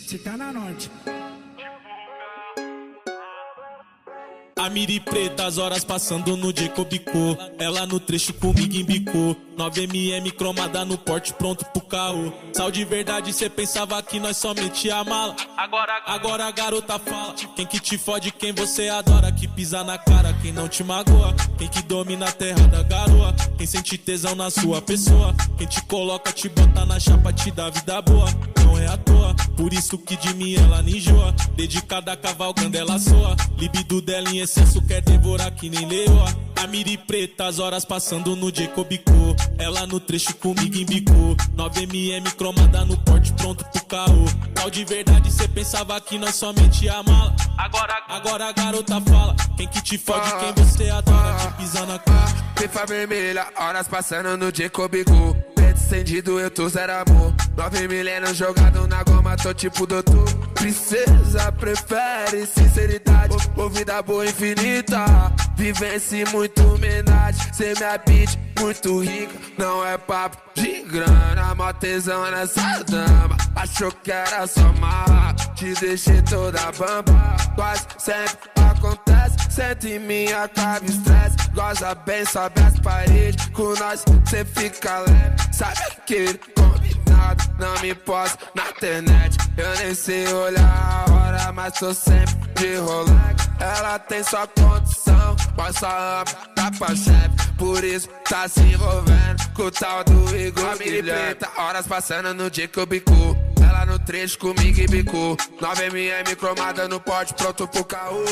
Cê tá na norte. A miri preta, as horas passando no Jacob Co. Ela no trecho comigo embicou. 9mm cromada no porte, pronto pro caô. Sal de verdade, cê pensava que nós só metia mala. Agora a garota fala. Quem que te fode, quem você adora. Que pisa na cara, quem não te magoa. Quem que domina a terra da garoa. Quem sente tesão na sua pessoa. Quem te coloca, te bota na chapa, te dá vida boa. Não é à toa, por isso que de mim ela nem enjoa. Dedicada a cavalgando ela soa. Libido dela em excesso quer devorar que nem leoa. A miri preta, as horas passando no Jacob Co. Ela no trecho comigo embicou. 9mm cromada no porte, pronto pro caô. Tal de verdade, cê pensava que nós somente a mala. Agora a garota fala. Quem que te fode, quem você adora. Te pisa na cara. Pipa vermelha, horas passando no Jacob Co. Preto estendido, eu tô zero amor. 9 milênios jogado na goma, tô tipo doutor. Princesa prefere sinceridade ou vida boa infinita. Vivência muito homenagem. Cê me habite, muito rica. Não é papo de grana, mó tesão nessa dama. Achou que era só marra, te deixei toda bamba. Quase sempre acontece, sente em mim, acaba estresse. Goza bem, sobe as paredes, com nós cê fica leve. Sabe aquele combinado, não me posto na internet. Eu nem sei olhar a hora, mas tô sempre de Rolex. Ela tem só condição, mas só ama, tá pra chefe. Por isso tá se envolvendo com o tal do Igor Guilherme. Horas passando no Jacob Co. Ela no trecho comigo e bicou. 9mm cromada no pote, pronto pro caô.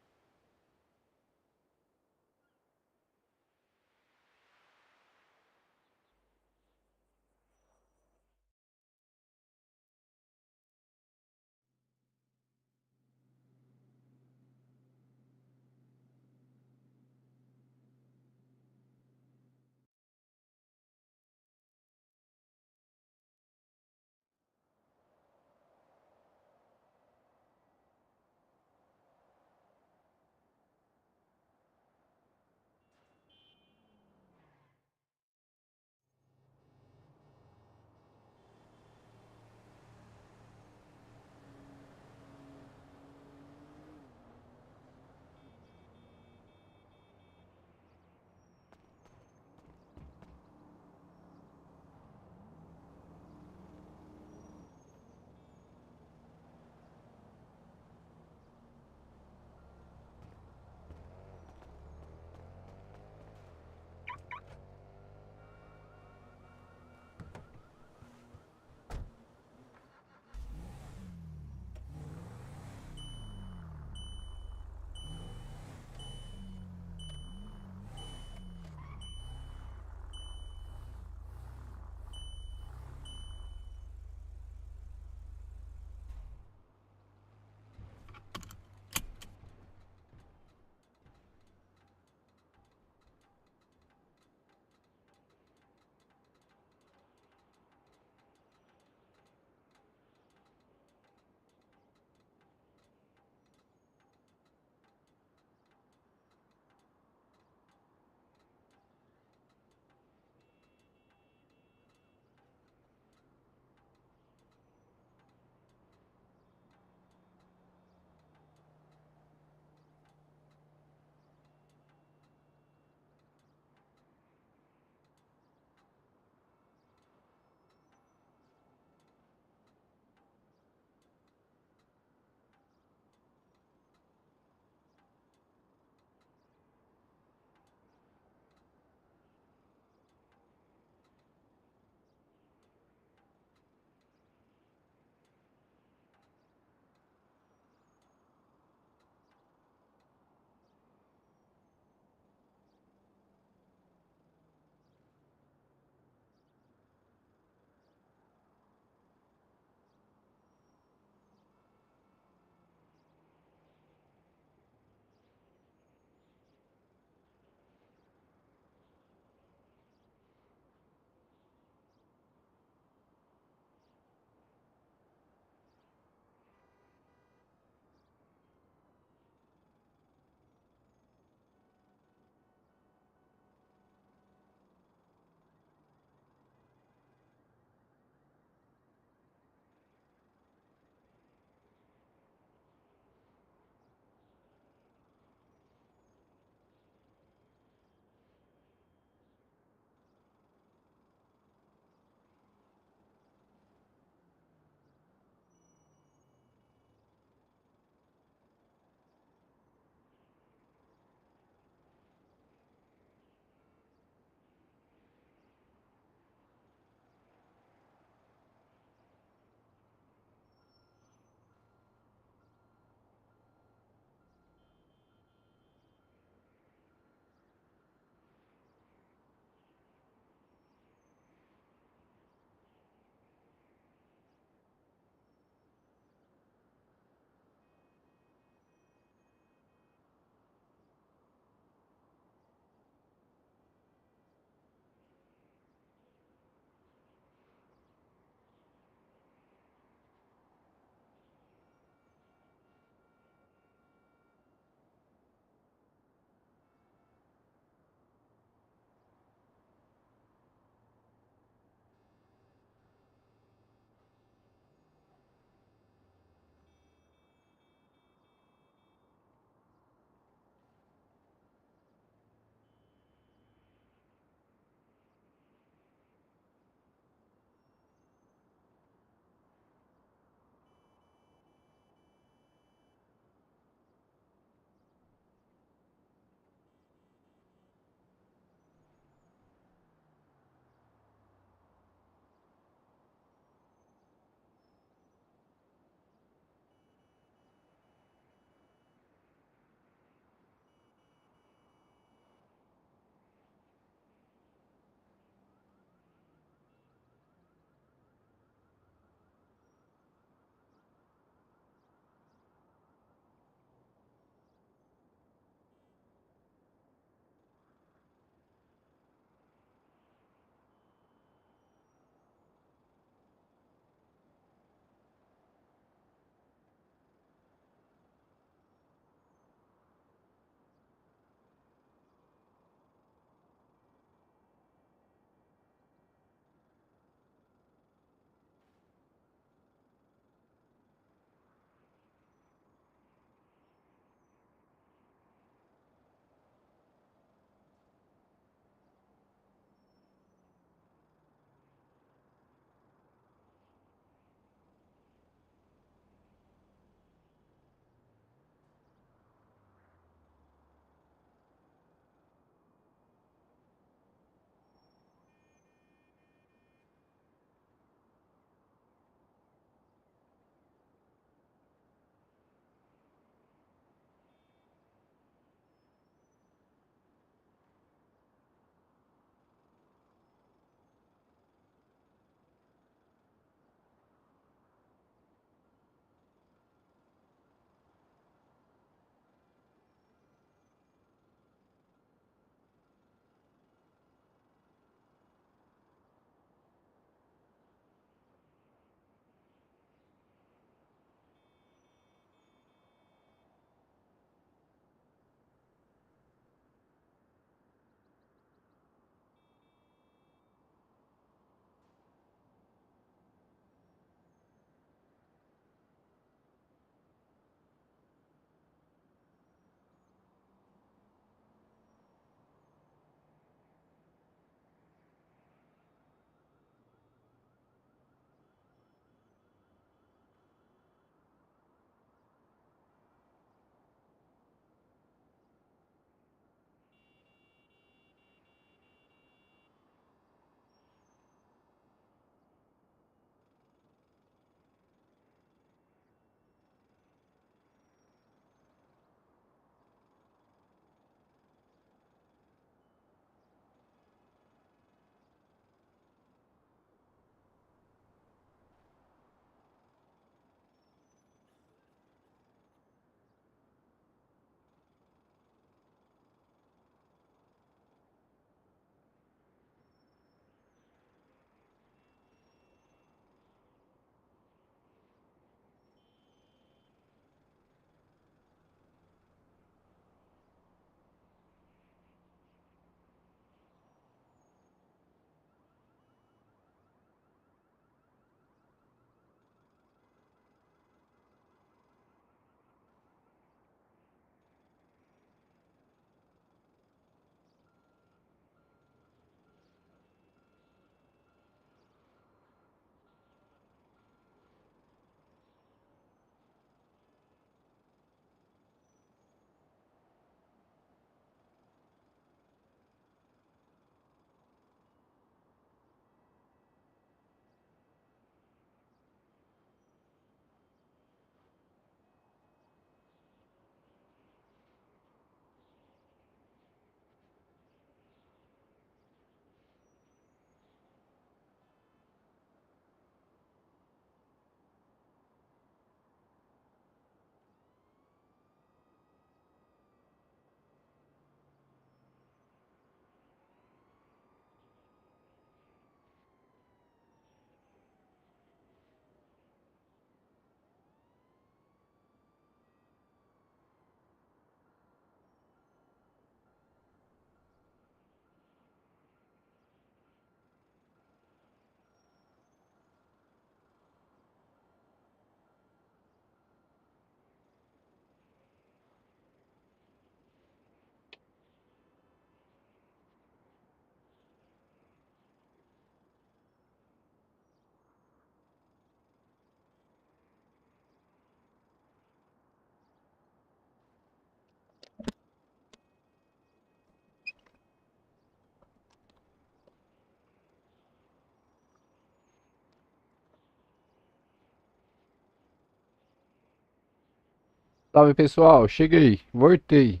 Salve pessoal, cheguei, voltei.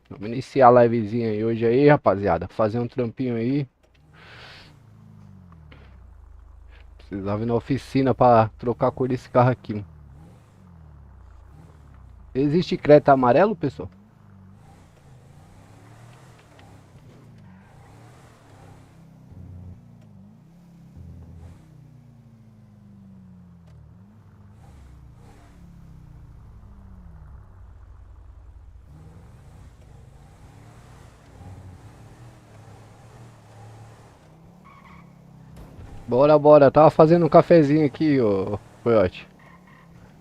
Vamos iniciar a livezinha aí hoje aí, rapaziada. Fazer um trampinho aí. Precisava ir na oficina pra trocar a cor desse carro aqui. Existe Creta amarelo, pessoal? Bora, bora. Tava fazendo um cafezinho aqui, ô Coyote.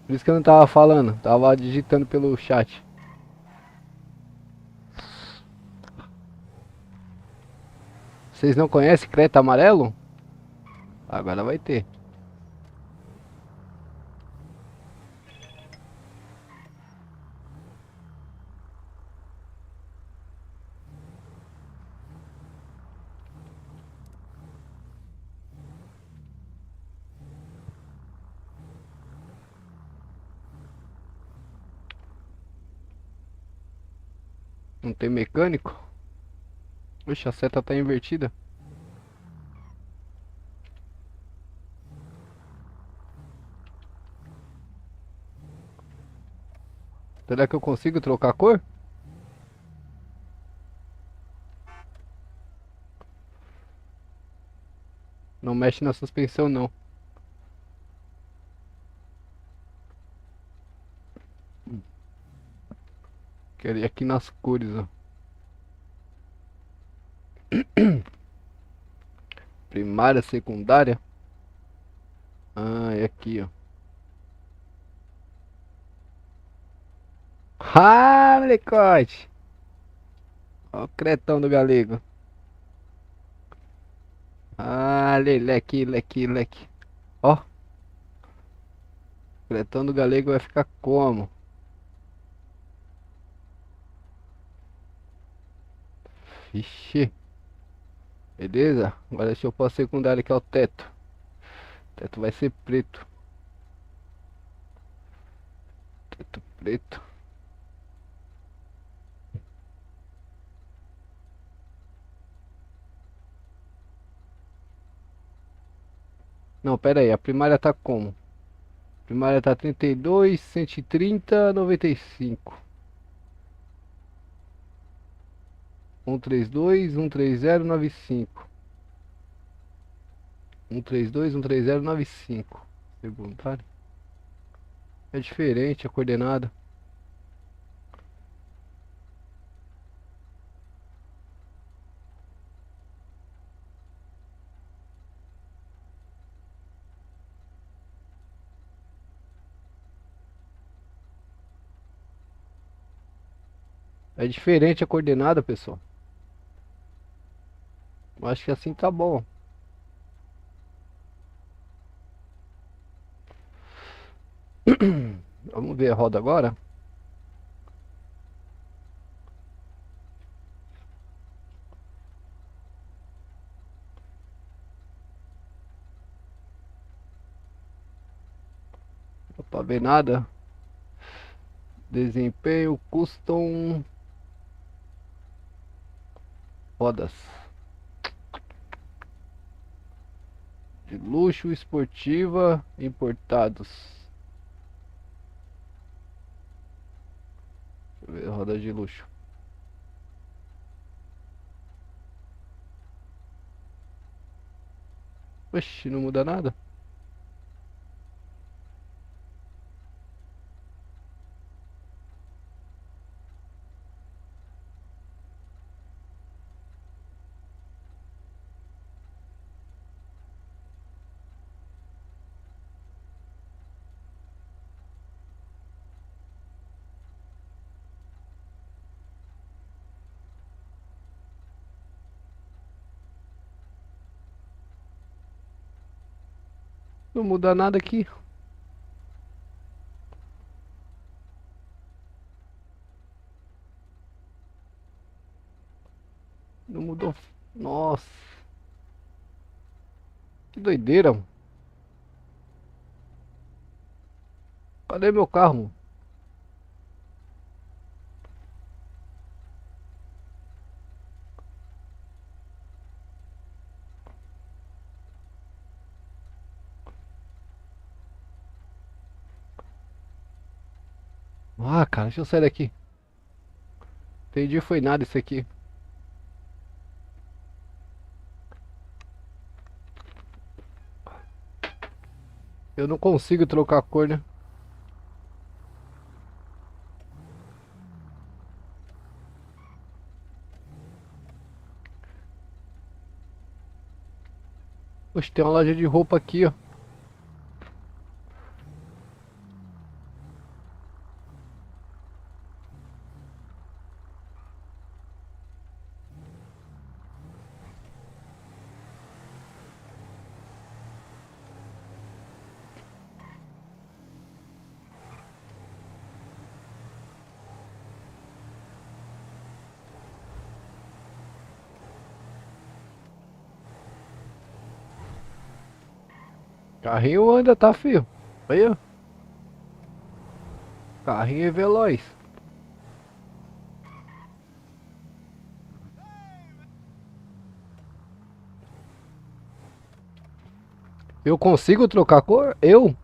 Por isso que eu não tava falando. Tava digitando pelo chat. Vocês não conhecem Creta amarelo? Agora vai ter. Não tem mecânico? Oxe, a seta tá invertida. Será que eu consigo trocar a cor? Não mexe na suspensão não. Quero ir aqui nas cores, ó. Primária, secundária. Ah, é aqui, ó. Ah, molecote! Ó o cretão do galego. Ah, leque, leque, leque. Ó, o cretão do galego vai ficar como? Vixe. Beleza? Agora deixa eu pôr a secundária que é o teto. O teto vai ser preto. Teto preto. Não, pera aí. A primária tá como? A primária tá 32, 130, 95. 132, 130, 95. 132, 130, 95. Secundária. É diferente a coordenada. É diferente a coordenada, pessoal. Eu acho que assim tá bom. Vamos ver a roda agora. Não dá pra ver nada. Desempenho, custom, rodas. De luxo, esportiva, importados. Deixa eu ver, rodas de luxo. Oxi, não muda nada. Não muda nada aqui. Não mudou. Nossa. Que doideira, mano. Cadê meu carro, mano? Ah, cara, deixa eu sair daqui. Entendi, foi nada isso aqui. Eu não consigo trocar a cor, né? Poxa, tem uma loja de roupa aqui, ó. Carrinho ainda tá, filho. Aí, ó. Carrinho é veloz. Eu consigo trocar a cor? Eu?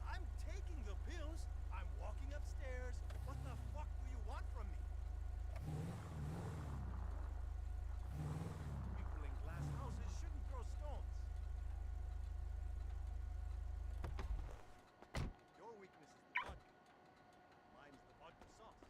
I'm taking the pills. I'm walking upstairs. What the fuck do you want from me? People in glass houses shouldn't throw stones. Your weakness is the vodka. Mine's the vodka sauce.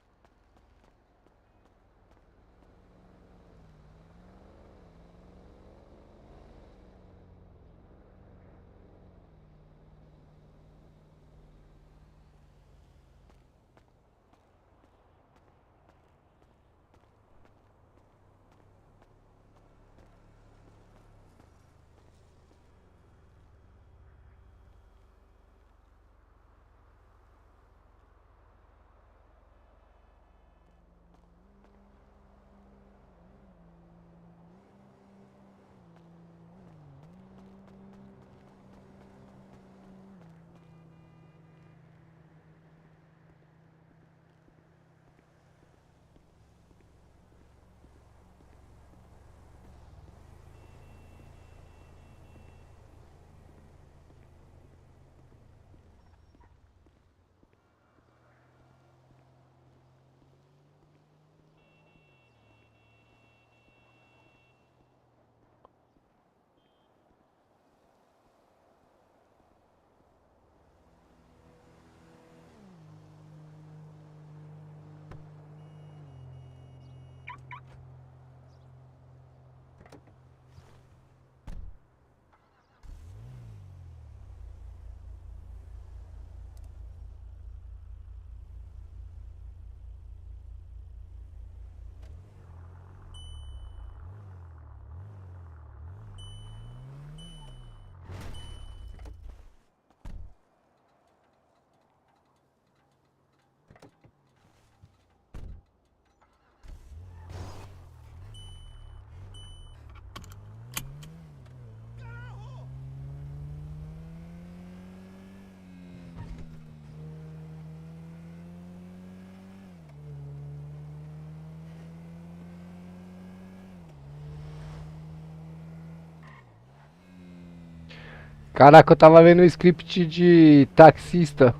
Caraca, eu tava vendo o script de taxista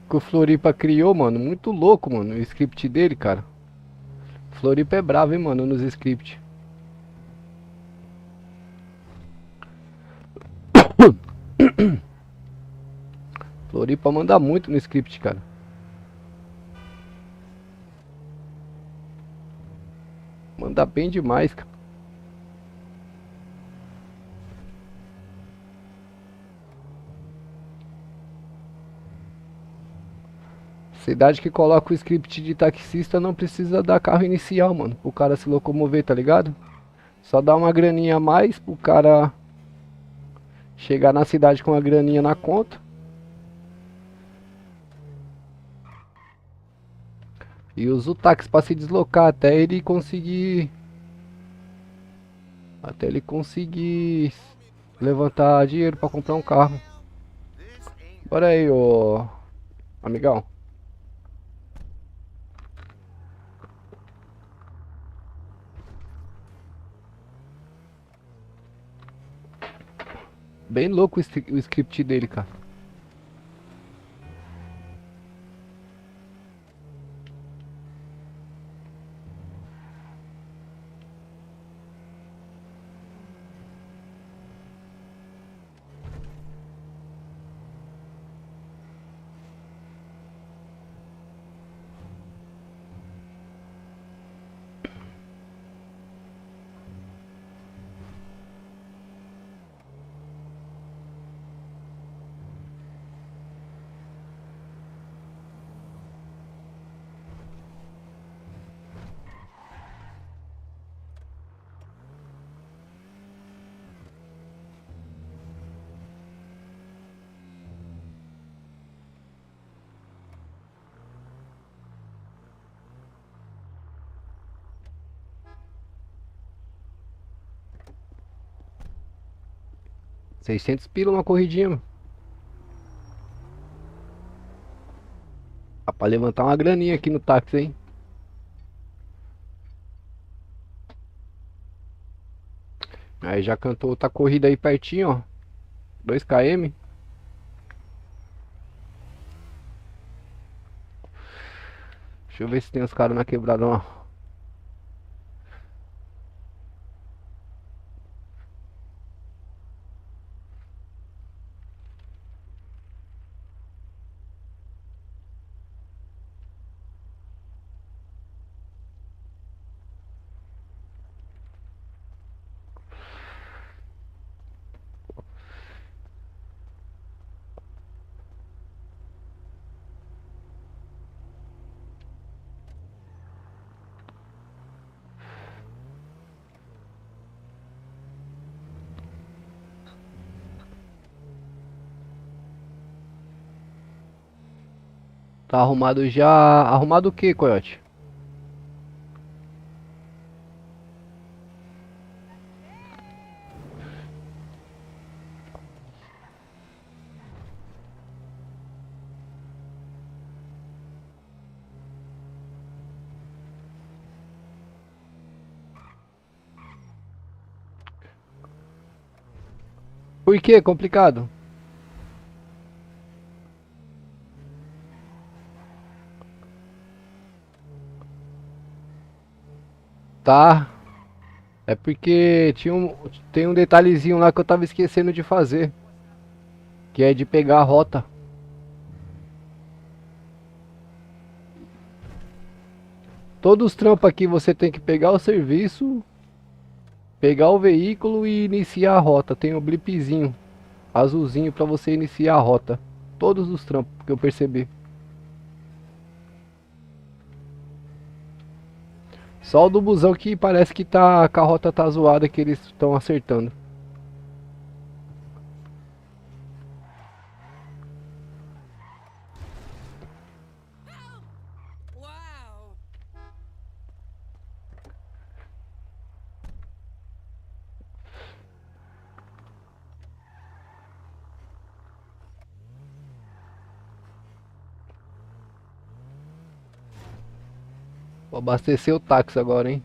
que o Floripa criou, mano. Muito louco, mano, o script dele, cara. Floripa é bravo, hein, mano, nos scripts. Floripa manda muito no script, cara. Manda bem demais, cara. Cidade que coloca o script de taxista não precisa dar carro inicial, mano, pro cara se locomover, tá ligado? Só dá uma graninha a mais pro cara chegar na cidade com a graninha na conta. E usa o táxi pra se deslocar até ele conseguir. Até ele conseguir levantar dinheiro pra comprar um carro. Bora aí, ô amigão. Bem louco o script dele, cara. R$ 600 uma corridinha, mano. Dá pra levantar uma graninha aqui no táxi, hein? Aí já cantou outra corrida aí pertinho, ó. 2 km. Deixa eu ver se tem os caras na quebrada, ó. Tá arrumado já. Arrumado o que, Coyote? Por que? Complicado. Tá. É porque tem um detalhezinho lá que eu tava esquecendo de fazer. Que é de pegar a rota. Todos os trampos aqui você tem que pegar o serviço, pegar o veículo e iniciar a rota. Tem um blipzinho azulzinho pra você iniciar a rota. Todos os trampos que eu percebi. Só o do busão que parece que tá, a rota tá zoada, que eles estão acertando. Wow. Vou abastecer o táxi agora, hein?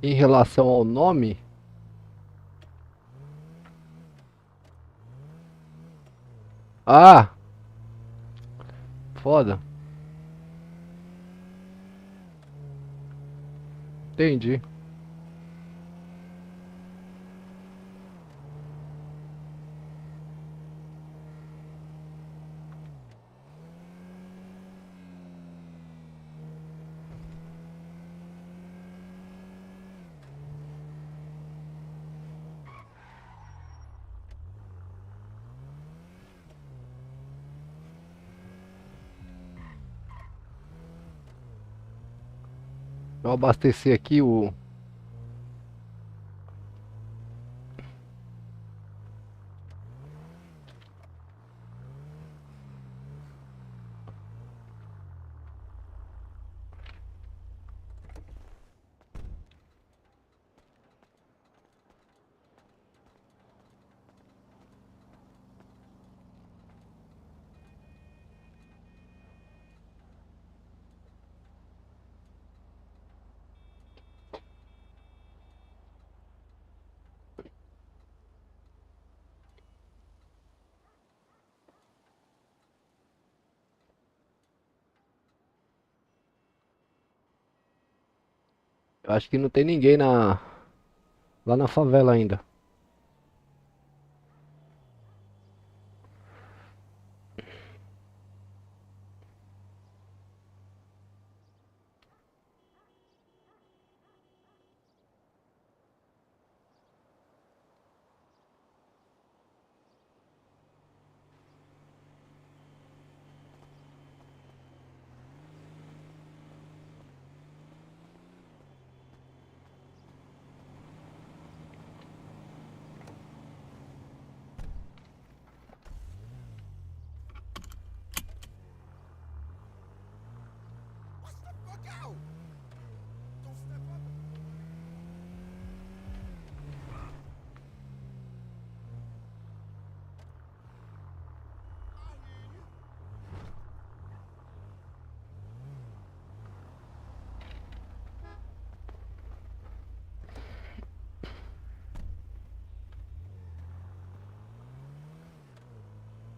Em relação ao nome, ah, foda. Entendi. Vou abastecer aqui o. Eu acho que não tem ninguém lá na favela ainda. Watch the fuck out! Don't step up. I hear you.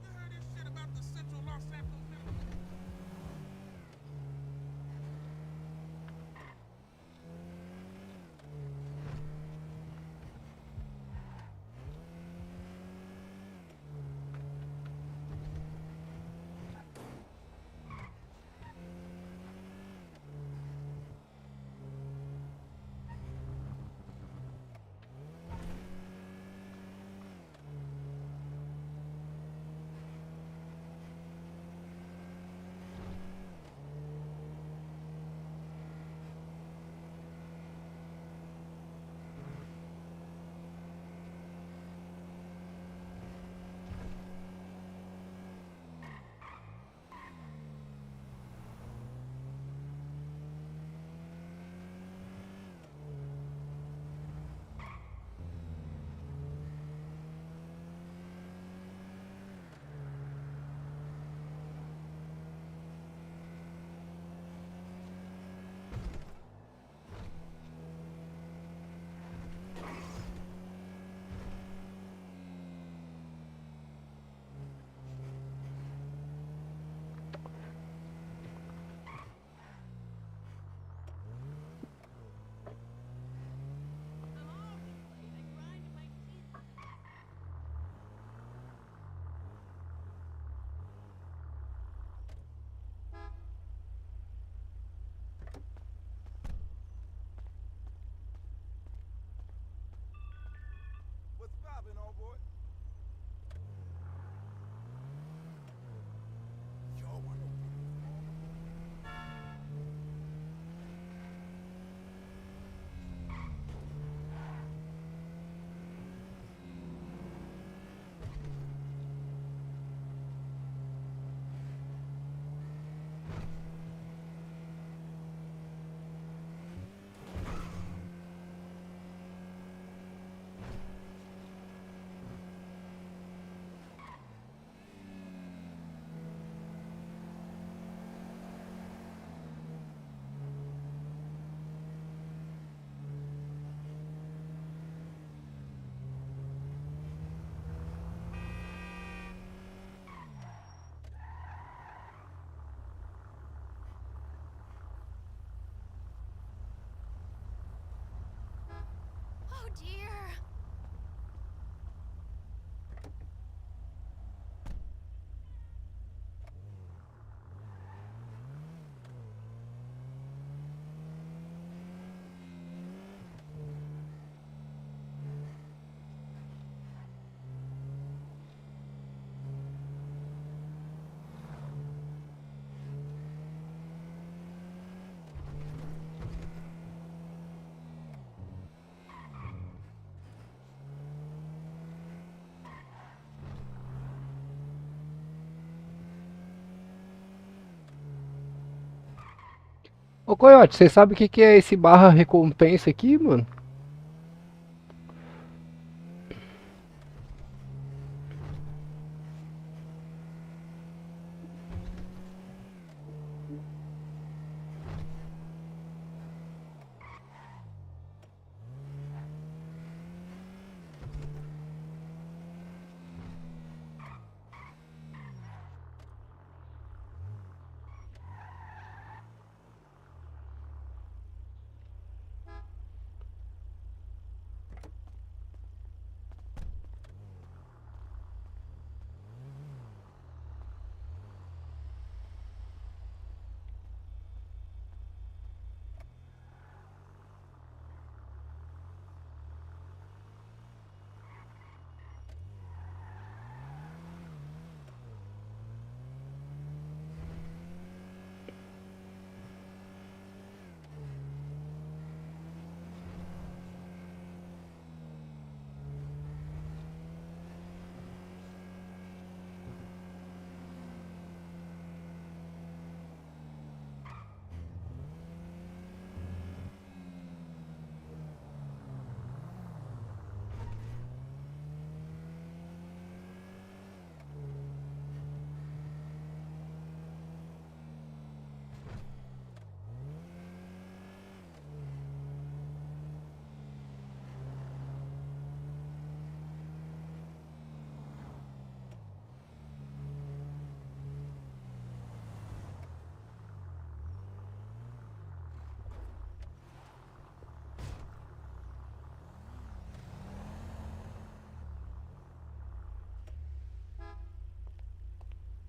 You heard this shit about the Central Los Santos Medical? What's poppin', old boy? Yo, I know people. Ô Coiote, você sabe o que que é esse barra recompensa aqui, mano?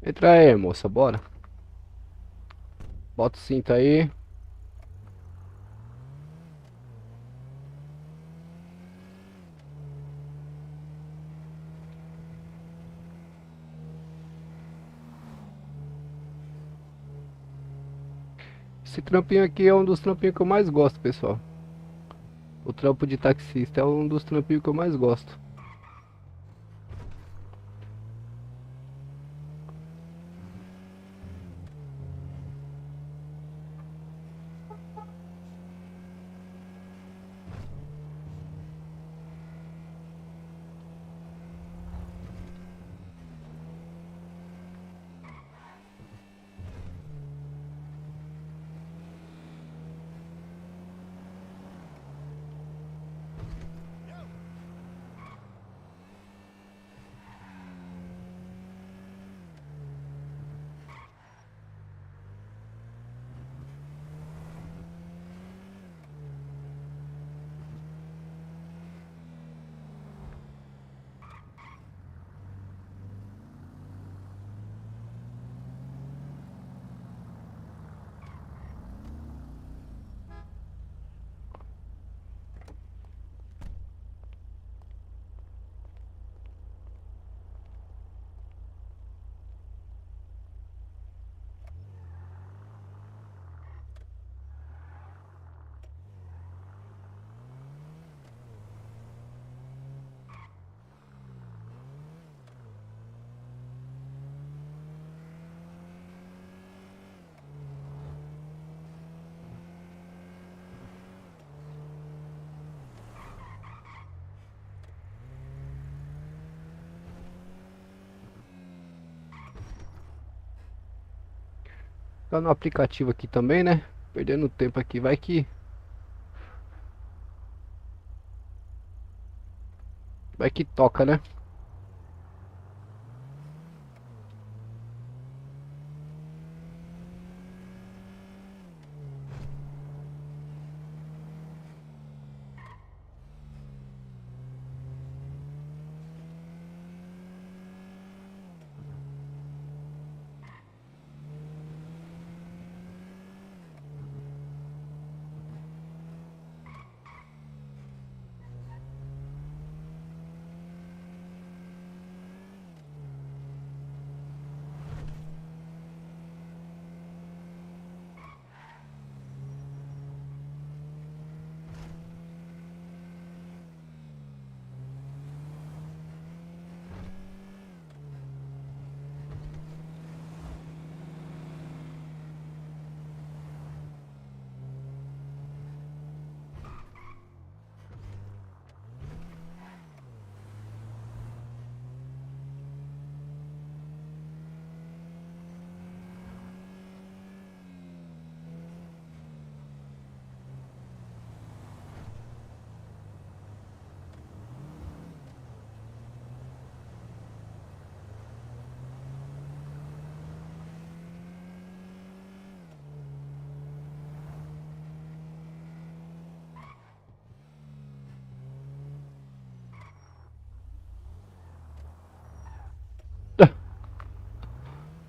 Entra aí, moça, bora. Bota o cinto aí. Esse trampinho aqui é um dos trampinhos que eu mais gosto, pessoal. O trampo de taxista é um dos trampinhos que eu mais gosto. Tá no aplicativo aqui também, né? Perdendo tempo aqui, vai que... Vai que toca, né?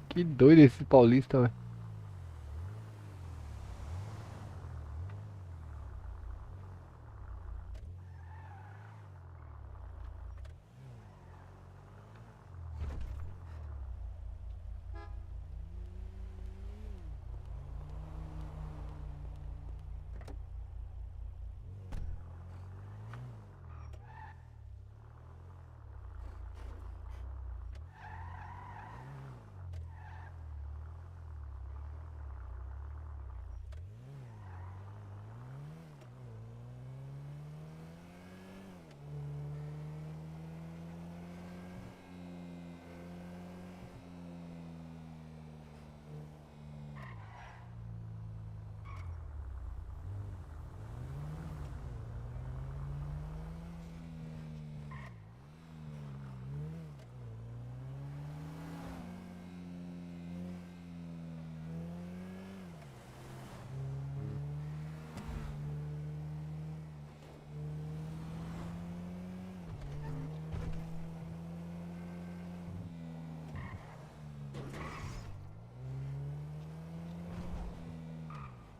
Que doido esse paulista, velho.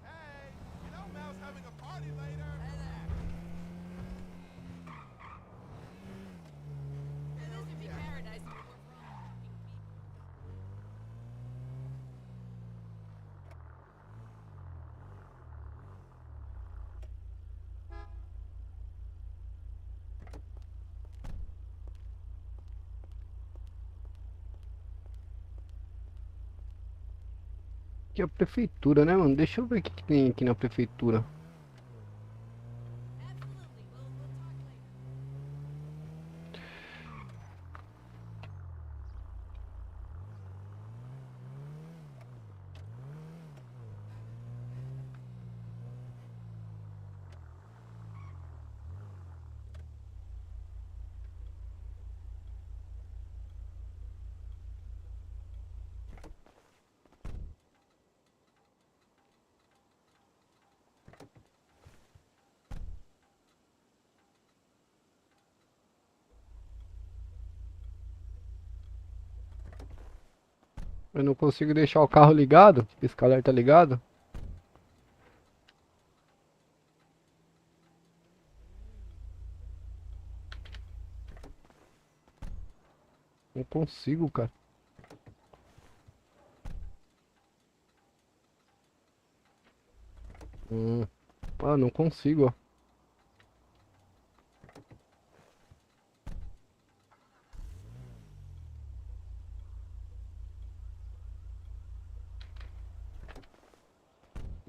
Hey, you know Mel's having a party later. This would be paradise if it weren't for all the fucking people. Aqui é a prefeitura, né, mano? Deixa eu ver o que tem aqui na prefeitura. Absolutely. We'll talk later. Eu não consigo deixar o carro ligado. Esse calor tá ligado. Não consigo, cara. Ah, não consigo, ó.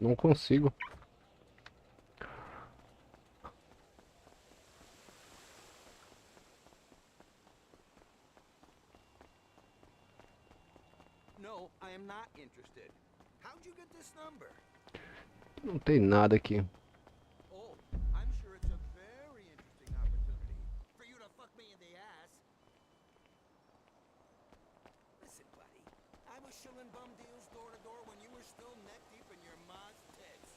Não consigo. No, I am not interested. How'd you get this number? Não tem nada aqui. Oh, I'm sure it's a very interesting opportunity for you to fuck me in the ass. Listen, buddy, I was shilling bum deals door to door when you were still neck deep in your ma's tits.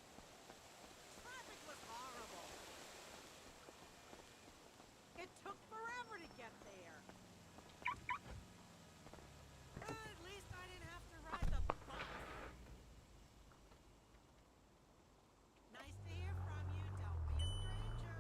Traffic was horrible. It took forever to get there. At least I didn't have to ride the bus. Nice to hear from you. Don't be a stranger.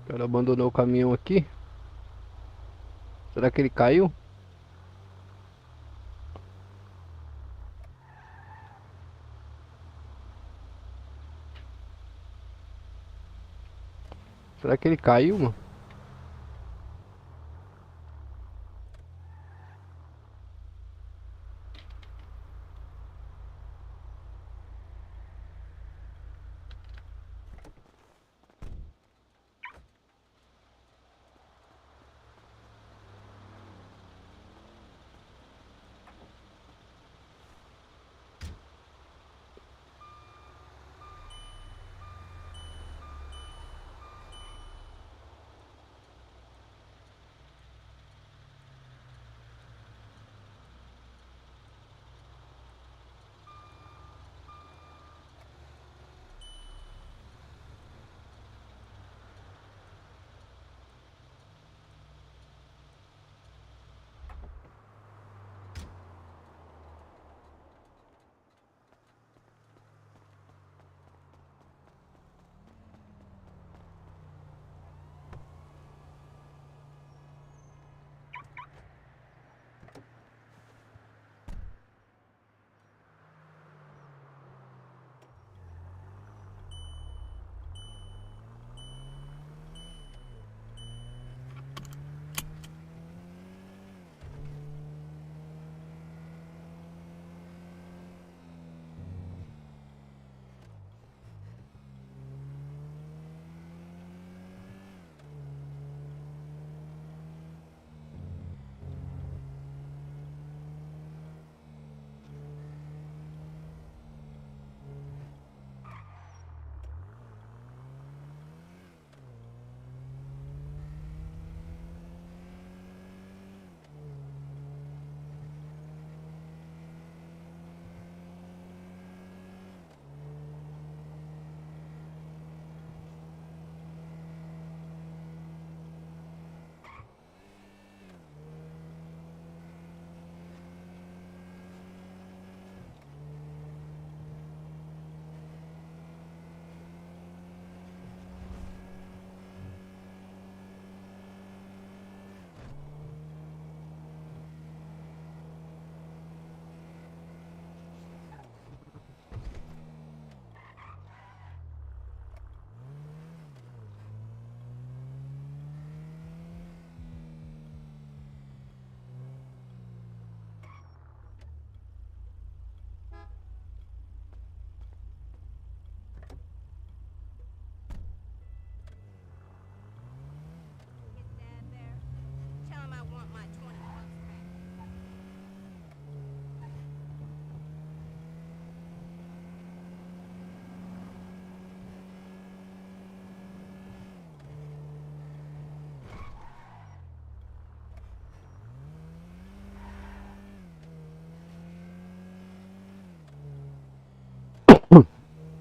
O cara abandonou o caminhão aqui. Será que ele caiu? Será que ele caiu, mano?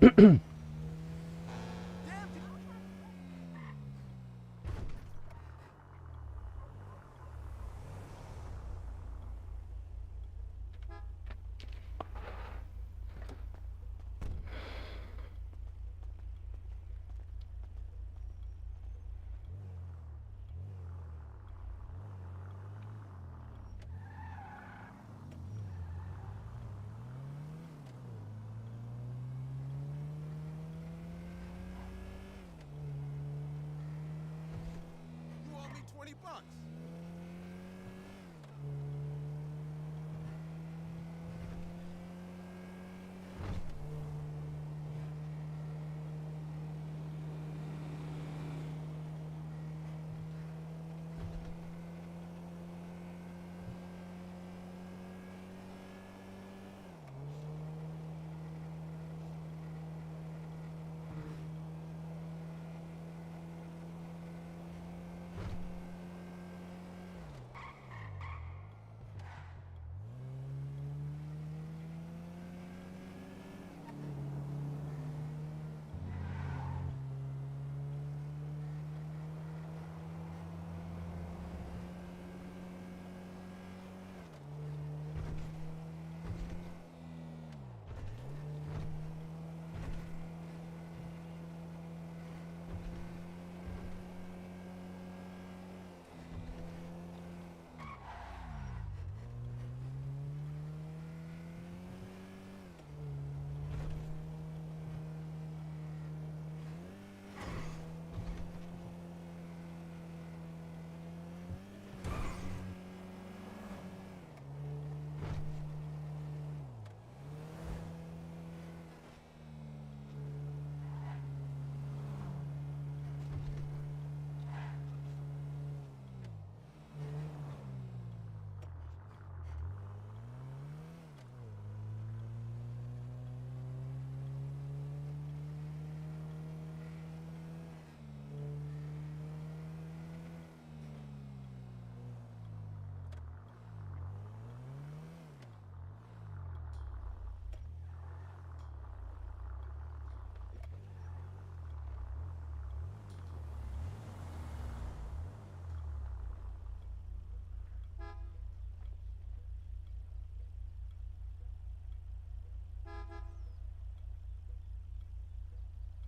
You owe me $20.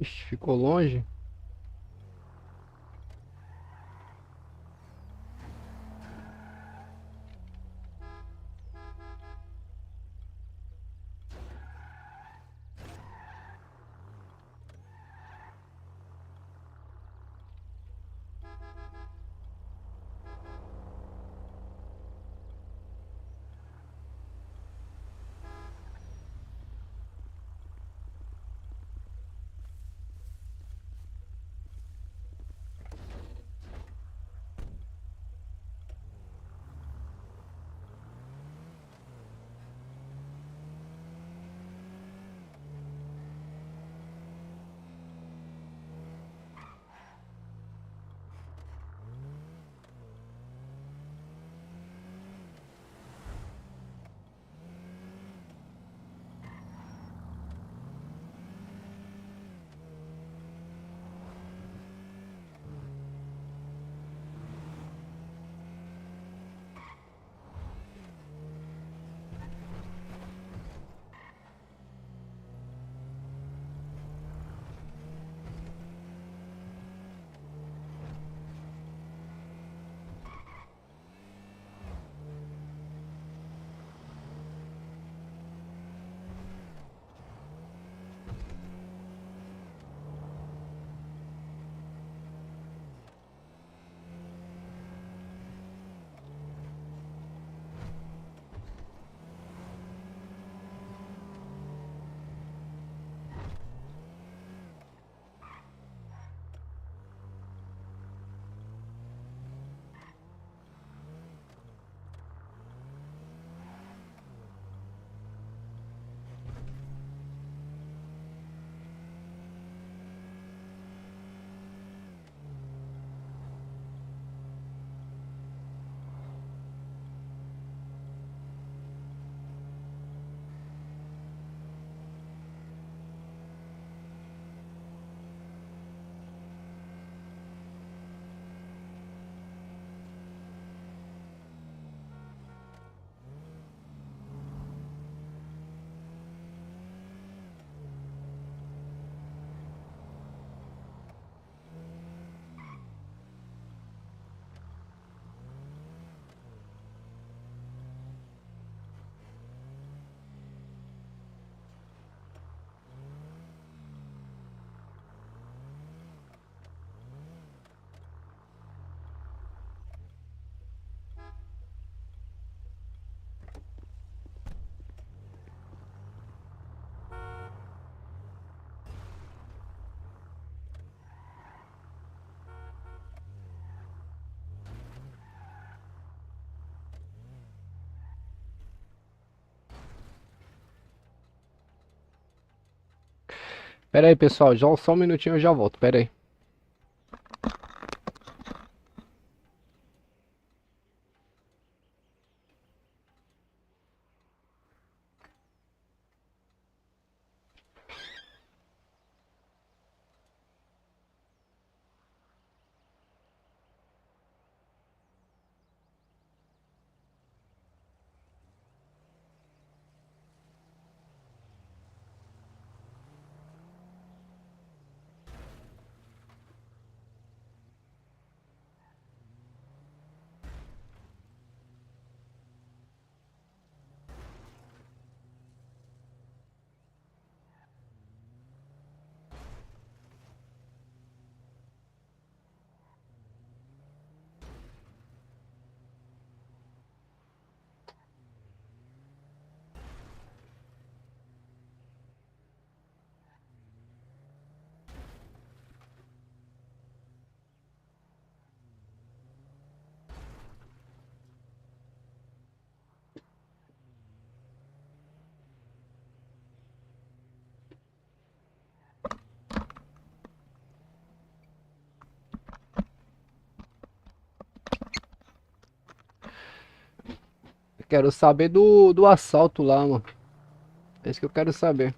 Ixi, ficou longe. Pera aí, pessoal, já só um minutinho eu já volto, pera aí. Eu quero saber do assalto lá, mano. É isso que eu quero saber.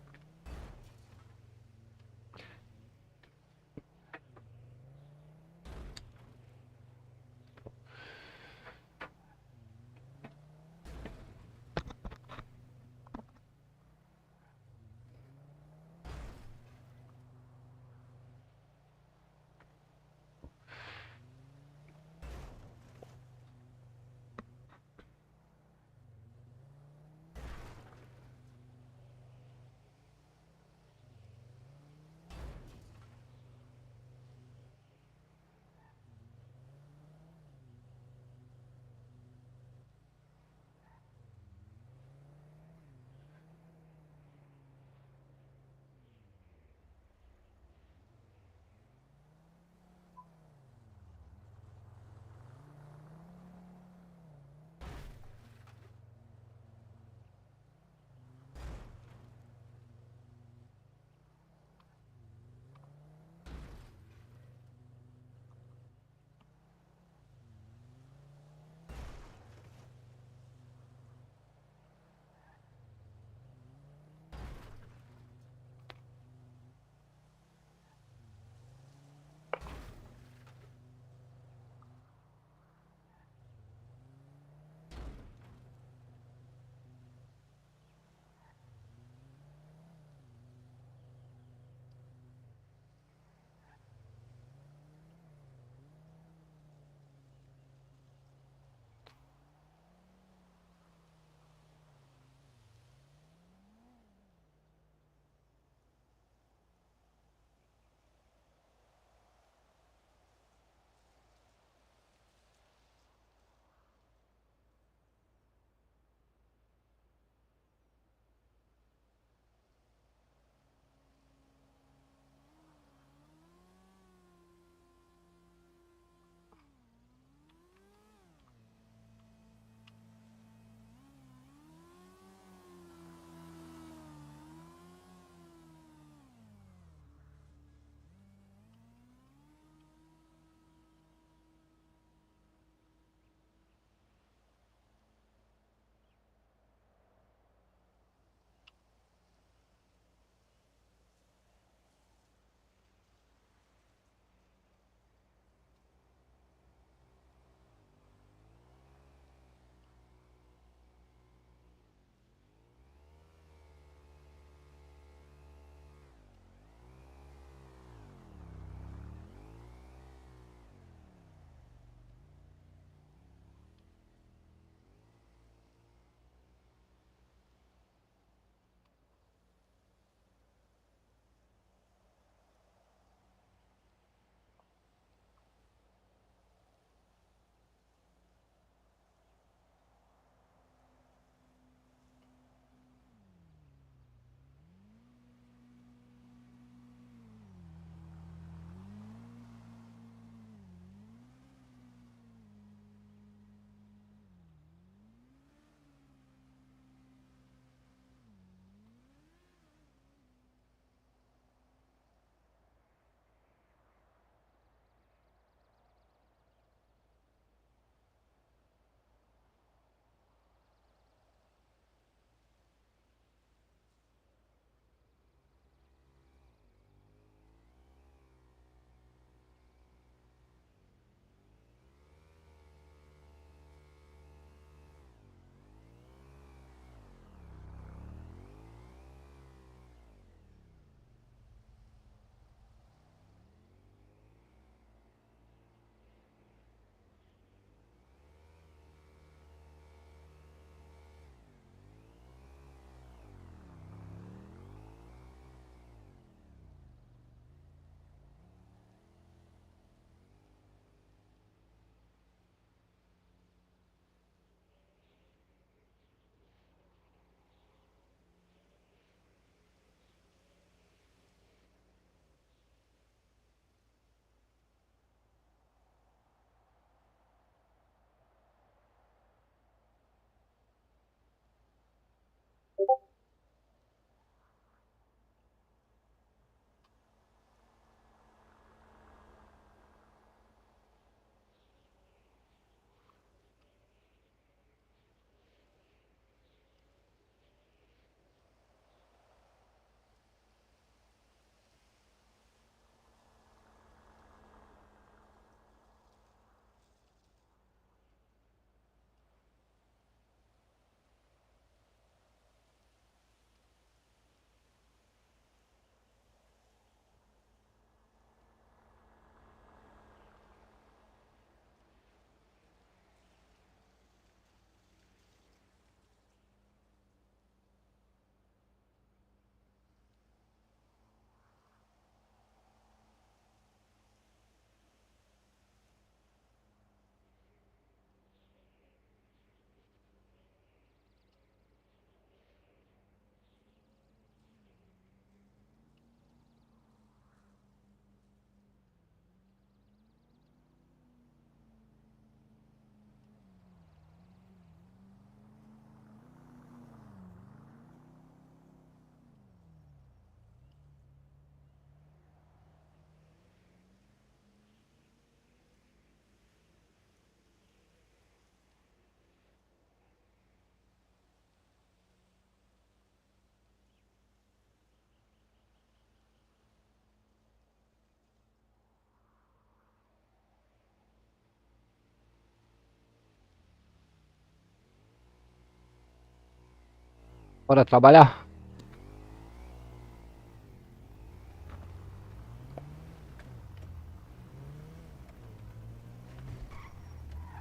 Bora trabalhar?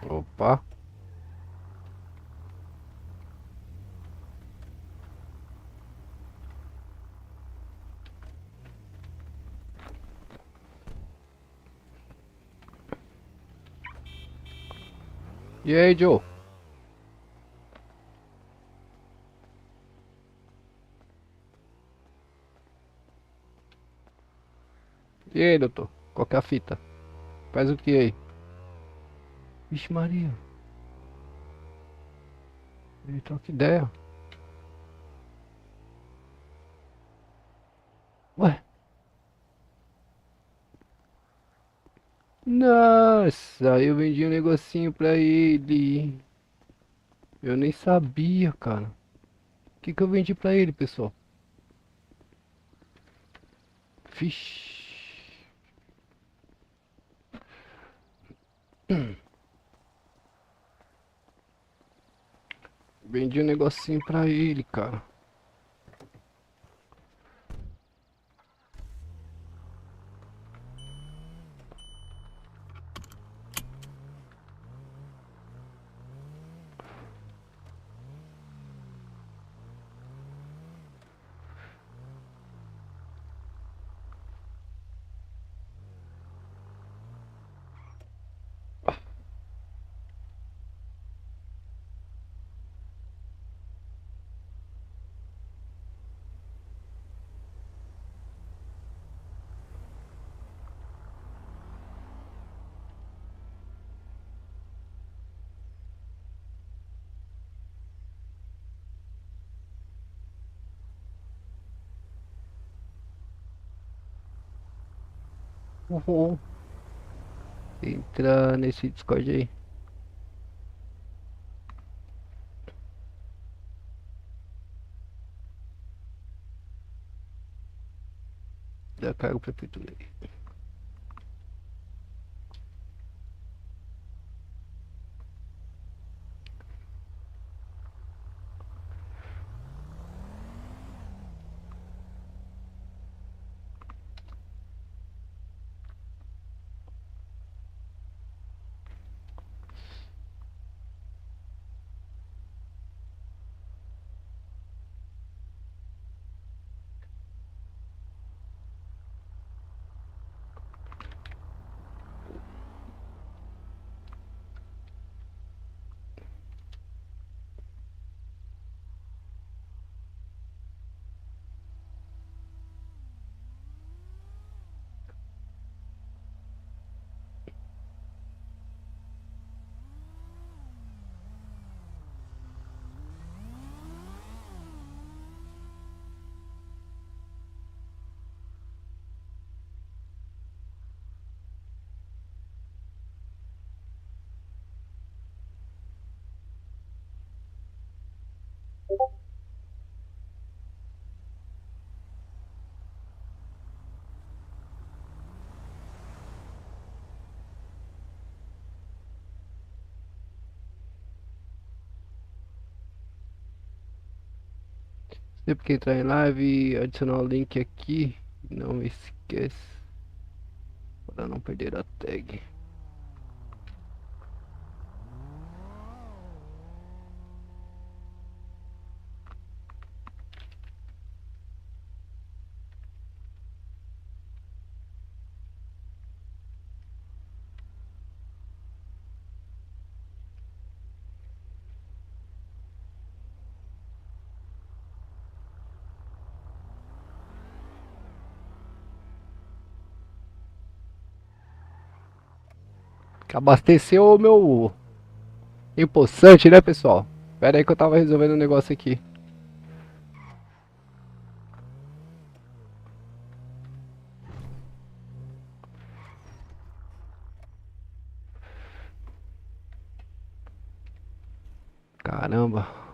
Opa. E aí, Joe? E aí, doutor? Qual que é a fita? Faz o que aí? Vixe Maria. Ele troca ideia. Ué? Nossa, eu vendi um negocinho pra ele. Eu nem sabia, cara. O que que eu vendi pra ele, pessoal? Vixe. Vendi um negocinho pra ele, cara. Uhum. Entra nesse Discord aí. Da cargo prefeitura aí. Sempre que entrar em live, adicionar o link aqui. Não esquece. Para não perder a tag. Que abasteceu o meu empossante, né, pessoal? Pera aí que eu tava resolvendo um negócio aqui. Caramba.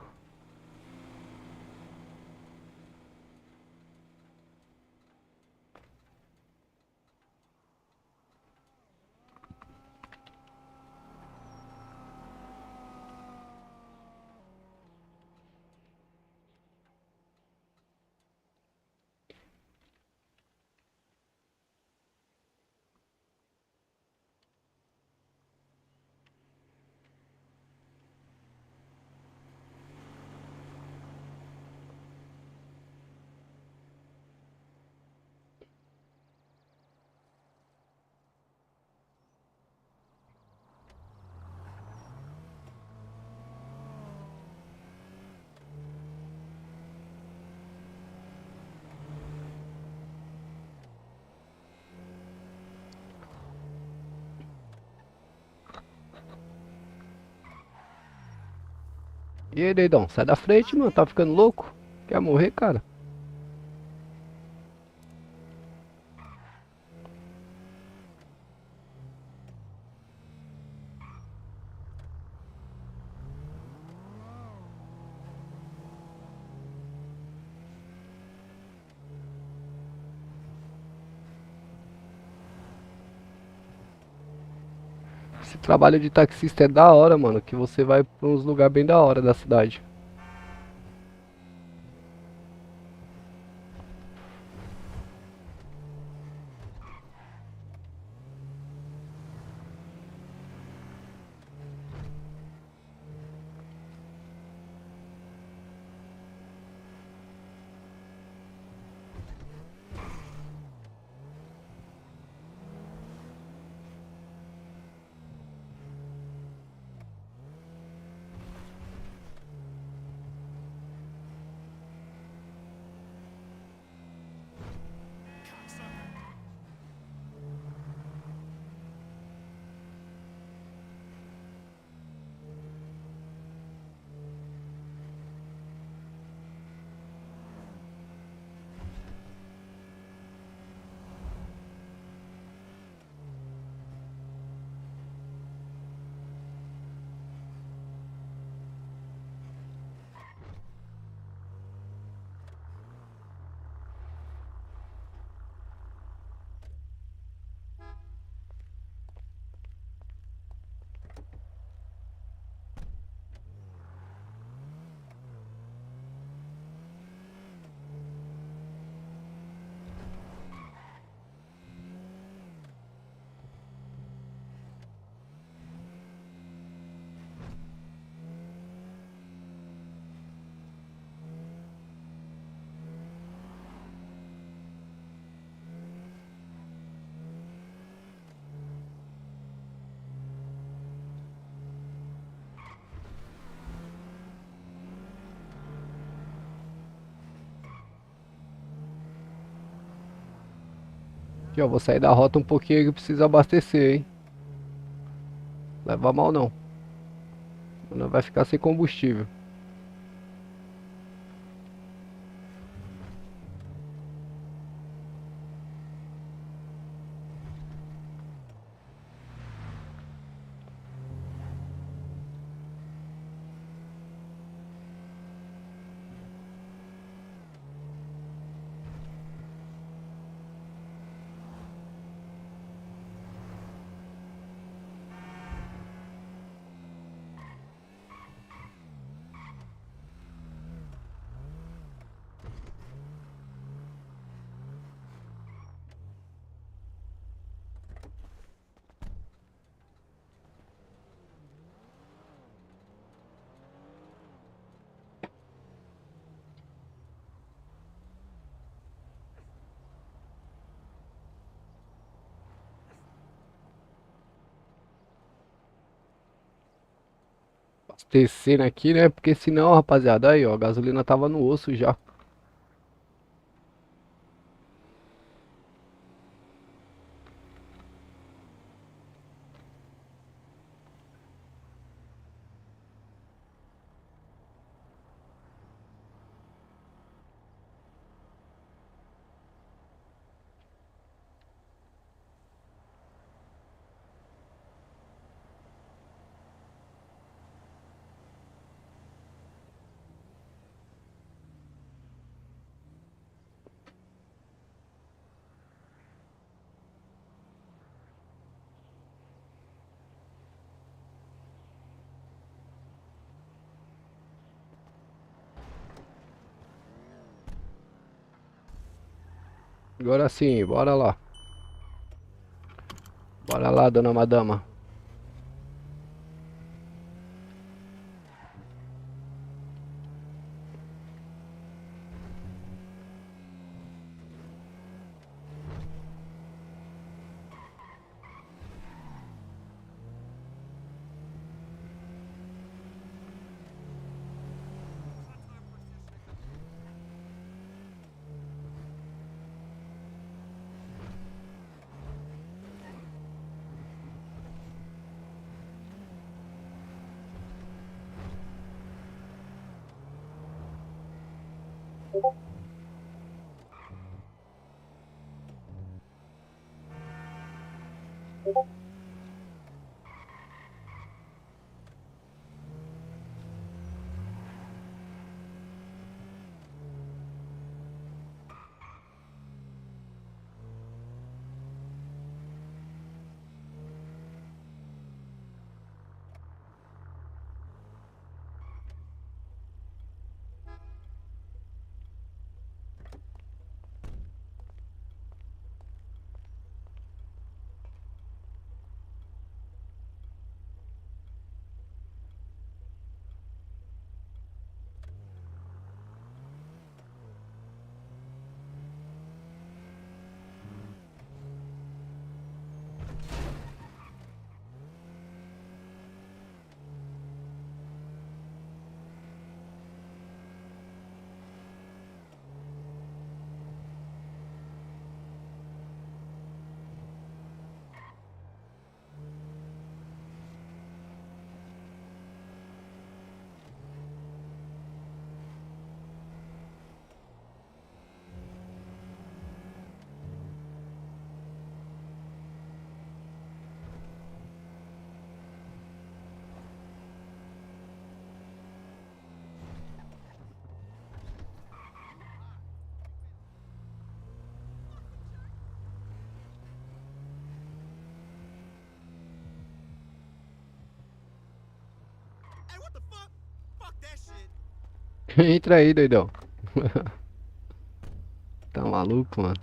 E aí, doidão, sai da frente, mano. Tá ficando louco? Quer morrer, cara? Esse trabalho de taxista é da hora, mano. Que você vai pra uns lugares bem da hora da cidade. Aqui, ó, vou sair da rota um pouquinho que precisa abastecer, hein? Leva mal não. Não vai ficar sem combustível. Abastecendo aqui, né? Porque senão, rapaziada, aí, ó, a gasolina tava no osso já. Agora sim, bora lá. Bora lá, dona Madama. Hey, what the fuck? Fuck that shit. Entra aí, doidão. Tá maluco, mano?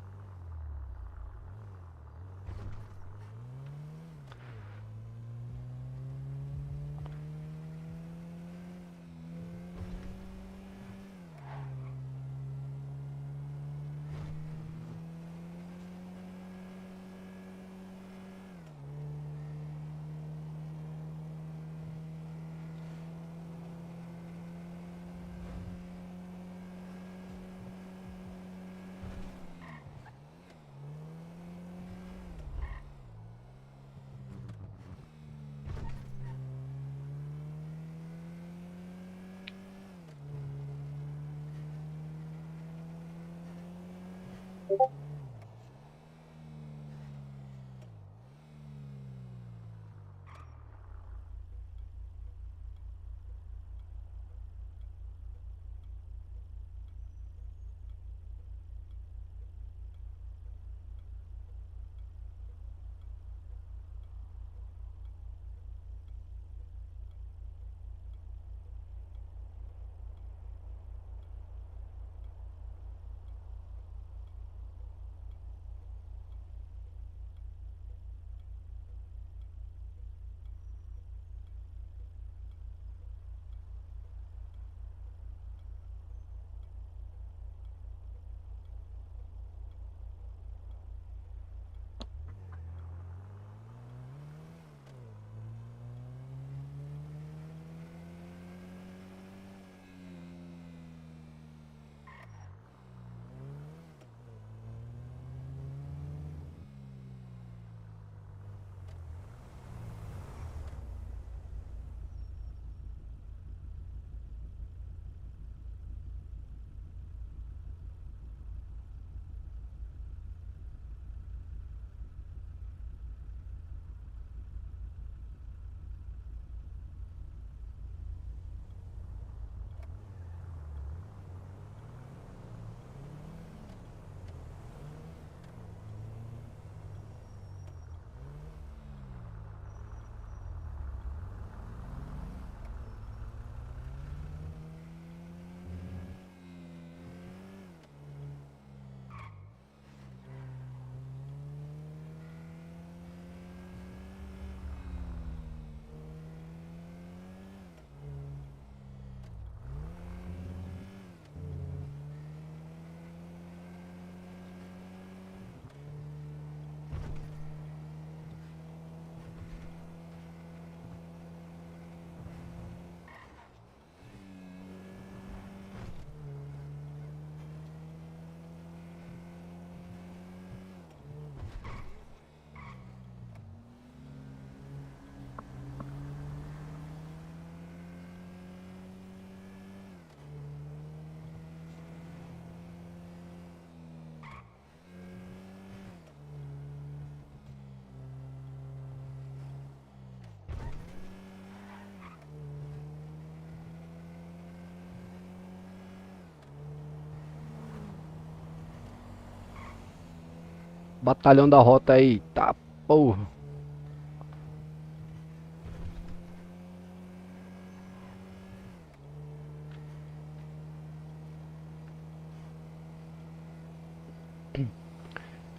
Batalhão da rota aí. Tá, porra.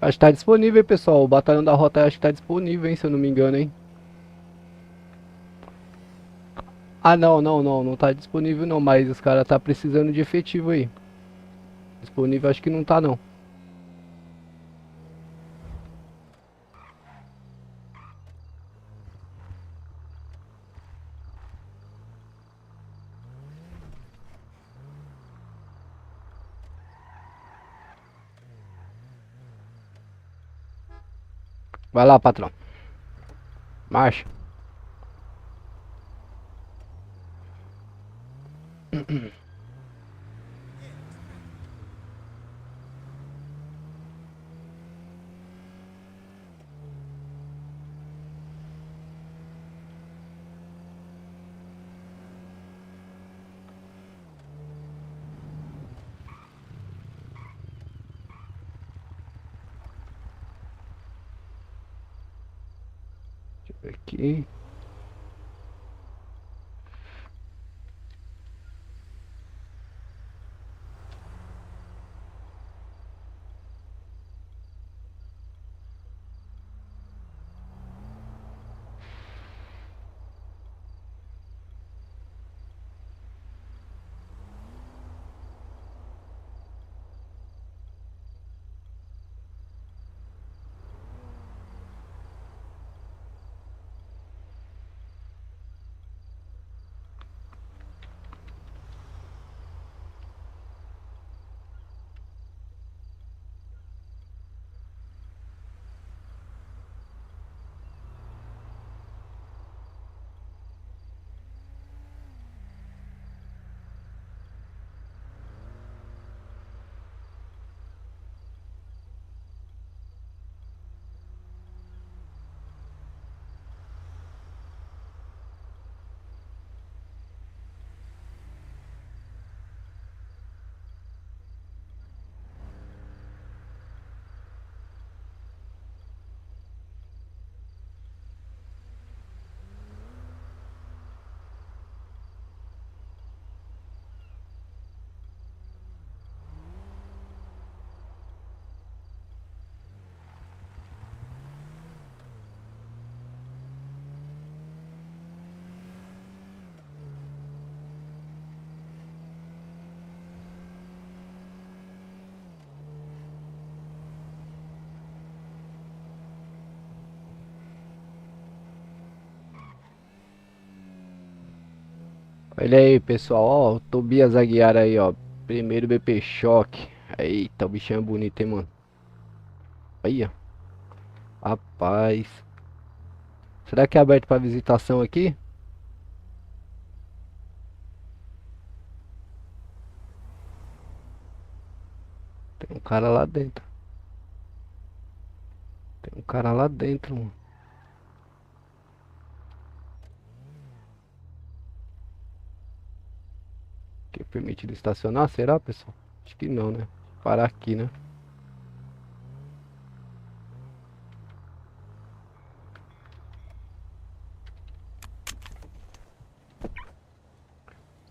Acho que tá disponível, hein, pessoal. O Batalhão da Rota acho que tá disponível, hein, se eu não me engano, hein. Ah, não tá disponível não, mas os caras tá precisando de efetivo aí. Disponível acho que não tá não. Vai lá, patrão. Marcha. Deixa eu ver aqui. Olha aí, pessoal, ó, o Tobias Aguiar aí, ó. Primeiro BP Choque. Eita, o bichinho é bonito, hein, mano. Olha, rapaz. Será que é aberto pra visitação aqui? Tem um cara lá dentro. Tem um cara lá dentro, mano. Que é permitido estacionar? Será, pessoal? Acho que não, né? Parar aqui, né?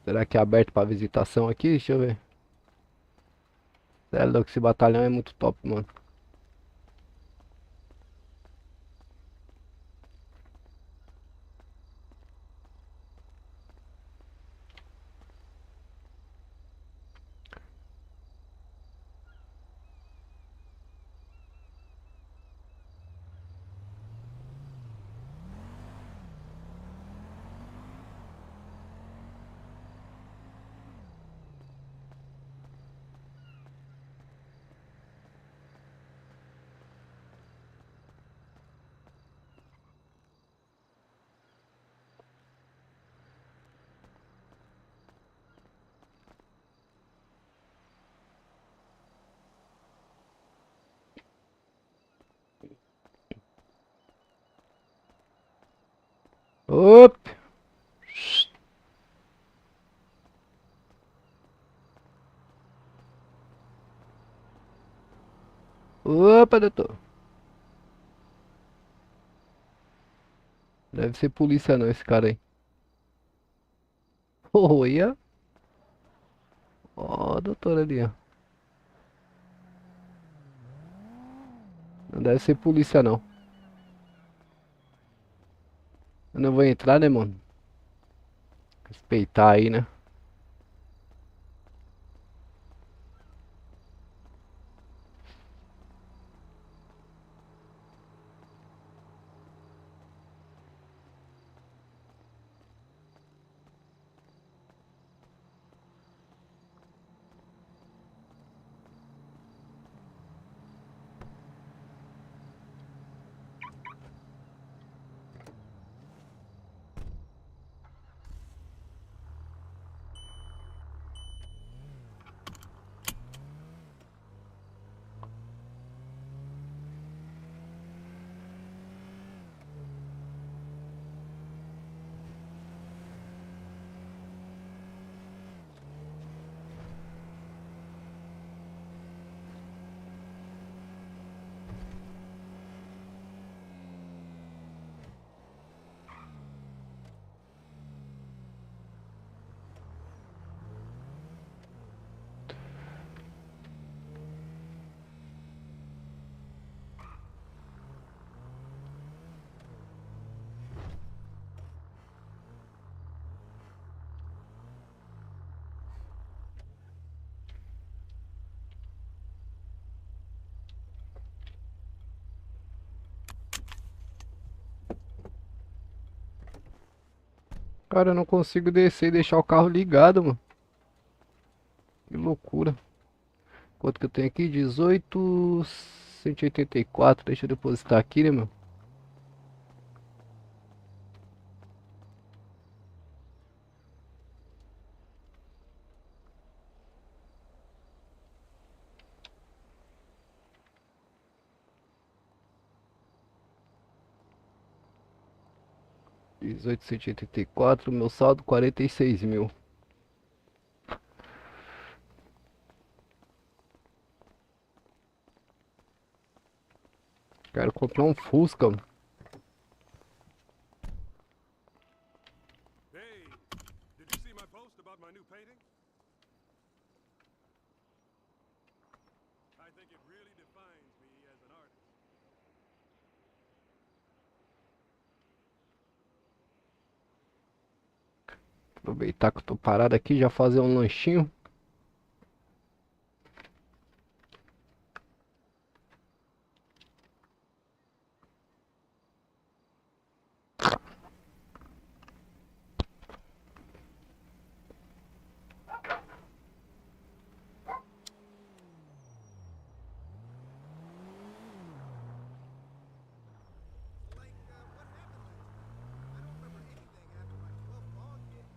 Será que é aberto pra visitação aqui? Deixa eu ver. É louco, esse batalhão é muito top, mano. Op! Opa, doutor. Deve ser polícia não, esse cara aí. Olha. Ó, doutor ali, ó. Não deve ser polícia não. Eu não vou entrar, né, mano? Respeitar aí, né? Cara, eu não consigo descer e deixar o carro ligado, mano. Que loucura. Quanto que eu tenho aqui? 18.184. Deixa eu depositar aqui, né, meu? Dezoito cento e oitenta e quatro. Meu saldo 46 mil. Quero comprar um Fusca, mano. Hey, did you see my post about my new painting? I think it really defines me as an artist. Aproveitar que eu tô parado aqui, já fazer um lanchinho. Like, what happened last night? I don't remember anything after my 12th log gig.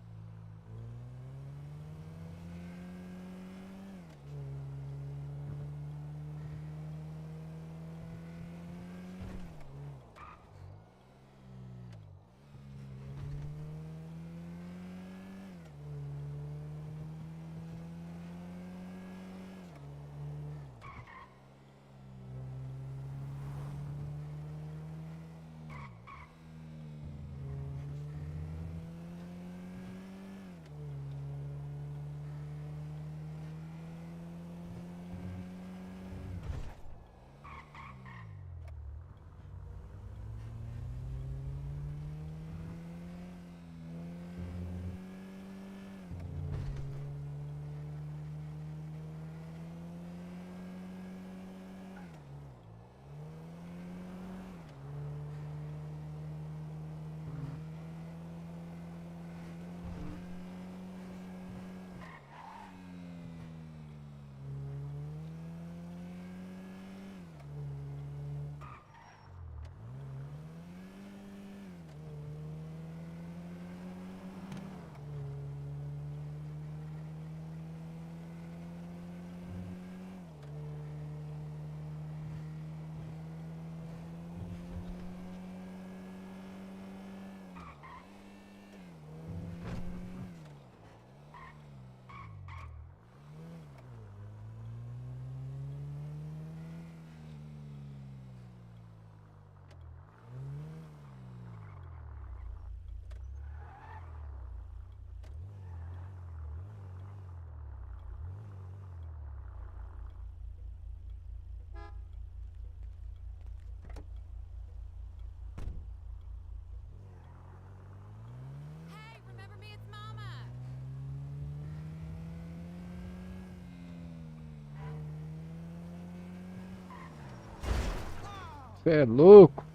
Cê é louco.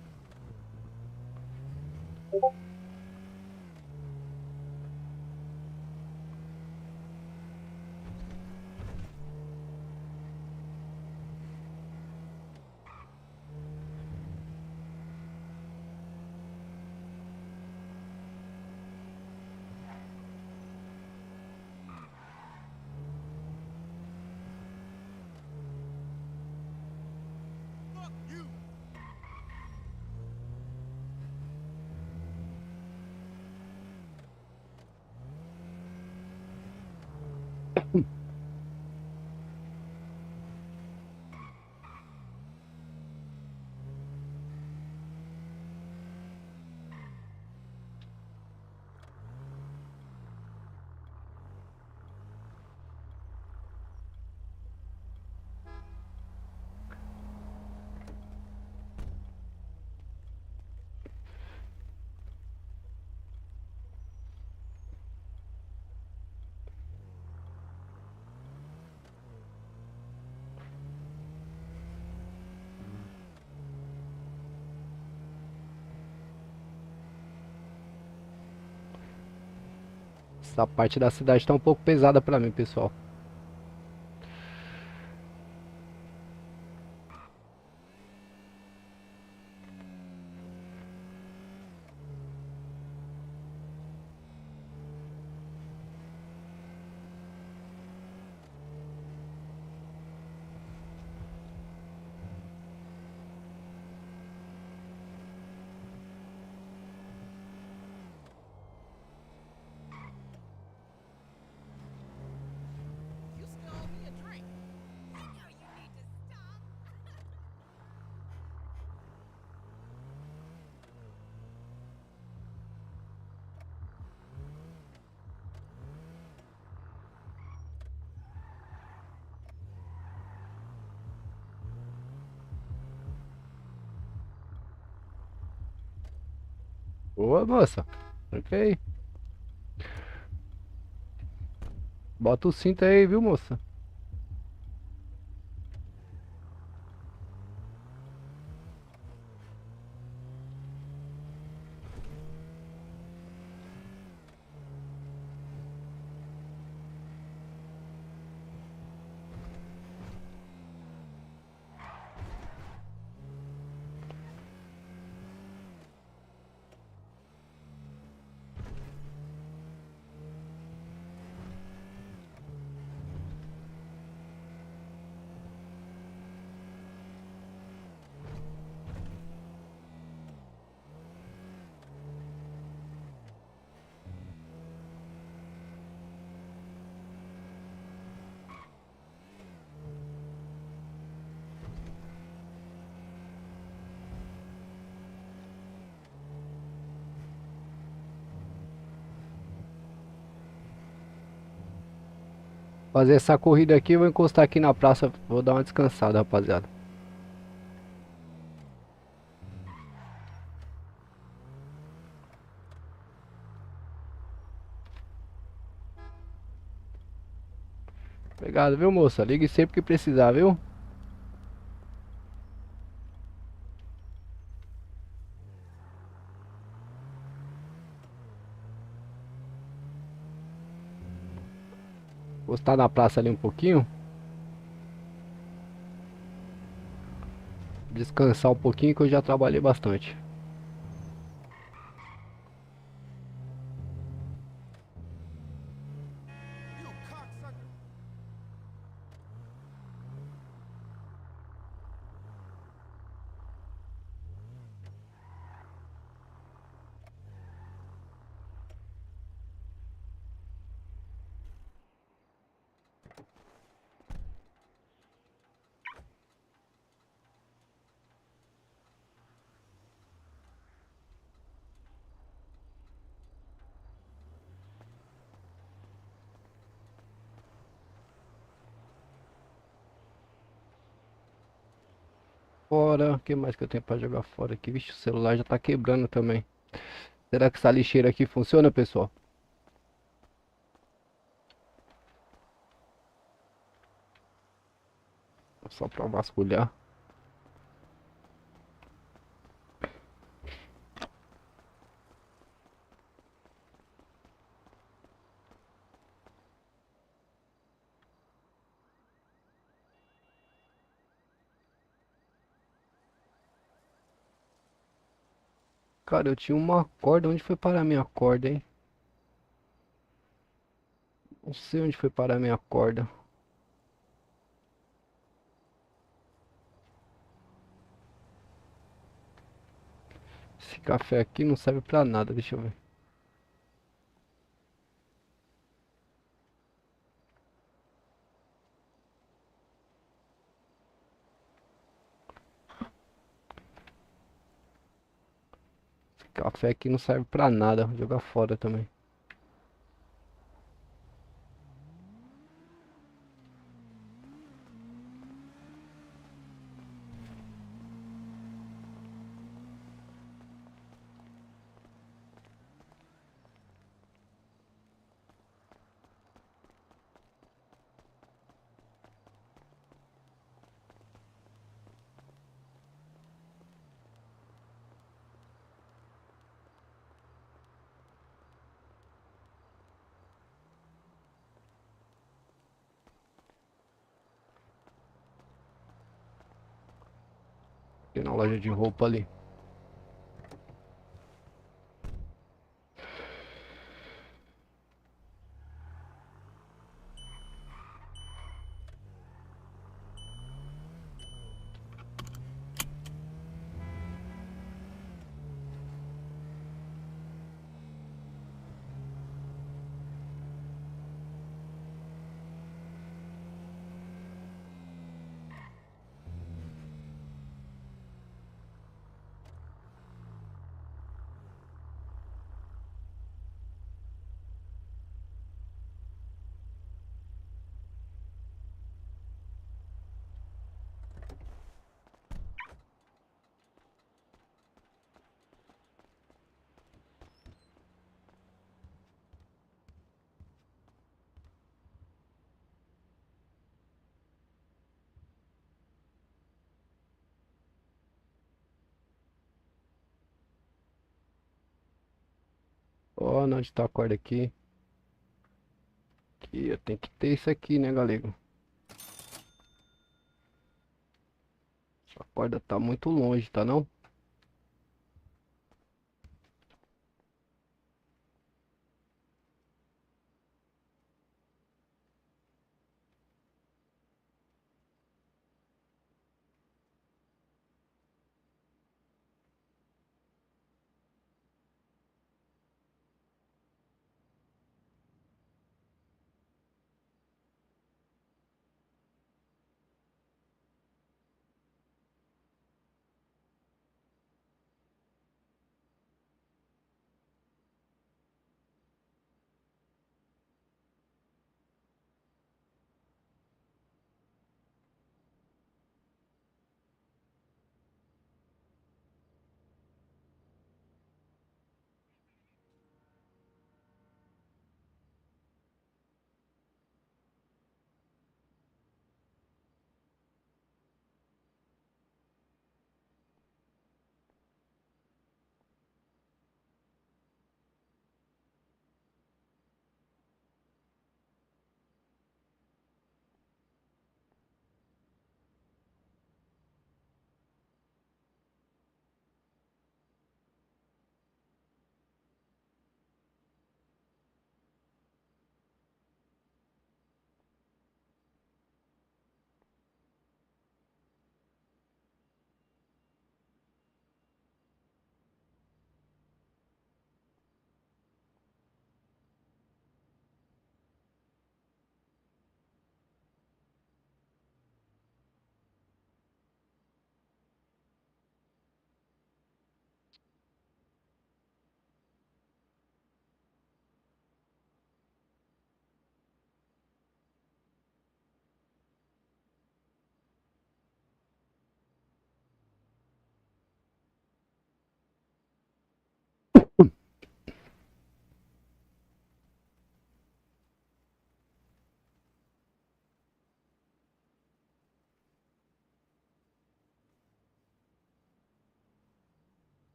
Essa parte da cidade tá um pouco pesada pra mim, pessoal. You still owe me a drink. You know you need to stop. Boa, moça. Ok. Bota o cinto aí, viu, moça? Fazer essa corrida aqui, eu vou encostar aqui na praça. Vou dar uma descansada, rapaziada. Obrigado, viu, moça? Ligue sempre que precisar, viu? Encostar na praça ali um pouquinho. Descansar um pouquinho que eu já trabalhei bastante. You cocksucker! Fora. O que mais que eu tenho pra jogar fora aqui? Vixe, o celular já tá quebrando também. Será que essa lixeira aqui funciona, pessoal? Só pra vasculhar. Cara, eu tinha uma corda. Onde foi parar minha corda, hein? Não sei onde foi parar minha corda. Esse café aqui não serve pra nada, deixa eu ver. Esse café aqui não serve pra nada, vou jogar fora também. Tem na loja de roupa ali. Ó, onde tá a corda aqui? Aqui, eu tenho que ter isso aqui, né, galego? A corda tá muito longe, tá não?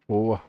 Boa.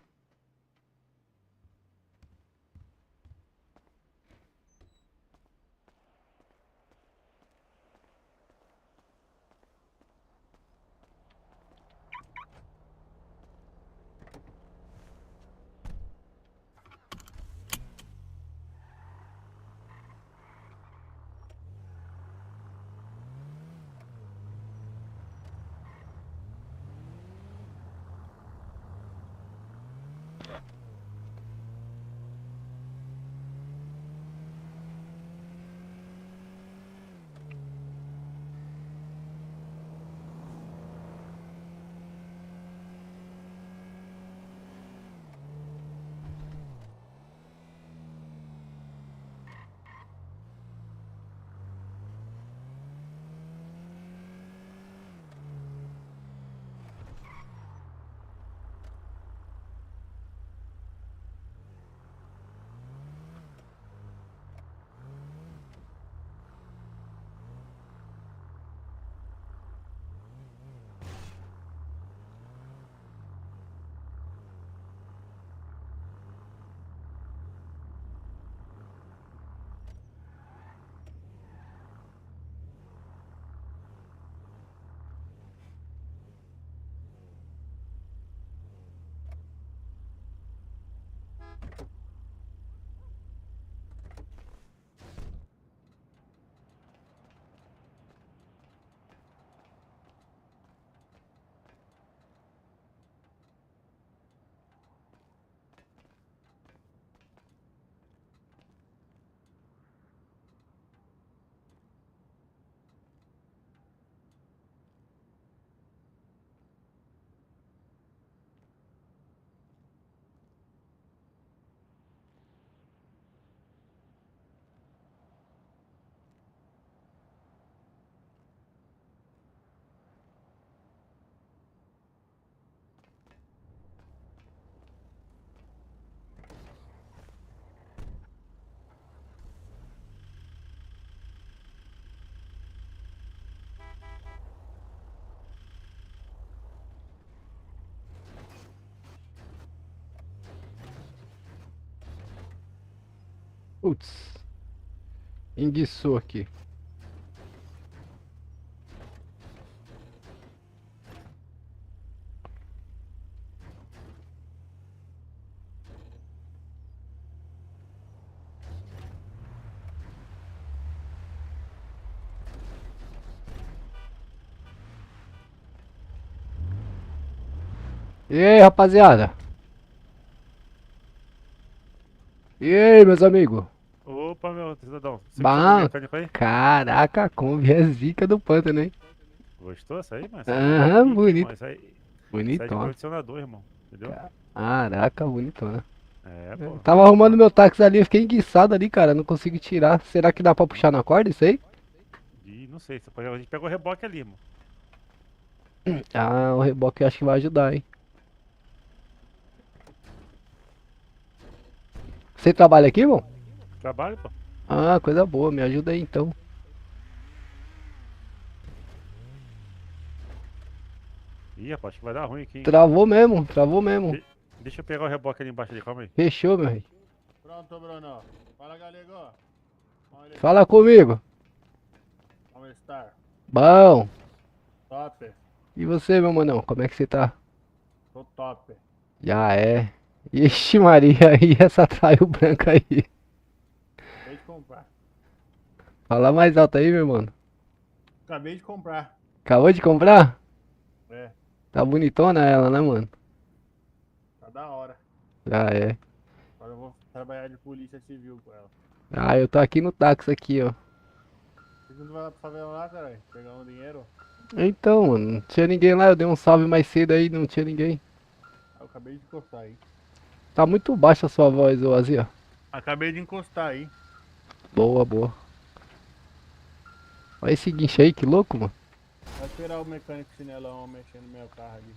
Putz. Enguiçou aqui. E aí, rapaziada? E aí, meus amigos? Opa, meu cidadão. Você Bom. gostou do mecânico aí? Caraca, a Kombi é zica do pântano, hein? Gostou essa aí, mano? Aham, bonito. Isso aí é de Bonitona. condicionador, irmão. Entendeu? Caraca, bonitona. É, pô. Tava arrumando meu táxi ali, eu fiquei enguiçado ali, cara. Não consegui tirar. Será que dá pra puxar na corda isso aí? E não sei, a gente pegou o reboque ali, irmão. Ah, o reboque eu acho que vai ajudar, hein? Você trabalha aqui, irmão? Trabalho, pô. Ah, coisa boa, me ajuda aí então. Ih, rapaz, acho que vai dar ruim aqui, hein? Travou mesmo, travou mesmo. Deixa eu pegar o reboque ali embaixo ali, calma aí. Fechou, meu rei. Pronto, Bruno. Fala, galego. Como ele Fala comigo. como está? Bom. Top. E você, meu manão, como é que você tá? Tô top. Já é. Ixi Maria, e essa traio branca aí? Acabei de comprar. Fala mais alto aí, meu mano. Acabei de comprar. Acabou de comprar? É, Tá bonitona ela, né, mano? tá da hora. Já é. Agora eu vou trabalhar de polícia civil com ela. Ah, eu tô aqui no táxi aqui, ó. Por que não vai lá pra favela lá, caralho? Pegar um dinheiro? Então, mano, não tinha ninguém lá, eu dei um salve mais cedo aí, não tinha ninguém. Ah, eu acabei de encostar aí. Tá muito baixa a sua voz, ô Azia. Acabei de encostar aí. Boa, boa. Olha esse guincho aí, que louco, mano. Vai esperar o mecânico chinelão mexendo no meu carro ali.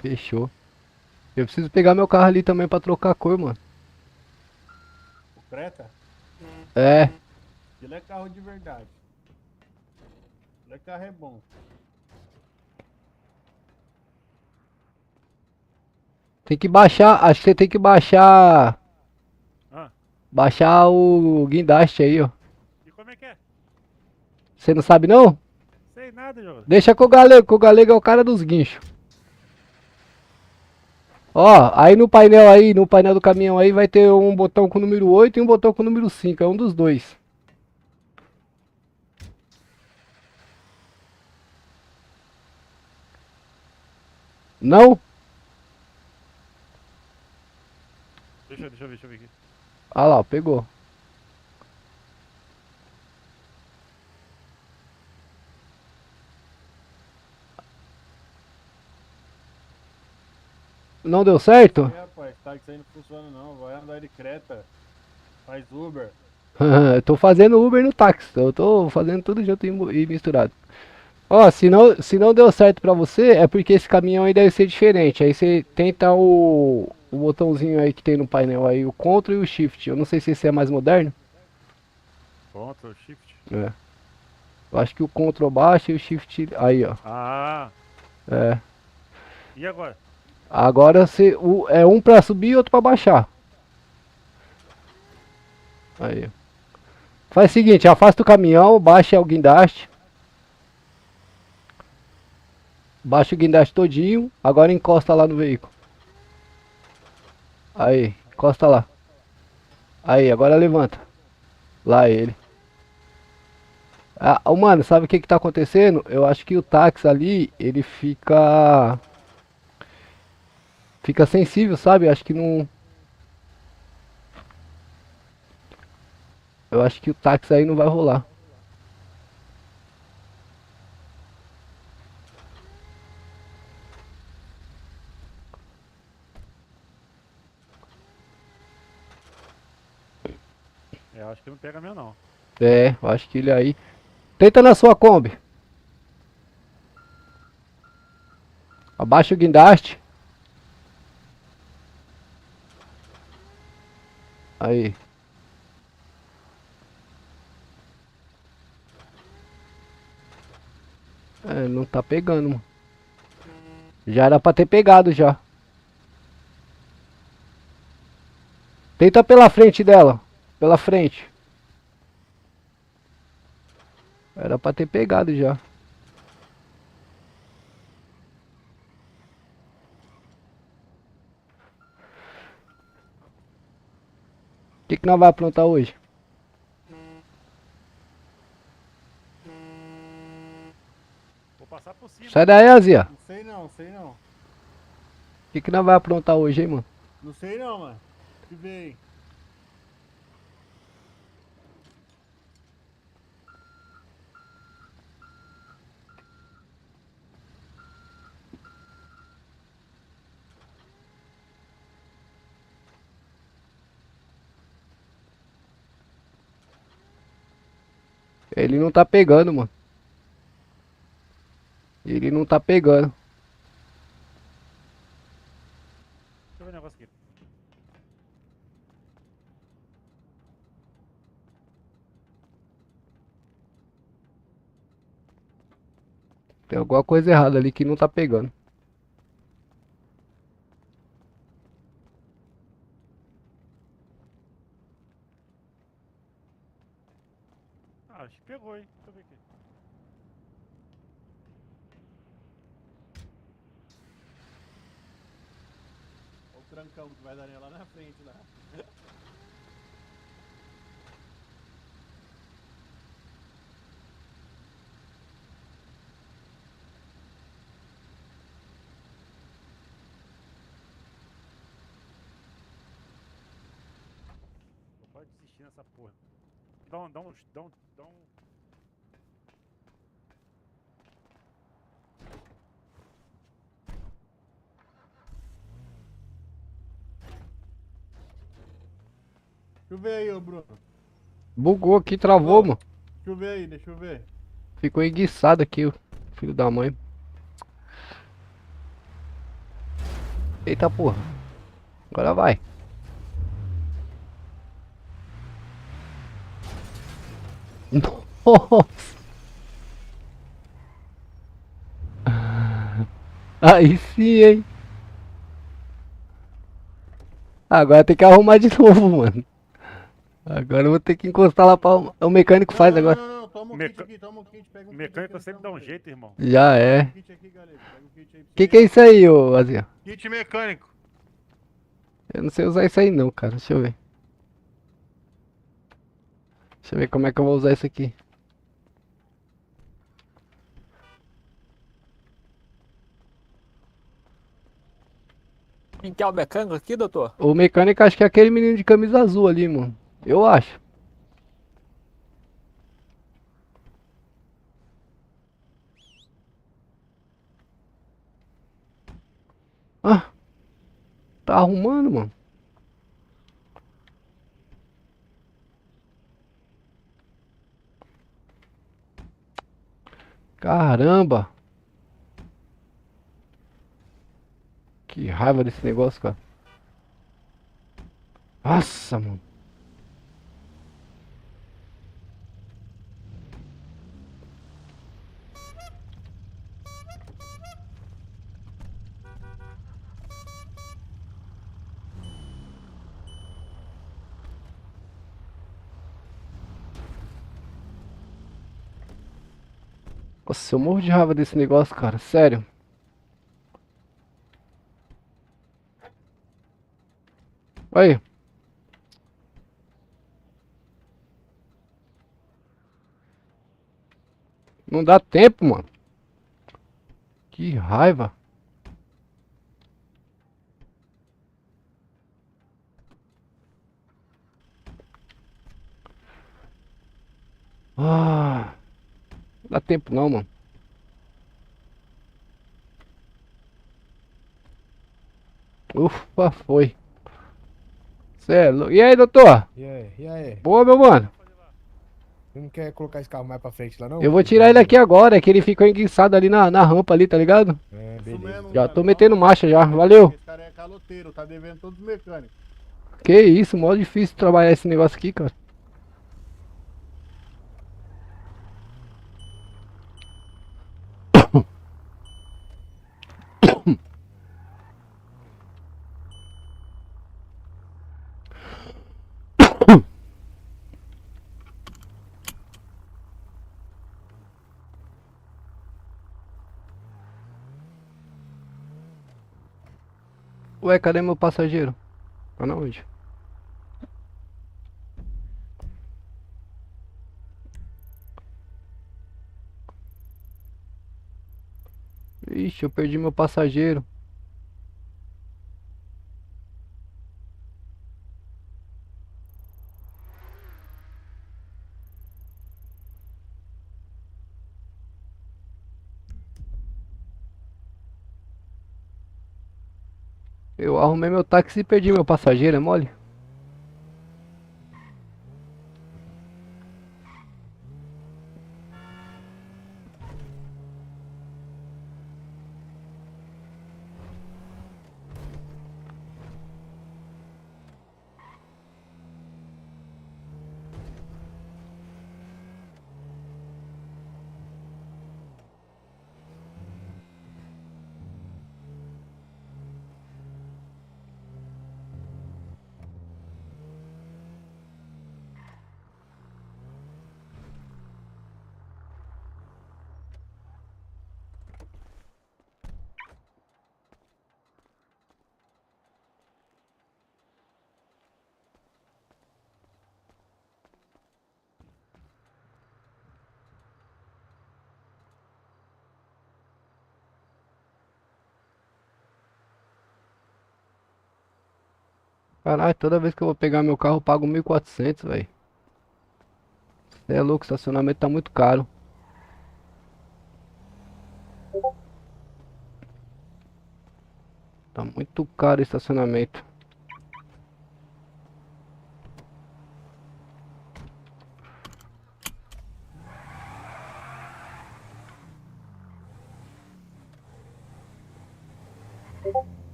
Fechou. Eu preciso pegar meu carro ali também pra trocar a cor, mano. O Creta? É, Ele é carro de verdade. Ele é carro é bom. Tem que baixar, acho que você tem que baixar. Ah, Baixar o guindaste aí, ó. e como é que é? Você não sabe não? Sei nada, jogador. Deixa com o galego é o cara dos guinchos. Ó, aí no painel do caminhão aí vai ter um botão com o número 8 e um botão com o número 5, é um dos dois. Não? Deixa eu ver aqui. Ah lá, pegou. Não deu certo? E, rapaz, táxi aí não funciona não. Vai andar de Creta. Faz Uber. Eu tô fazendo Uber no táxi, eu tô fazendo tudo junto e misturado. Ó, se não deu certo pra você, é porque esse caminhão aí deve ser diferente. Aí você tenta o botãozinho aí que tem no painel aí, o Ctrl e o Shift. Eu não sei se esse é mais moderno. Ctrl, Shift. É. Eu acho que o Ctrl baixa e o Shift aí, ó. Ah, É. e agora? Agora é um pra subir e outro pra baixar. Aí. Faz o seguinte, afasta o caminhão, baixa o guindaste. Baixa o guindaste todinho, agora encosta lá no veículo. Aí, encosta lá. Aí, agora levanta. Lá ele. Ah, mano, sabe o que que tá acontecendo? Eu acho que o táxi ali, ele fica sensível, sabe? Acho que não. Eu acho que o táxi aí não vai rolar. É, eu acho que não pega meu não. É, eu acho que ele aí. Tenta na sua Kombi. Abaixa o guindaste. Aí. É, não tá pegando, mano. Já era pra ter pegado já. Tenta pela frente dela. Pela frente. Era pra ter pegado já. O que que nós vamos aprontar hoje? Vou passar por cima. Sai daí, Azia. Não sei não, sei não. O que que nós vamos aprontar hoje, hein, mano? Não sei não, mano. Que vem. Ele não tá pegando, mano. Ele não tá pegando. Deixa eu ver o negócio aqui. Tem alguma coisa errada ali que não tá pegando. Ah, acho que pegou, hein? Deixa eu ver aqui. Olha o trancão que vai dar lá na frente lá. Não pode desistir nessa porra. Dá um. Deixa eu ver aí, ô Bruno. Bugou aqui, travou, mano. Deixa eu ver aí, deixa eu ver. Ficou enguiçado aqui, o filho da mãe. Eita porra. Agora vai. Nossa. Aí sim, hein. Agora tem que arrumar de novo, mano. Agora eu vou ter que encostar lá pra o mecânico faz não, agora. não, toma um Meca- kit aqui, toma um kit, pega um O kit mecânico aqui, sempre dá um jeito, irmão. Já Pega é. um kit aqui, galera. Pega um kit aí pra Que você. é isso aí, ô Azia? Kit mecânico. Eu não sei usar isso aí não, cara. Deixa eu ver. Deixa eu ver como é que eu vou usar isso aqui. Quem que é o mecânico aqui, doutor? O mecânico acho que é aquele menino de camisa azul ali, mano. Eu acho. Ah, tá arrumando, mano. Caramba. Que raiva desse negócio, cara. Nossa, mano. Nossa, eu morro de raiva desse negócio, cara. Sério. Aí. Não dá tempo, mano. Que raiva. Ah, não dá tempo não, mano. Ufa, foi. Cê é louco. E aí, doutor? E aí, e aí? Boa, meu mano. Você não quer colocar esse carro mais pra frente lá, não? Eu vou tirar ele aqui agora. É que ele ficou enguiçado ali na rampa ali, tá ligado? É, Isso beleza. mesmo, Já mano. tô metendo marcha já. Valeu. Esse cara é caloteiro, tá devendo todos os mecânicos. Que isso, mó difícil trabalhar esse negócio aqui, cara. Ué, cadê meu passageiro? Tá na onde? Ixi, eu perdi meu passageiro. Eu arrumei meu táxi e perdi meu passageiro, é mole? Caralho, toda vez que eu vou pegar meu carro eu pago 1.400, velho. Cê é louco, o estacionamento tá muito caro. Tá muito caro o estacionamento.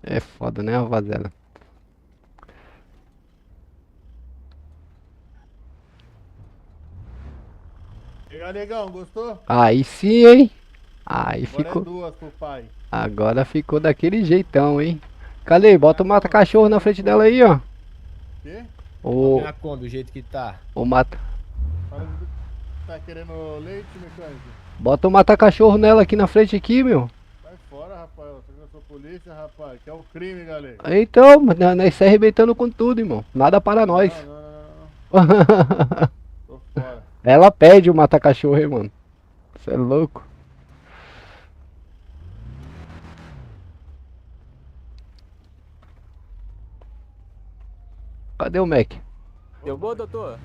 É foda, né, rapaziada? E aí, negão, gostou? Aí sim, hein? Aí Agora é ficou. duas pro pai. Agora ficou daquele jeitão, hein? Cadê? Bota o mata-cachorro na frente dela aí, ó. Quê? O, Minha Kombi, do jeito que tá. o mata. Fala do- Tá querendo leite, mecânico? Bota o mata-cachorro nela aqui na frente aqui, meu. Sai fora, rapaz. Eu sou polícia, rapaz. Que é o crime, galera. Então, nós se arrebentando com tudo, irmão. Nada para nós. Não. Tô fora. Ela pede o mata-cachorro, hein, mano. Você é louco. Cadê o Mac? Deu bom, doutor?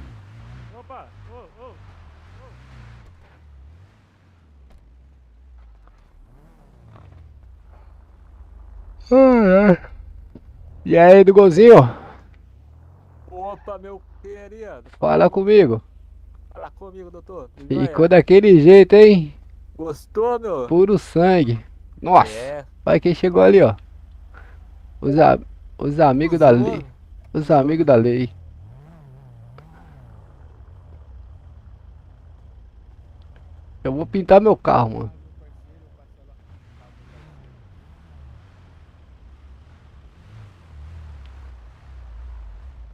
Opa! Ô, ô! E aí, do golzinho? Opa, meu querido. Fala comigo. Fala comigo, doutor. Tudo jóia? Ficou daquele jeito, hein? Gostou, meu? Puro sangue. Nossa. É. Olha quem chegou ali, ó. Os amigos da lei. Os amigos da lei. Eu vou pintar meu carro, mano.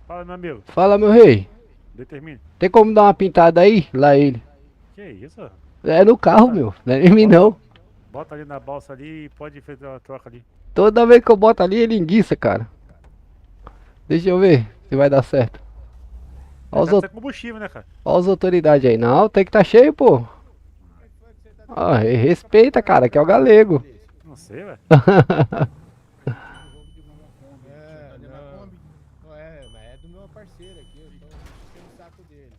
Fala, meu amigo. Fala, meu rei. Determine. Tem como dar uma pintada aí? Lá ele. Que isso? É no carro, meu. Não é em mim, não. Bota ali na balsa ali e pode fazer uma troca ali. Toda vez que eu boto ali, ele enguiça, cara. Deixa eu ver se vai dar certo. Olha os, Tá sem combustível, né, cara? ó as autoridades aí. Não, tem que tá cheio, pô. Ah, respeita, cara, que é o galego. Não sei, velho. É, não é, mas é do meu parceiro aqui. Eu tô enchendo o saco dele.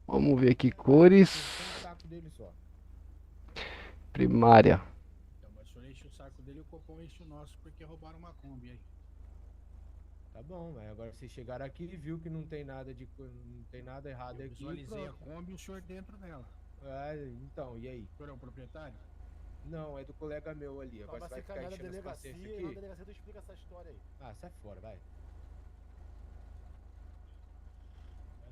Vamos ver aqui, cores. Enchendo o saco dele só. Primária. Então, mas o senhor enche o saco dele e o Copom enche o nosso porque roubaram uma Kombi aí. Tá bom, mas agora vocês chegaram aqui e viu que não tem nada de não tem nada errado Eu aqui. visualizei a pronto. Kombi e o senhor dentro dela. É, então, e aí? O senhor é o proprietário? Não, é do colega meu ali. Agora você vai ficar enchendo as paciências aqui? delegacia tu explica essa história aí. Ah, sai fora, vai.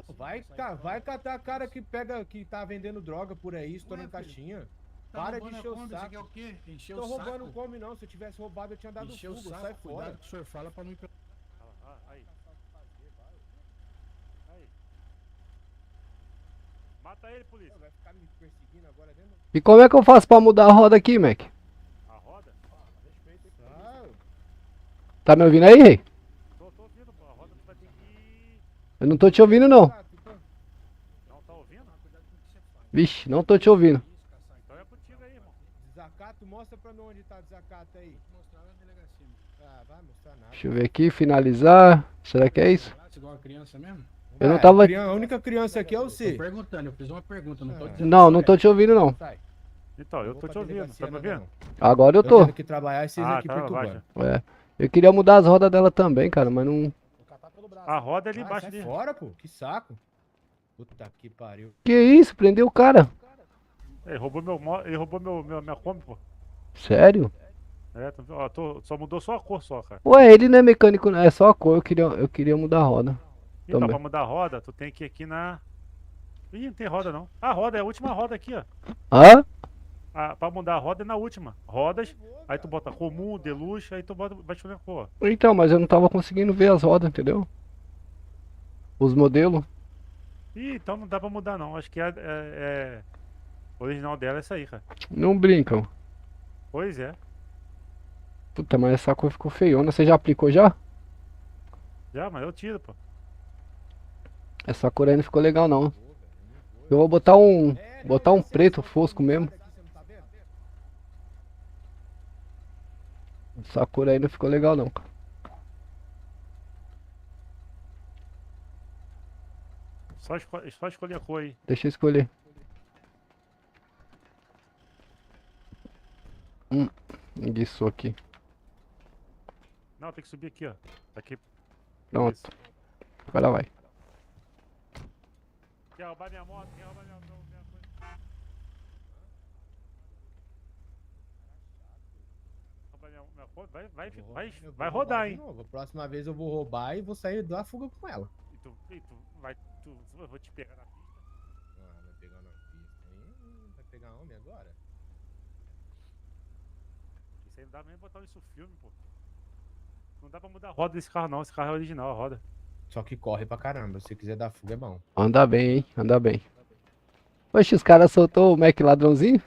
Assim, Vai, sai cara, fora. vai catar a cara que pega, que tá vendendo droga por aí, estourando filho, caixinha. Tá Para de roubando a encher o Kombi, você saco. quer o quê? Encher Tô o saco? roubando come não, se eu tivesse roubado eu tinha dado Encher o fuga, saco, sai cuidado fora. que o senhor fala pra não ir pelo... Aí. Aí. Mata ele, polícia. Vai ficar me perseguindo agora dentro? E como é que eu faço pra mudar a roda aqui, Mac? A roda? Ah, Tá me ouvindo aí, rei? Tô ouvindo, pô. A roda tu vai ter que... Eu não tô te ouvindo, não. Não tá ouvindo? Vixe, não tô te ouvindo. Então é contigo aí, irmão. desacato, mostra pra mim onde tá desacato aí. Mostrar na delegacia. Ah, vai mostrar nada. Deixa eu ver aqui, finalizar. Será que é isso? Você igual a criança mesmo? Eu não Ah, tava. A única criança aqui é Tô você. perguntando, eu fiz uma pergunta, não tô Ah. dizendo Não, que não você tô te ouvindo, não. Sai. Então, eu Vou tô pra te ouvindo. delegacia, Tá me não, ouvindo? não. Agora eu Eu tô. tendo que trabalhar e vocês aqui tá, vai, perturbando. É. Eu queria mudar as rodas dela também, cara, mas não. A roda é ali Ah, embaixo sai ali. fora, pô. Que saco. Puta que pariu. Que isso? Prendeu o cara? Ele roubou minha Kombi, pô. Sério? É, tu viu? Ó, só mudou só a cor só, cara. Ué, ele não é mecânico, não. É só a cor. Eu queria mudar a roda. Então, Também. pra mudar a roda, tu tem que ir aqui na... Ih, não tem roda não. A roda é a última roda aqui, ó. Hã? Pra mudar a roda é na última. Rodas, aí tu bota comum, deluxe, aí tu bota, vai escolher a cor. Então, mas eu não tava conseguindo ver as rodas, entendeu? Os modelos. Ih, então não dá pra mudar não. Acho que o original dela é essa aí, cara. Não brincam. Pois é. Puta, mas essa cor ficou feiona. Você já aplicou já? Já, mas eu tiro, pô. Essa cor aí não ficou legal, não. Eu vou botar um. Botar um preto fosco mesmo. Essa cor aí não ficou legal, não, cara. Só escolher a cor aí. Deixa eu escolher. Enguiçou aqui. Não, tem que subir aqui, ó. Aqui. Pronto. Isso. Agora vai. Quer roubar minha moto? Quer roubar minha coisa? pra minha conta, vai Eu vou vai roubar rodar, de hein? novo. A próxima vez eu vou roubar e vou sair da fuga com ela. Eu vou te pegar na pista. Ah, vai pegar na pista. Vai pegar homem agora? Isso aí não dá nem botar isso no filme, pô. Não dá pra mudar a roda desse carro, não. Esse carro é original, a roda. Só que corre pra caramba. Se quiser dar fuga é bom. Anda bem, hein? Anda bem. Oxe, os caras soltou o Mac ladrãozinho?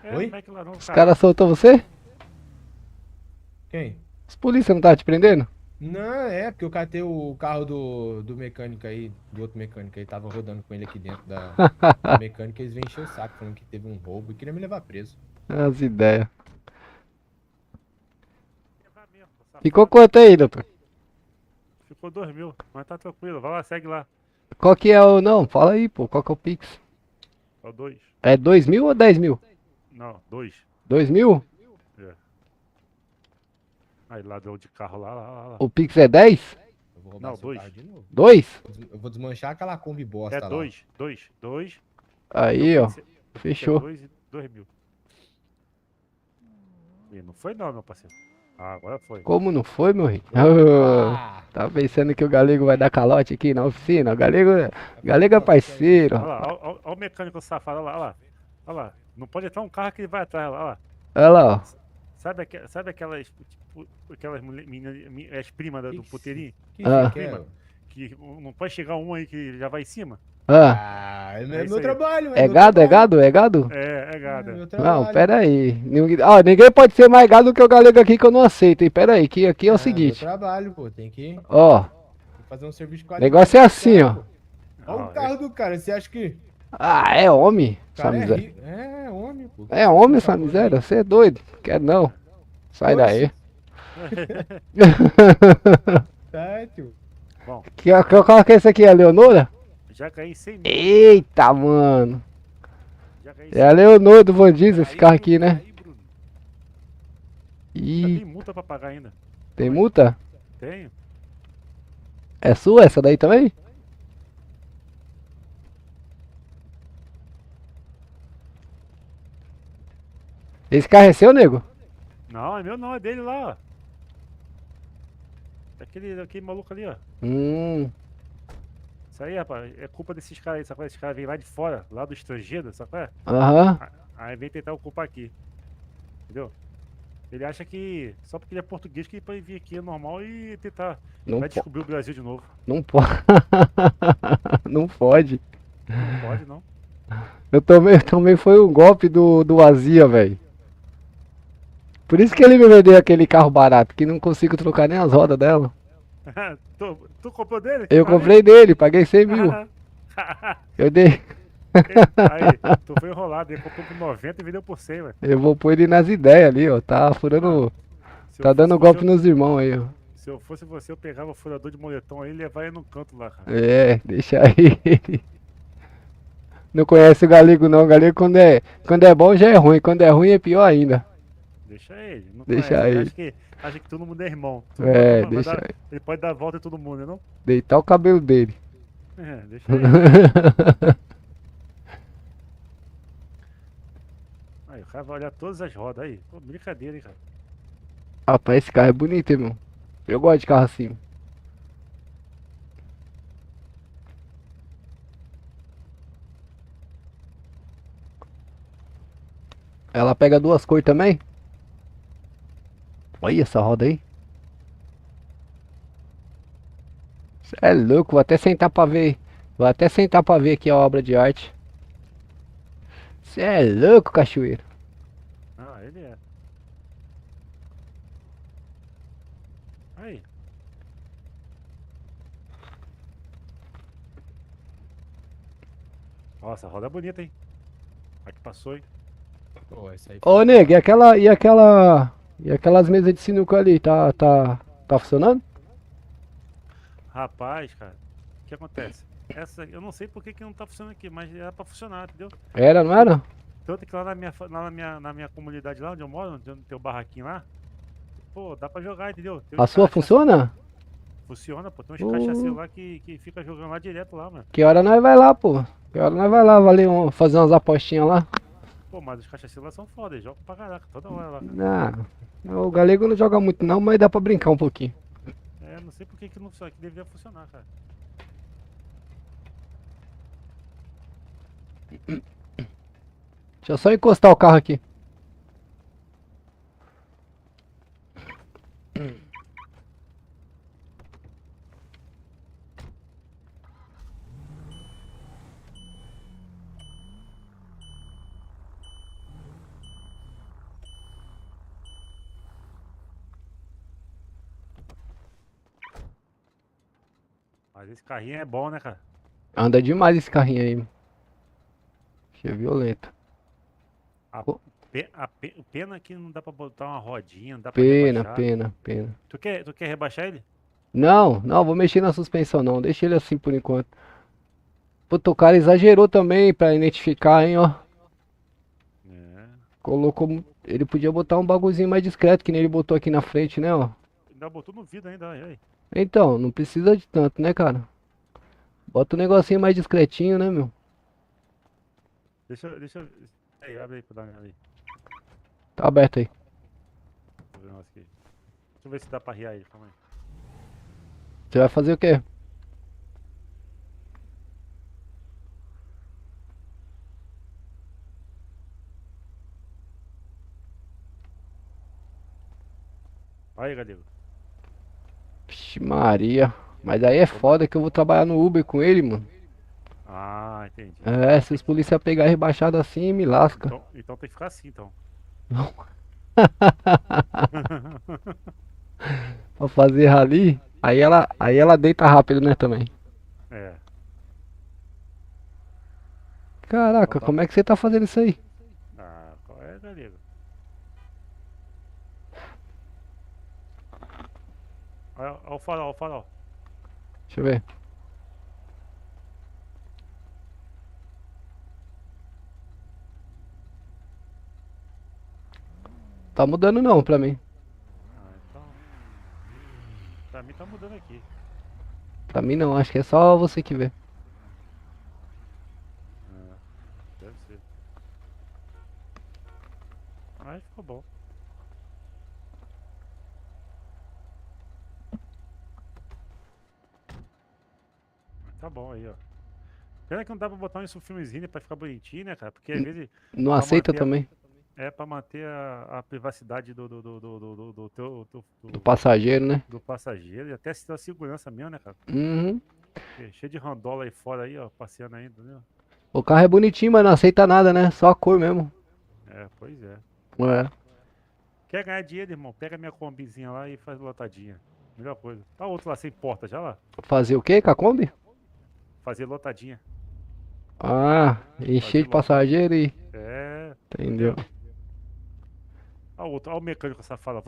Oi? Como é que lá não, Os caras soltou você? Quem? Os polícia não tá te prendendo? Não, é porque eu catei o carro do mecânico aí, do outro mecânico aí, tava rodando com ele aqui dentro da mecânica, eles vêm encher o saco falando que teve um roubo e queria me levar preso. As ideias. levar mesmo, pô, safado. Ficou quanto aí, doutor? Ficou 2.000, mas tá tranquilo. Vai lá, segue lá. Qual que é o... Não, fala aí, pô. Qual que é o Pix? É o 2. É 2.000 ou 10.000? Não, 2. 2.000? É. Aí, ladrão de carro lá. O Pix é 10? Eu vou roubar Não, seu 2. carro de novo. 2? Eu vou desmanchar aquela Kombi bosta É lá. 2. Aí, ó. Fechou. 2.000. Ih, não foi não, meu parceiro. Ah, agora foi. Como não foi, meu rei? Ah, Tá pensando que o Galego vai dar calote aqui na oficina? O Galego é parceiro. Olha lá, olha o mecânico safado, olha lá. Olha lá. Não pode entrar um carro que ele vai atrás, olha lá. Olha lá, ó. Sabe aquelas, tipo, aquelas meninas, as primas do puteirinho? que Ah. você quer? Que não pode chegar um aí que já vai em cima? Ah, Ah, é É meu isso aí. trabalho. é meu gado, é trabalho. gado, é gado? É gado. meu Não, trabalho. pera aí. Ninguém pode ser mais gado do que o Galego aqui que eu não aceito, hein? Pera aí, que aqui é o Meu seguinte. trabalho, pô. Tem que Ó, fazer um serviço de o qualidade. negócio é assim, ó. Olha o carro do cara. Você acha que Ah, é homem, o essa cara é miséria. rico? É homem, pô. É homem essa Tá falando miséria? aí? Você é doido? Quer não. Sai Oxe. daí. Tá, tio. Bom, Qual que é esse aqui? É a Leonora? já caí em 100 mil. Eita, mano. Já caí em É a Leonora do Van Diesel esse carro aqui, né? Aí, Bruno. Ih, Tem multa pra pagar ainda. tem multa? Tenho. É sua essa daí também? Esse carro é seu, nego? Não, é meu não, é dele lá, ó. Aquele maluco ali, ó. Isso aí, rapaz, é culpa desses caras aí, sabe? Esses caras vêm lá de fora, lá do estrangeiro, sabe? Aham. Aí vem tentar ocupar aqui. Entendeu? Ele acha que só porque ele é português que ele pode vir aqui é normal e tentar. Não Vai po- descobrir o Brasil de novo. Não pode. Não pode. Não pode, não. Eu também foi um golpe do Azia, velho. Por isso que ele me vendeu aquele carro barato, que não consigo trocar nem as rodas dela. Tu comprou dele? Eu comprei dele, paguei 100 mil. Eu dei. Aí, tu foi enrolado, ele comprou por 90 e vendeu por 100, velho. Eu vou pôr ele nas ideias ali, ó. Tá furando. Se eu Tá fosse dando você, golpe nos irmãos aí, ó. Se eu fosse você, eu pegava o furador de moletom aí e levava ele no canto lá, cara. É, deixa aí. Não conhece o Galego não. O Galego quando é bom já é ruim. Quando é ruim é pior ainda. Deixa ele. Não Deixa conhece, aí. Acha que todo mundo é irmão. É, deixa dar, aí. Ele pode dar a volta em todo mundo, não? Deitar o cabelo dele. É, deixa ele. Aí, o cara vai olhar todas as rodas aí. Pô, brincadeira, hein, cara. Rapaz, esse carro é bonito, irmão. Eu gosto de carro assim. Ela pega duas cores também? Olha essa roda aí. Cê é louco, vou até sentar pra ver. Vou até sentar pra ver aqui a obra de arte. Você é louco, cachoeiro. Ah, ele é. Aí. Nossa, a roda é bonita, hein? A que passou, hein? Pô, essa aí Ô, nego, e aquelas mesas de sinuca ali, tá funcionando? Rapaz, cara, o que acontece? Essa, eu não sei por que não tá funcionando aqui, mas era pra funcionar, entendeu? Era, não era? Tanto que lá na minha comunidade lá onde eu moro, onde tem o barraquinho lá, pô, dá pra jogar, entendeu? Tem A uns sua cachaça- funciona? Funciona, pô, tem uns cachaceiros lá que fica jogando lá direto lá, mano. Que hora nós vai lá, pô? Que hora nós vai lá, fazer umas apostinhas lá? Pô, mas os cachaceiros lá são foda, eles jogam pra caraca, toda hora lá. O galego não joga muito não, mas dá pra brincar um pouquinho. É, não sei por que não funciona, que deveria funcionar, cara. Deixa eu só encostar o carro aqui. Mas esse carrinho é bom, né, cara? Anda demais esse carrinho aí. Que é violento. Pô. Pena que não dá pra botar uma rodinha, não dá pra Pena, rebaixar. pena. Tu quer rebaixar ele? Não, vou mexer na suspensão não. Deixa ele assim por enquanto. Puta, o cara exagerou também pra identificar, hein, ó. É. Colocou. Ele podia botar um bagulhozinho mais discreto, que nem ele botou aqui na frente, né, ó. Ainda botou no vidro ainda, aí. Então, não precisa de tanto, né, cara? Bota um negocinho mais discretinho, né, meu? Deixa eu... Aí, abre aí pra dar uma olhada aí. Tá aberto aí. Deixa eu ver um negócio aqui. Deixa eu ver se dá pra riar ele, calma aí. Você vai fazer o quê? Aí, galego. Vixe Maria. Mas aí é foda que eu vou trabalhar no Uber com ele, mano. Ah, entendi. É, se os polícia pegar rebaixado assim, me lasca. Então tem que ficar assim, então. Pra fazer rally, aí ela deita rápido, né, também. É. Caraca, como é que você tá fazendo isso aí? Ah, qual é, galego? Olha o farol, o farol. Deixa eu ver. Tá mudando não pra mim. Ah, então... Pra mim tá mudando aqui. Pra mim não, acho que é só você que vê. Deve ser. Mas ficou bom. Tá bom aí, ó. Pena que não dá pra botar isso um filmezinho pra ficar bonitinho, né, cara? Porque às vezes... Não pra aceita manter também. É pra manter a privacidade do Do passageiro, né? do passageiro e até a segurança mesmo, né, cara? Uhum. Cheio de randola aí fora aí, ó, passeando ainda, entendeu? O carro é bonitinho, mas não aceita nada, né? Só a cor mesmo. É, pois é. É. Quer ganhar dinheiro, irmão? Pega minha combizinha lá e faz lotadinha. Melhor coisa. Tá outro lá sem porta já lá? Fazer o quê com a Kombi? Fazer lotadinha. Ah, encher de passageiro e... É. Entendeu? Ó o outro, ó o mecânico safado.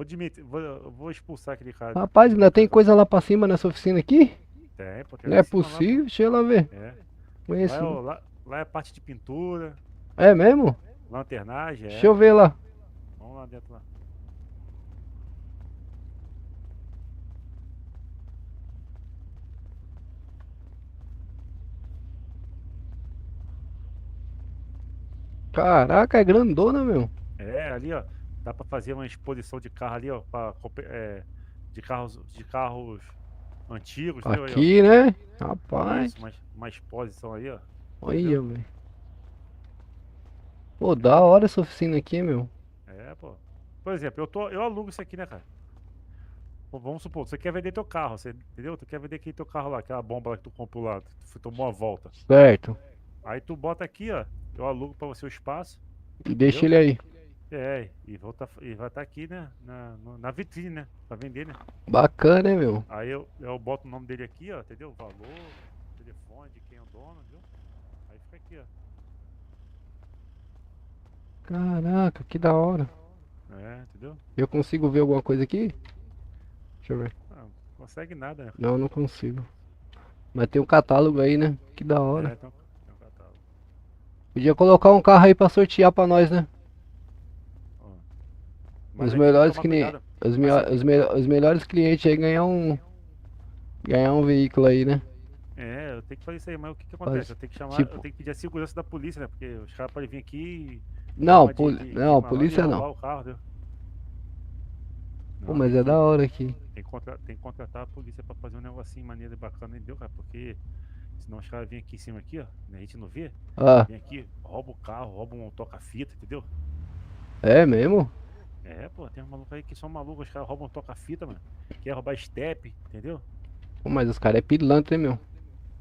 Vou expulsar aquele cara. Rapaz, ainda tem coisa lá pra cima nessa oficina aqui? Tem, pô, tem Não lá é em cima lá, possível, deixa eu lá ver. pô. É. Conheço. Lá é a parte de pintura, É mesmo? lanternagem, é. Deixa eu ver lá. Vamos lá dentro lá. Caraca, é grandona, meu. É, ali, ó. Dá pra fazer uma exposição de carro ali, ó. De carros antigos, entendeu? Aí, ó. Aqui, né? Rapaz. Isso, uma exposição aí, ó. Olha, Entendeu? velho. Pô, da hora essa oficina aqui, meu. É, pô. Por exemplo, eu alugo isso aqui, né, cara? Pô, vamos supor, você quer vender teu carro, você, entendeu? Tu quer vender aquele teu carro lá, aquela bomba lá que tu comprou lá, tu tomou uma volta. Certo. Aí tu bota aqui, ó. Eu alugo pra você o espaço. E deixa Entendeu? ele aí. É, e vai estar aqui, né? Na vitrine, né? Pra vender, né? Bacana, hein, meu. Aí eu boto o nome dele aqui, ó, entendeu? Valor, telefone de quem é o dono, entendeu? Aí fica aqui, ó. Caraca, que da hora. É, entendeu? Eu consigo ver alguma coisa aqui? Deixa eu ver. Ah, não consegue nada, né? Não, não consigo. Mas tem um catálogo aí, né? Que da hora. Tem um catálogo. Podia colocar um carro aí pra sortear pra nós, né? Ó. Os Mas aí tem que melhores tomar clientes. cuidado. Os melhores clientes aí ganhar um. Ganhar um veículo aí, né? É, eu tenho que fazer isso aí, mas o que acontece? Eu tenho que chamar, tipo- eu tenho que pedir a segurança da polícia, né? Porque os caras podem vir aqui Não, Forma de não, malandro e polícia roubar não. o carro, deu. Pô, Não, mas é da hora aqui. tem que contratar a polícia pra fazer um negocinho maneiro e bacana, entendeu, cara? Porque senão os caras vêm aqui em cima aqui, ó, né, a gente não vê, Ah, vem aqui, rouba o carro, rouba um toca-fita, entendeu? é mesmo? É, pô, tem uns malucos aí que são malucos, os caras roubam toca-fita, mano. Quer roubar step, entendeu? Pô, mas os caras é pilantra, hein, meu?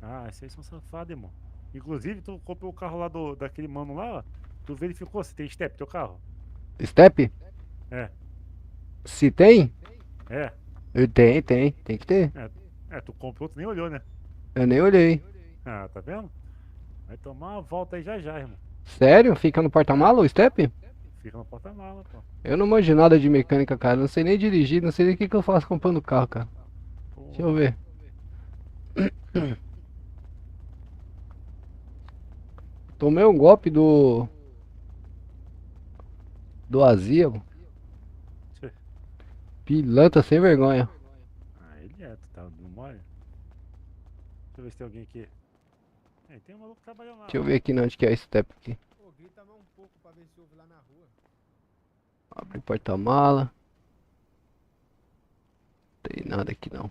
Ah, esses aí são safados, irmão. Inclusive, tu comprou o carro lá daquele mano lá, ó. Tu verificou se tem step teu carro? Step? É, Se tem? é, Tem que ter. tu comprou, tu nem olhou, né? Eu nem olhei. Ah, tá vendo? Vai tomar uma volta aí já já, irmão. Sério? Fica no porta-mala o step? Fica no porta-mala, pô. Eu não manjo nada de mecânica, cara. Não sei nem dirigir, não sei nem o que que eu faço comprando carro, cara. Deixa eu ver. Tomei um golpe do Azia, mano. Tchê. Pilantra sem vergonha. Ah, ele é, tu tá no mole. Deixa eu ver se tem alguém aqui. É, tem um maluco trabalhando lá. Deixa eu ver aqui onde que é esse step aqui. Pô, grita mais um pouco pra ver se ouve lá na rua. Abre porta-mala. Tem nada aqui não.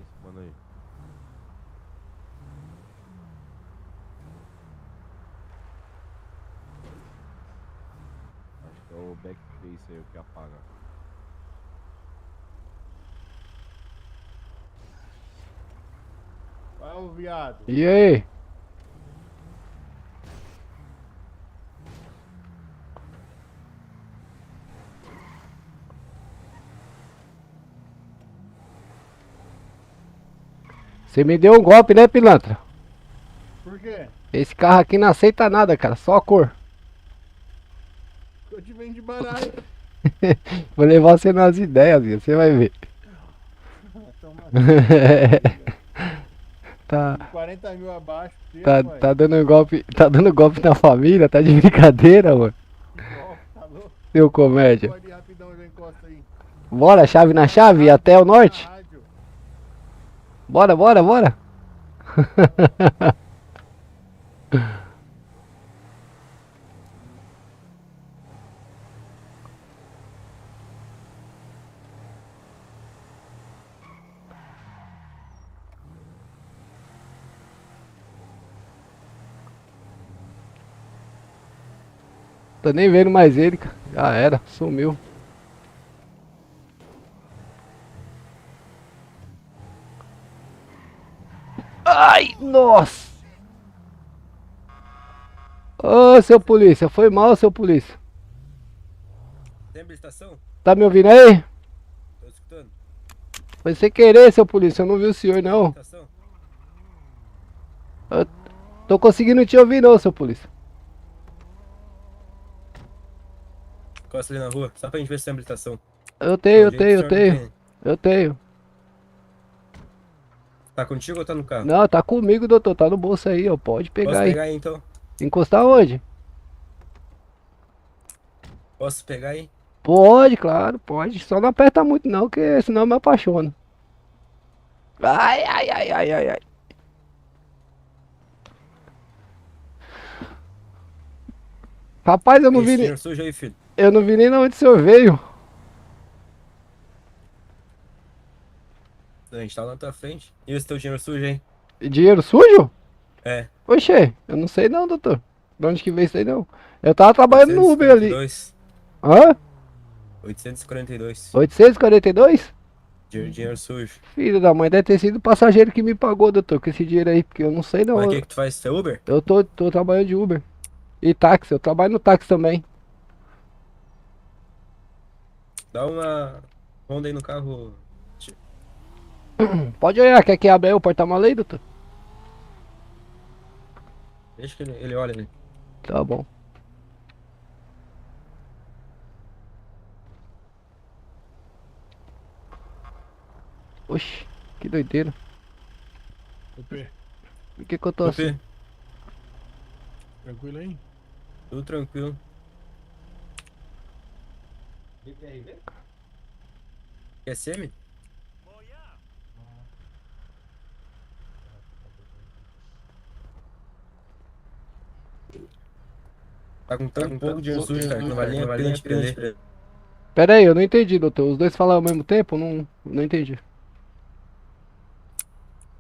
Esse mano aí. Acho que é o backface aí o que apaga. Vai, ô viado. E aí? Você me deu um golpe, né, pilantra? Por quê? Esse carro aqui não aceita nada, cara. Só a cor. Eu te vendo de baralho. Vou levar você nas ideias, viu? Você vai ver. Toma Tá, 40 mil abaixo. Tira, tá, pai. tá dando golpe na família, tá de brincadeira, mano. Ó, tá louco? Seu comédia. Pode ir rapidão, já encosta aí. Bora, chave na chave, até o norte. Rádio. Bora, bora, bora. Tô nem vendo mais ele, cara. Já era, sumiu. Nossa! Ô, seu polícia, foi mal, seu polícia. Tem habilitação? Tá me ouvindo aí? Tô escutando. Foi sem querer, seu polícia, eu não vi o senhor, não. Habilitação? Eu tô conseguindo te ouvir, não, seu polícia. Encosta ali na rua, só pra gente ver se tem habilitação. Eu tenho, eu Pelo jeito, tenho, eu o senhor não tenho. tem. Eu tenho. Tá contigo ou tá no carro? Não, tá comigo, doutor, tá no bolso aí, ó. Pode Posso pegar aí. pegar aí então? Encostar onde? Posso pegar aí? Pode, claro, pode. Só não aperta muito não, que senão eu me apaixono. Ai, ai, ai, ai, ai, ai. Rapaz, eu não Esse vi, dinheiro sujo aí, filho. eu não vi nem de onde o senhor veio. A gente tá lá na tua frente. E esse teu dinheiro sujo aí? Dinheiro sujo? É. Oxê, eu não sei não, doutor. De onde que veio isso aí não? Eu tava trabalhando no Uber ali. 842. Hã? 842. 842? Dinheiro sujo. Filho da mãe, deve ter sido o passageiro que me pagou, doutor, com esse dinheiro aí, porque eu não sei não. Mas o que tu faz? Você é Uber? Eu tô trabalhando de Uber. E táxi, eu trabalho no táxi também. Dá uma ronda aí no carro. Pode olhar, quer que abra aí o porta-mala aí, doutor? Deixa que ele olha ali. Tá bom. Oxi, que doideira. Ope, Por que eu tô assim? Ope, tranquilo aí? tudo tranquilo. Quer semi? Tá com tão pouco dinheiro sujo, cara, que não vale nem a pena te prender. Pera aí, eu não entendi, doutor. Os dois falaram ao mesmo tempo? Não entendi.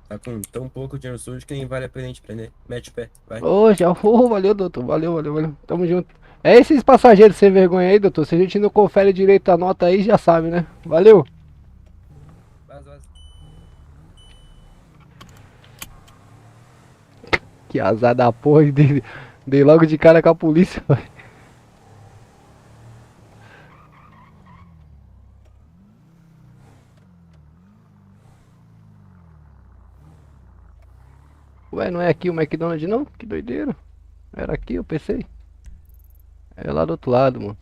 Tá com tão pouco dinheiro sujo que nem vale a pena te prender. Mete o pé, vai. Ô, já, valeu, doutor. Valeu, valeu, valeu. Tamo junto. É esses passageiros sem vergonha aí, doutor. Se a gente não confere direito a nota aí, já sabe, né? Valeu. Vaza. Que azar da porra. Dei logo de cara com a polícia, velho. Ué, não é aqui o McDonald's não? Que doideira. Era aqui, eu pensei. É lá do outro lado, mano.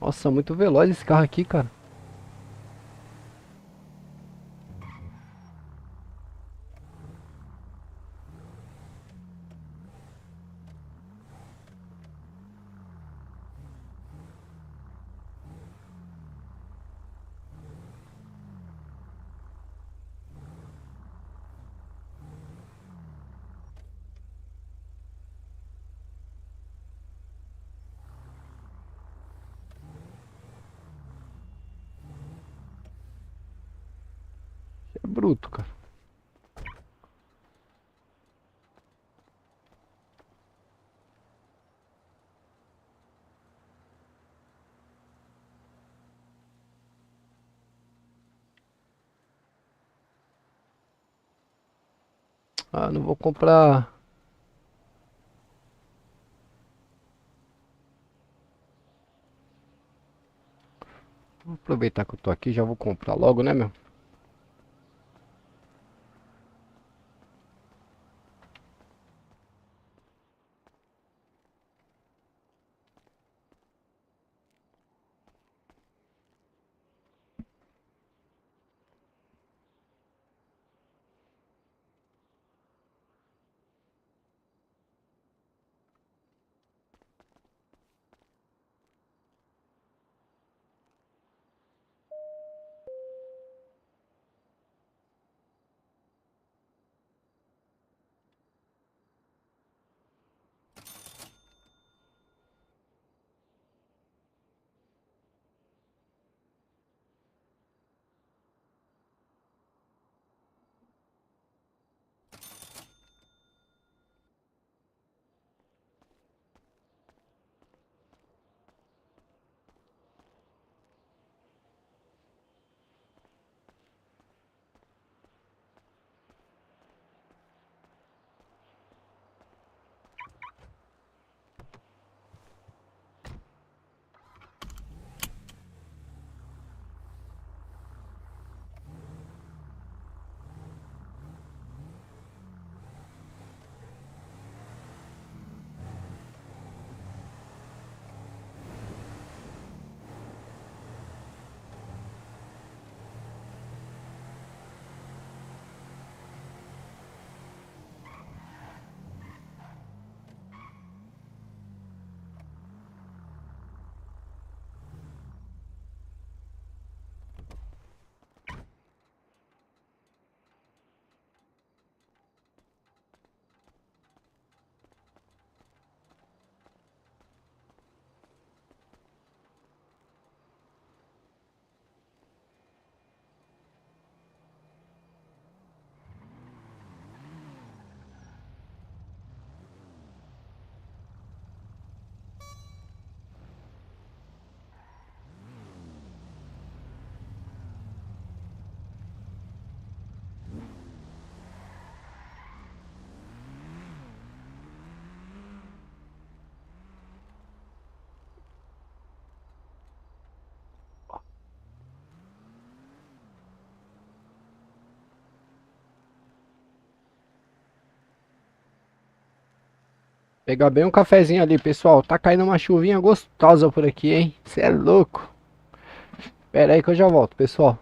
Nossa, muito veloz esse carro aqui, cara. É bruto, cara. Ah, não vou comprar. Vou aproveitar que eu tô aqui, já vou comprar logo, né, meu? Pegar bem um cafezinho ali, pessoal. Tá caindo uma chuvinha gostosa por aqui, hein? Cê é louco. Pera aí que eu já volto, pessoal.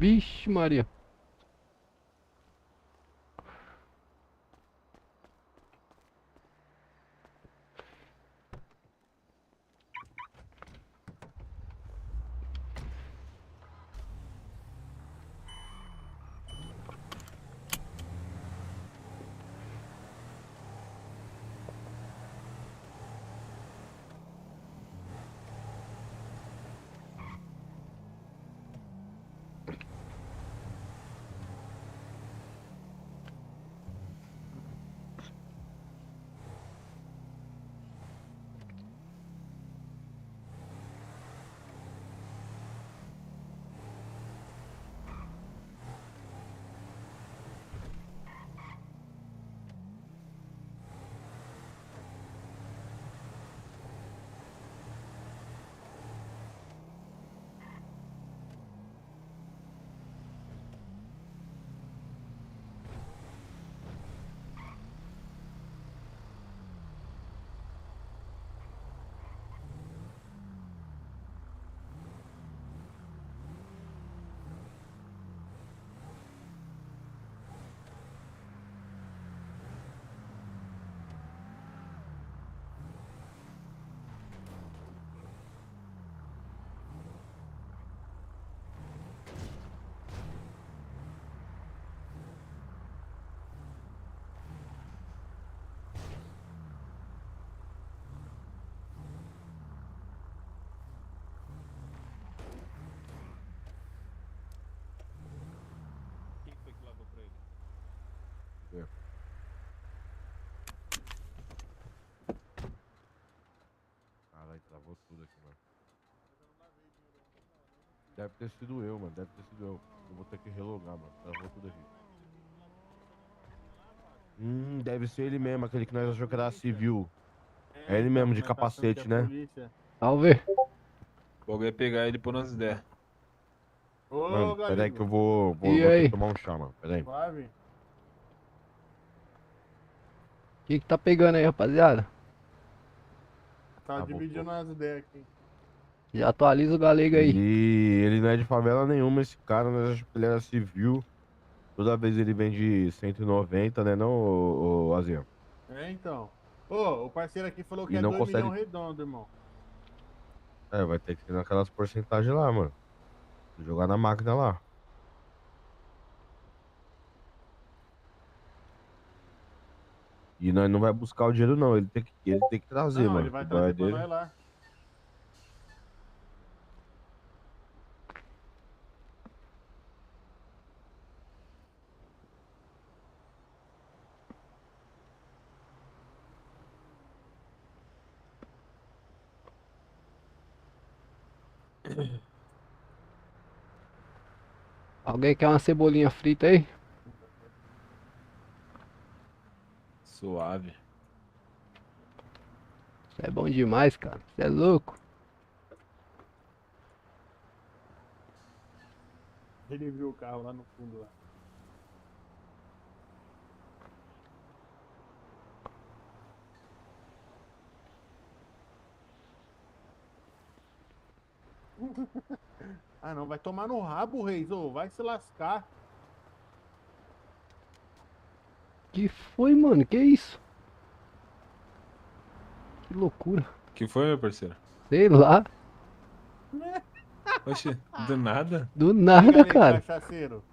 Vixe, Maria. Deve ter sido eu, mano. Deve ter sido eu. Eu vou ter que relogar, mano. Travou tudo aqui. Deve ser ele mesmo, aquele que nós achou que era civil. É ele mesmo, de capacete, né? Talvez. O bagulho é pegar ele por umas ideias. Ô, Mano, peraí Galigo. que eu vou E ter que aí? tomar um chá, mano. Peraí. Suave? O que tá pegando aí, rapaziada? Tá Tá, dividindo as ideias aqui. Já atualiza o galego aí. Ele não é de favela nenhuma, esse cara, nós achamos que ele era civil. Toda vez ele vende 190, né, não, ô Azinha? É, então. Ô, o parceiro aqui falou que E é não 2 consegue- milhões redondo, irmão. É, vai ter que ser naquelas porcentagens lá, mano. Jogar na máquina lá. E nós não vai buscar o dinheiro, não. Ele tem que trazer, Não, mano. ele vai O trazer boy pra nós lá. Alguém quer uma cebolinha frita aí? Suave. Isso é bom demais, cara. Você é louco. Ele viu o carro lá no fundo lá. Ah não, vai tomar no rabo, Reis, ô, vai se lascar. Que foi, mano? Que isso? Que loucura. Que foi, meu parceiro? Sei lá. Oxi, do nada? Do nada, Aí, cara. cachaceiro.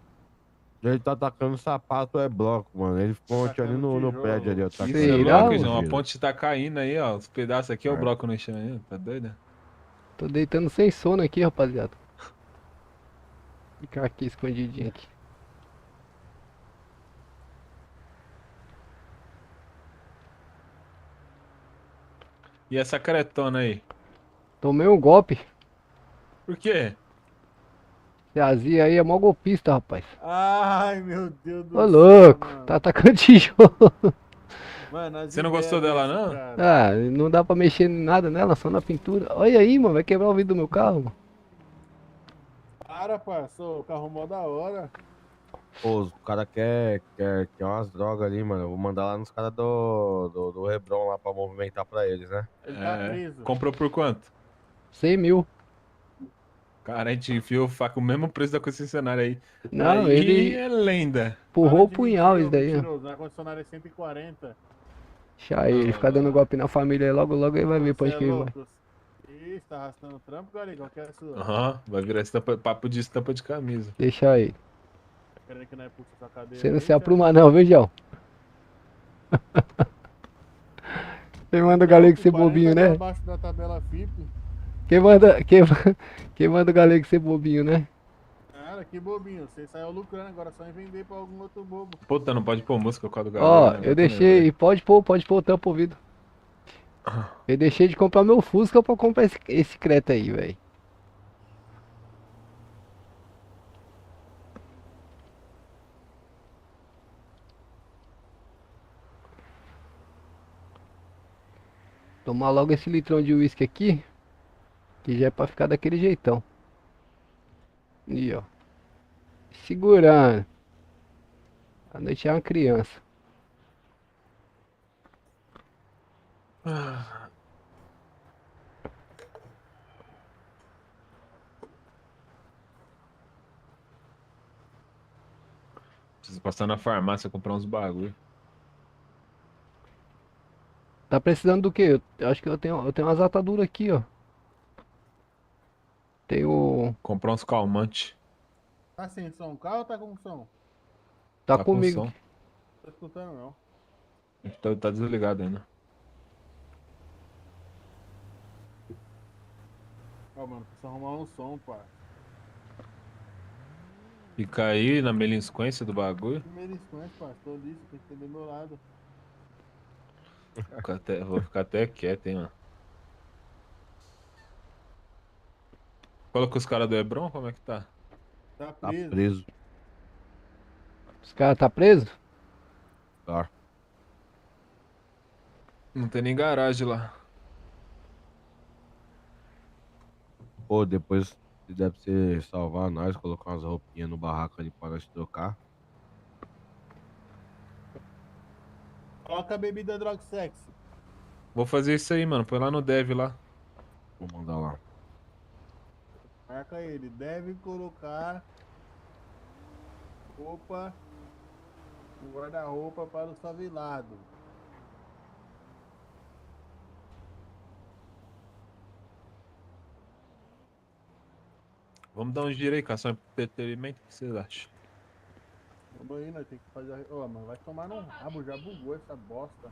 Ele tá atacando sapato, é bloco, mano. Ele ficou ontem ali no tijolo. prédio ali, ó. Isso tacando é Será, louco, mano? João. A ponte tá caindo aí, ó. Os pedaços aqui, ó. O É. bloco no chão aí. Tá doido? Tô deitando sem sono aqui, rapaziada. Ficar aqui escondidinho aqui. E essa caretona aí? Tomei um golpe. Por quê? Esse Azia aí é mó golpista, rapaz. Ai, meu Deus do Ô céu, louco, mano. tá atacando tijolo. Mano, as Você não ideias gostou dela, desse não? cara. Ah, não dá pra mexer em nada nela, só na pintura. Olha aí, mano, vai quebrar o vidro do meu carro, mano. Para, parceiro, o carro mó da hora. Pô, o cara quer umas drogas ali, mano. Eu vou mandar lá nos caras do Hebron lá pra movimentar pra eles, né? Ele tá É. preso. Comprou por quanto? 100 mil. Cara, a gente enfiou o faca o mesmo preço da concessionária aí. Não, Aí ele é lenda. empurrou o Para de punhal mentir, isso ô daí, ó. mentiroso, na concessionária é 140. Deixa aí, ele ficar dando golpe na família aí, logo logo ele vai ver pra Você onde é que ele vai. louco. Ih, tá arrastando o trampo, galera? Qual que é a sua? Aham, vai virar papo de estampa de camisa. Deixa aí. Tá querendo que nós puxa sua cadeira? Você não aí, se apruma não, viu, João? Quem manda o galego ser 40 bobinho, tá né? abaixo da tabela FIP. Quem manda o galego ser bobinho, né? Cara, que bobinho. Você saiu lucrando, agora é só em vender pra algum outro bobo. Puta, não pode pôr música com a do Ó, galera, né? eu deixei, pode pôr o tampo ouvido. Eu deixei de comprar meu Fusca pra comprar esse Creta aí, velho. Tomar logo esse litrão de uísque aqui, que já é pra ficar daquele jeitão. E ó, segurando. A noite é uma criança. Preciso passar na farmácia comprar uns bagulho. Tá precisando do quê? Eu acho que eu tenho umas ataduras aqui, ó. Tenho. Comprar uns calmantes. Tá sem som o carro ou tá com som? Tá com comigo. som. Não tô escutando, não. Tá desligado ainda. Ó, mano, precisa arrumar um som, pá. Fica aí na melisquência do bagulho. Primeiro instante, pá. Tô liso, tem que ter do meu lado. Vou ficar até quieto, hein, mano. Falou com os caras do Hebron, como é que tá? Tá Tá preso. preso. Os caras tá preso? Tá. Não tem nem garagem lá. Pô, depois se der pra você salvar nós, colocar umas roupinhas no barraco ali pra nós trocar. Coloca a bebida droga sexy. Vou fazer isso aí, mano. Põe lá no dev lá. Vou mandar lá. Marca ele. Deve colocar roupa, o guarda-roupa para o favelado. Vamos dar um giro aí, caçar um entretenimento. O que vocês acham? Vamos aí, nós tem que fazer. Ô, mano, vai tomar no rabo, já bugou essa bosta.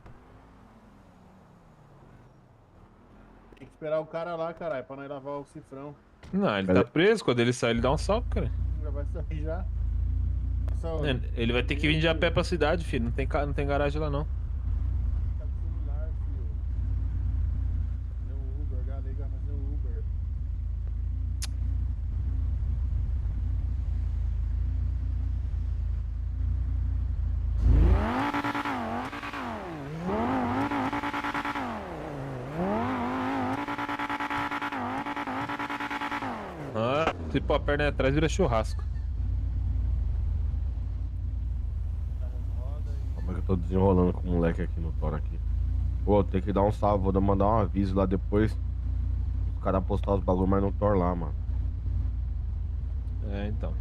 Tem que esperar o cara lá, caralho, pra nós lavar o cifrão. Não, ele tá preso. Quando ele sair, ele dá um salve, cara. Já vai sair já. Só, Ele vai ter que vir de a pé pra cidade, filho. Não tem garagem lá, não. tá com o celular, filho. Fazer um Uber, galega, fazer um Uber. Ah, se pôr a perna atrás, vira churrasco. Como é que eu tô desenrolando com o moleque aqui no Tora aqui? Pô, tem que dar um salve, vou mandar um aviso lá depois. Os caras postar os bagulho, mas não Tor lá, mano. É, então.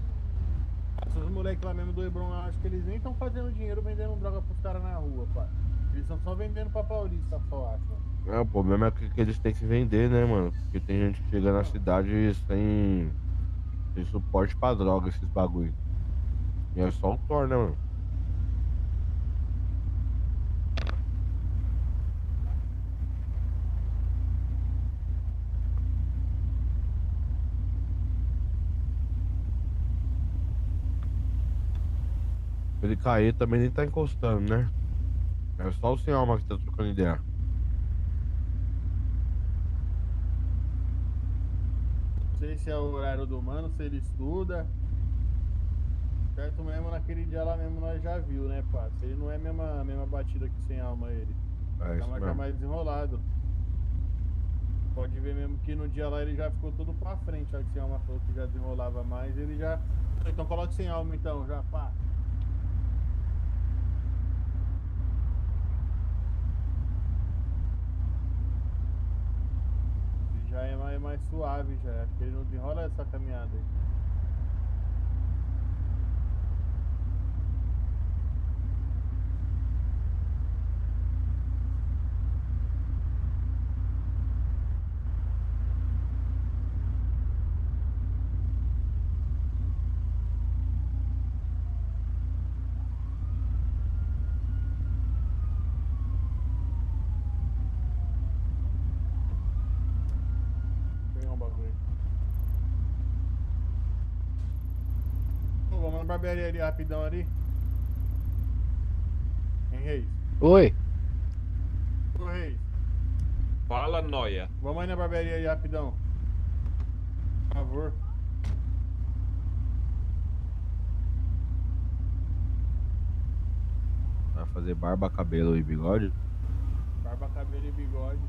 Esses moleques lá mesmo do Hebron, eu acho que eles nem estão fazendo dinheiro vendendo droga pros caras na rua, pai. Eles estão só vendendo pra Paulista, só acho. É, o problema é que eles têm que vender, né, mano? Porque tem gente que chega na cidade sem suporte pra droga, esses bagulho. E é só o Thor, né, mano? Ele cair também nem tá encostando, né? É só o sem alma que tá trocando ideia. Não sei se é o horário do mano, se ele estuda. Certo mesmo, naquele dia lá mesmo nós já viu, né, pá? Se ele não é a mesma batida que sem alma ele. É isso Tá mesmo. mais desenrolado. Pode ver mesmo que no dia lá ele já ficou tudo pra frente, ó, que sem alma falou que já desenrolava mais, ele já... Então coloque sem alma então, já, pá. Ele já é mais suave já, acho que ele não desenrola essa caminhada aí. Pegar um bagulho. Pô, vamos na barbearia ali rapidão ali. Hein, Reis? Oi. Ô, Reis, Fala, noia. vamos aí na barbearia ali rapidão. Por favor. Vai fazer barba, cabelo e bigode? Barba, cabelo e bigode.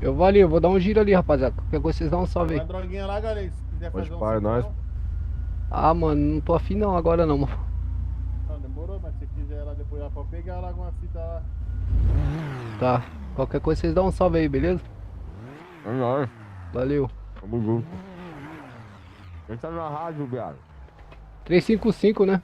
Eu vou ali, eu vou dar um giro ali, rapaziada. Qualquer coisa vocês dão um salve Vai aí. uma droguinha lá, galera. Se quiser Pode fazer um parar nós. cifrão. Ah, mano, não tô afim não agora não, mano. Não, demorou, mas se quiser lá depois lá pra pegar lá alguma fita lá. Tá. Qualquer coisa vocês dão um salve aí, beleza? É nóis. Valeu. Tamo junto. Entra na rádio, viado. 355, né?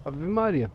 Ave Maria.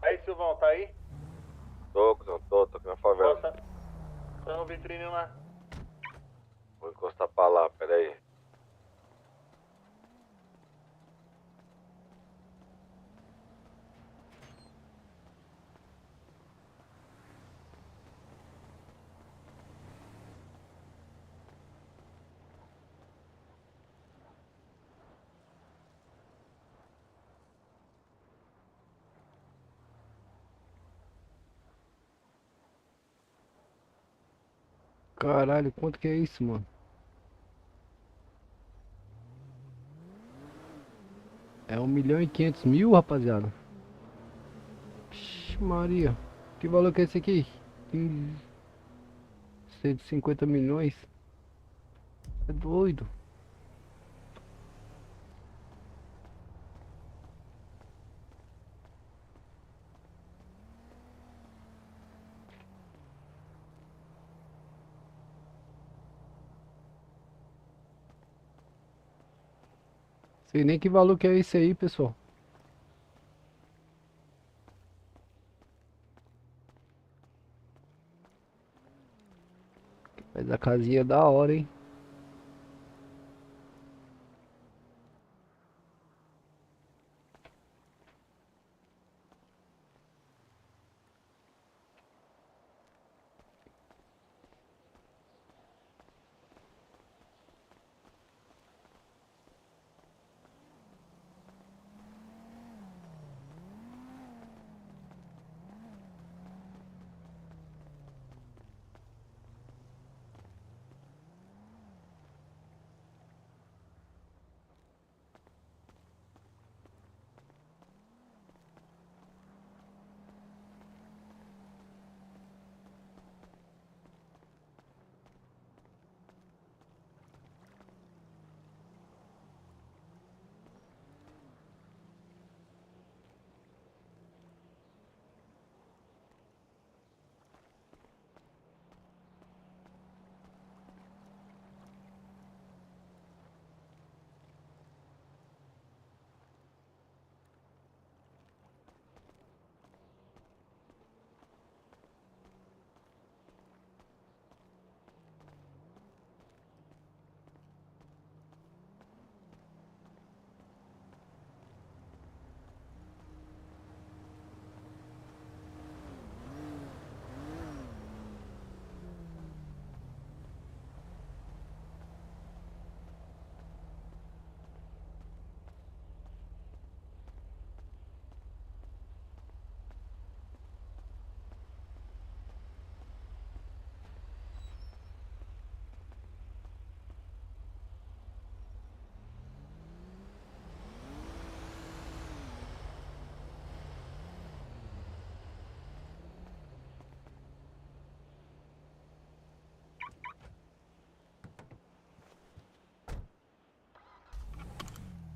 Aí, Silvão, tá aí? Tô aqui na favela. Tá no vitrine lá. Vou encostar pra lá, peraí. Caralho, quanto que é isso, mano? É 1.500.000, rapaziada. Ixi, Maria. Que valor que é esse aqui? 150 milhões. É doido. Sei nem que valor que é esse aí, pessoal. Mas a casinha é da hora, hein?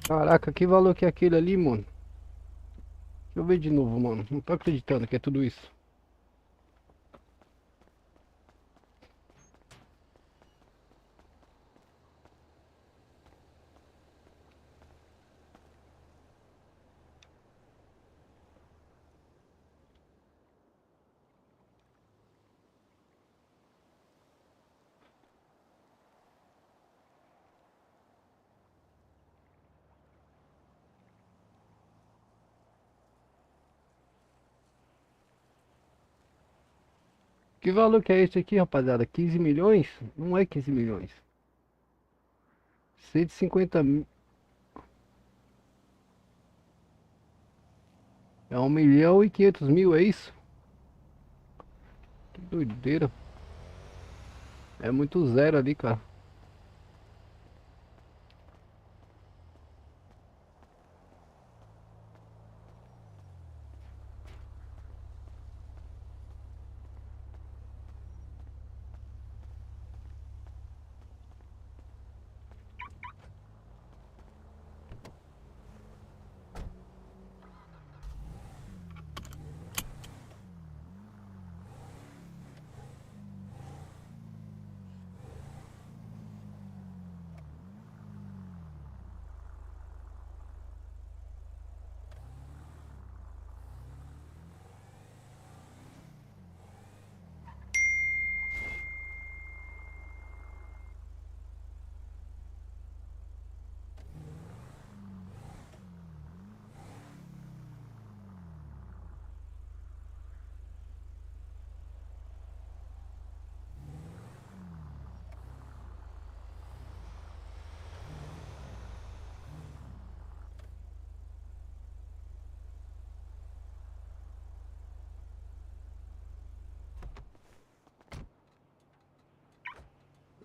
Caraca, que valor que é aquele ali, mano? Deixa eu ver de novo, mano. Não tô acreditando que é tudo isso. Que valor que é esse aqui, rapaziada? 15 milhões? Não é 15 milhões. 150 mil. É 1.500.000, é isso? Que doideira. É muito zero ali, cara.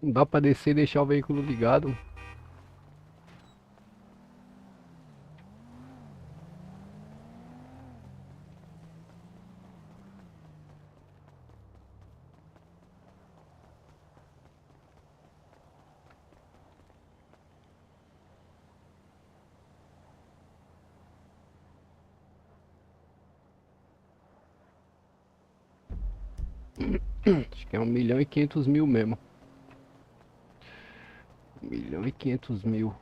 Não dá pra descer e deixar o veículo ligado. Acho que é 1.500.000 mesmo. 1.500.000.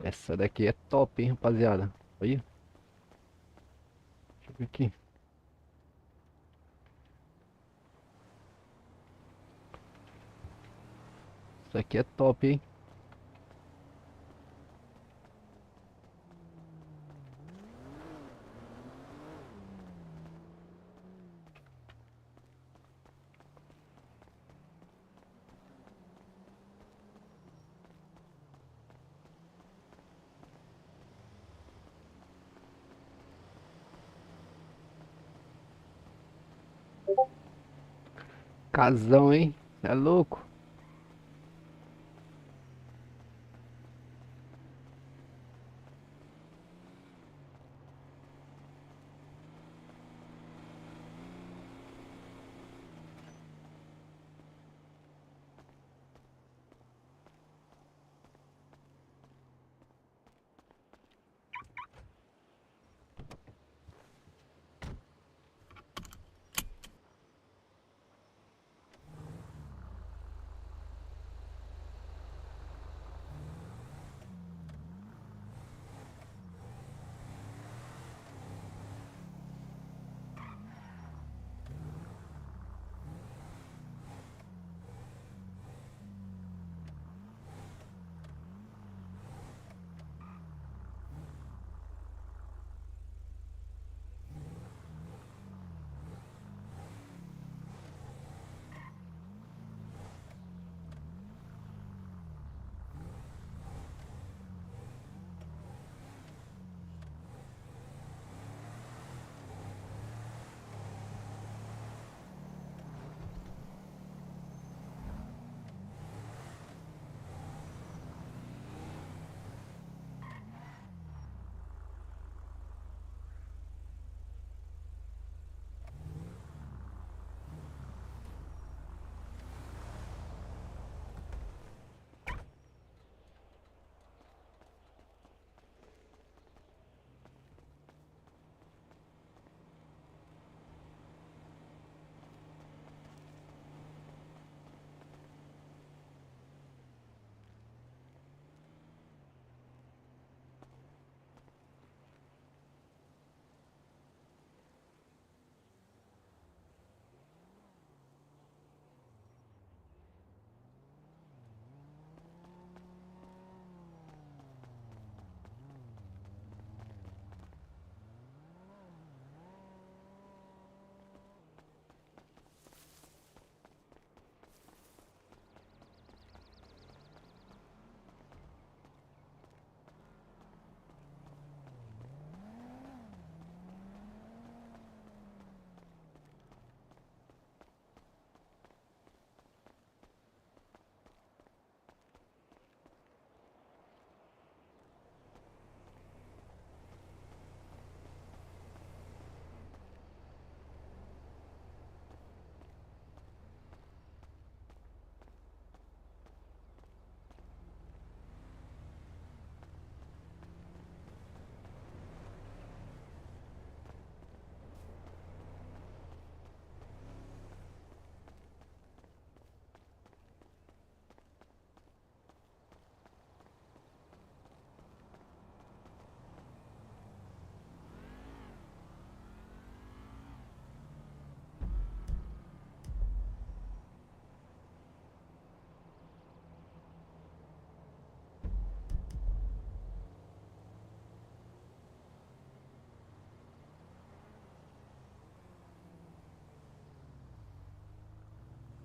Essa daqui é top, hein, rapaziada. Aí. Deixa eu ver aqui. Isso aqui é top, hein. Casão, hein. É louco.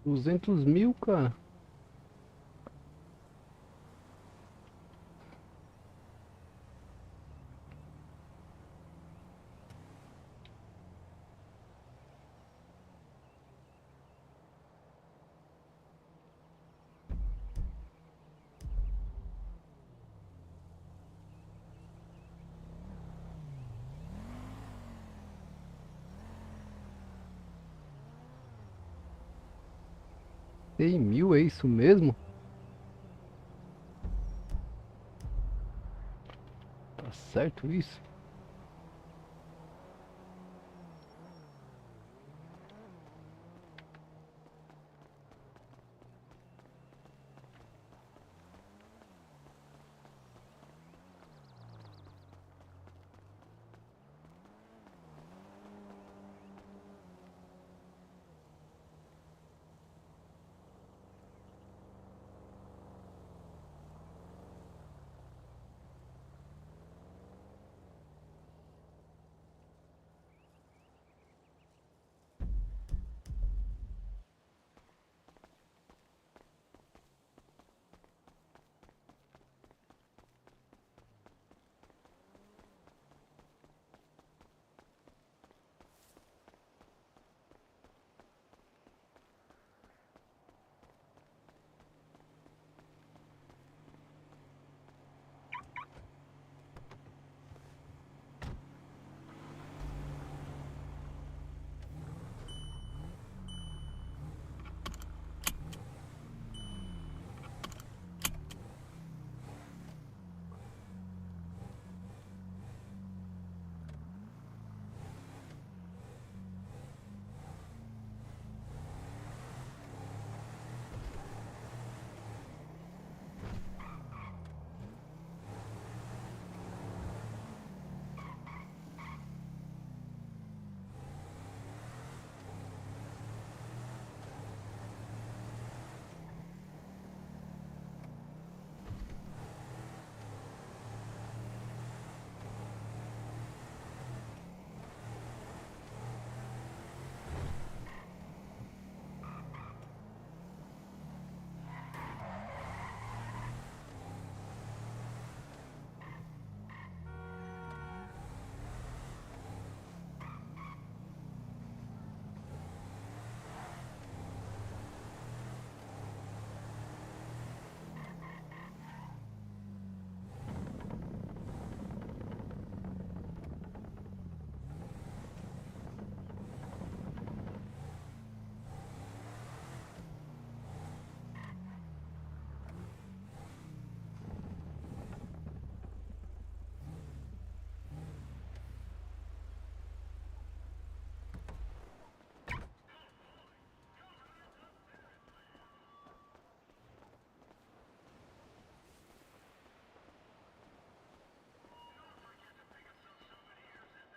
200 mil, cara. Tem mil, é isso mesmo? Tá certo isso?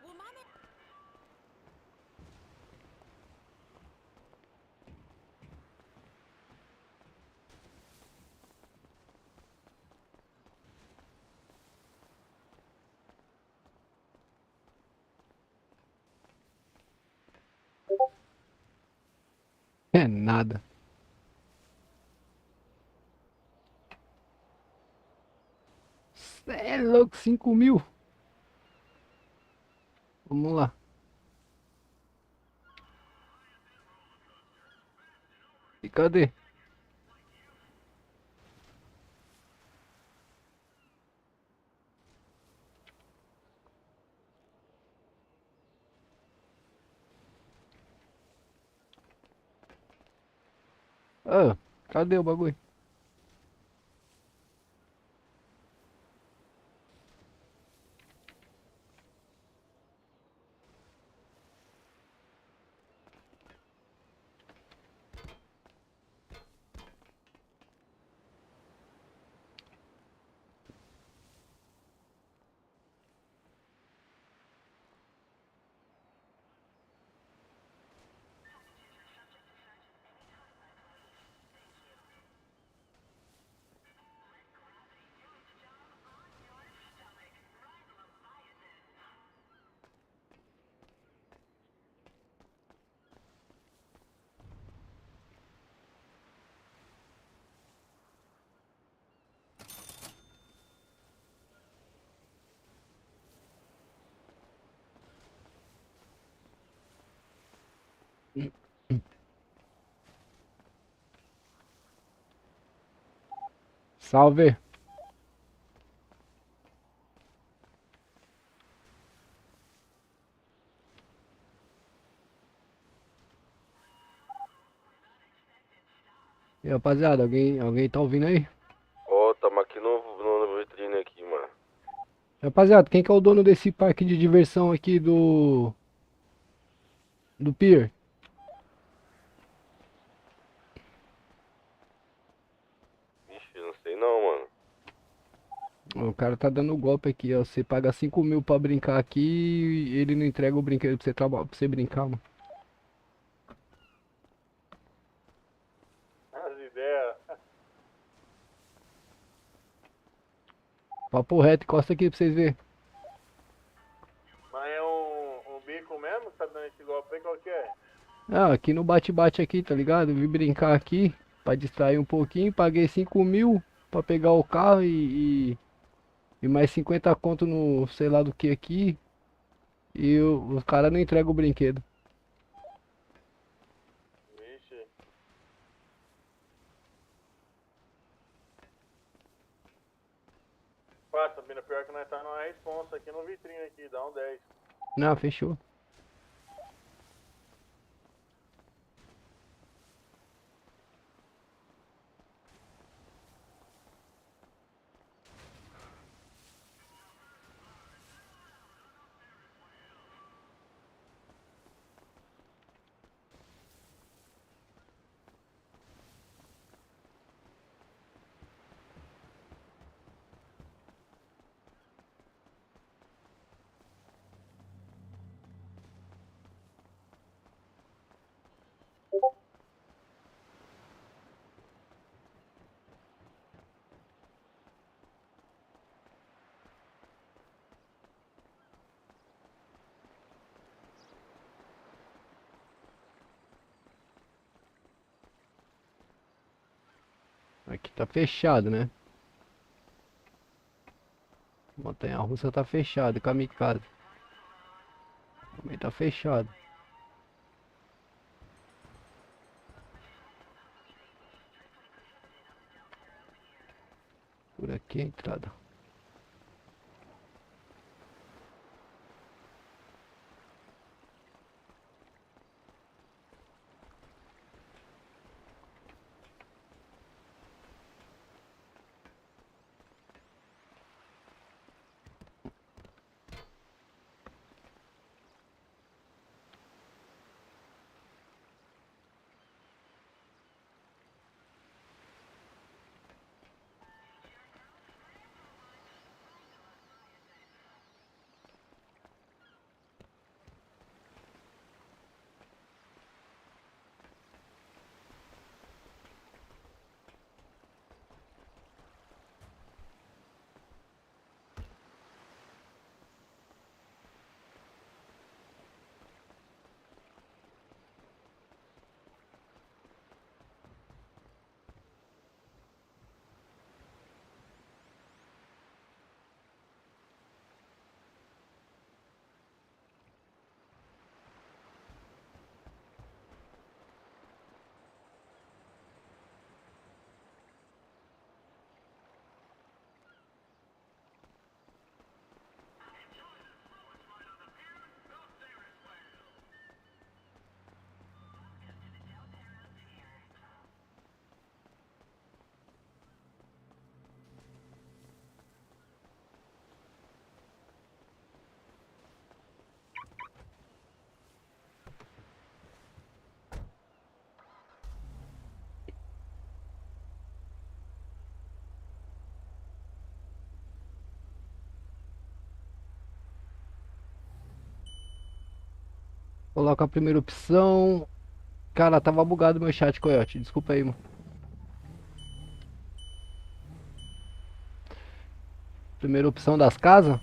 Well, Mommy. É nada. Cê é louco, 5 mil. Vamos lá. E cadê? Ah, cadê o bagulho? Salve. E rapaziada, alguém tá ouvindo aí? Ó, tamo aqui no vitrine aqui, mano. Rapaziada, quem que é o dono desse parque de diversão aqui do Pier? Ixi, não sei não, mano. O cara tá dando golpe aqui, ó. Você paga 5 mil pra brincar aqui e ele não entrega o brinquedo pra você, pra você brincar, mano. As ideias. Papo reto, encosta aqui pra vocês verem. Mas é um bico mesmo que tá dando esse golpe aí? Qual que é? Ah, aqui no bate-bate aqui, tá ligado? Vim brincar aqui pra distrair um pouquinho. Paguei 5 mil pra pegar o carro e mais 50 conto no sei lá do que aqui. E o cara não entrega o brinquedo. Vixe. Pá, Sabina, pior que nós tá numa responsa aqui no vitrine aqui, dá um 10. Não, fechou. Aqui tá fechado, né? Montanha-russa tá fechado, kamikaze. Também tá fechado. Por aqui é a entrada. Coloca a primeira opção. Cara, tava bugado meu chat, Coyote. Desculpa aí, mano. Primeira opção das casas.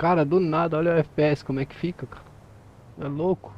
Cara, do nada, olha o FPS como é que fica, cara. É louco.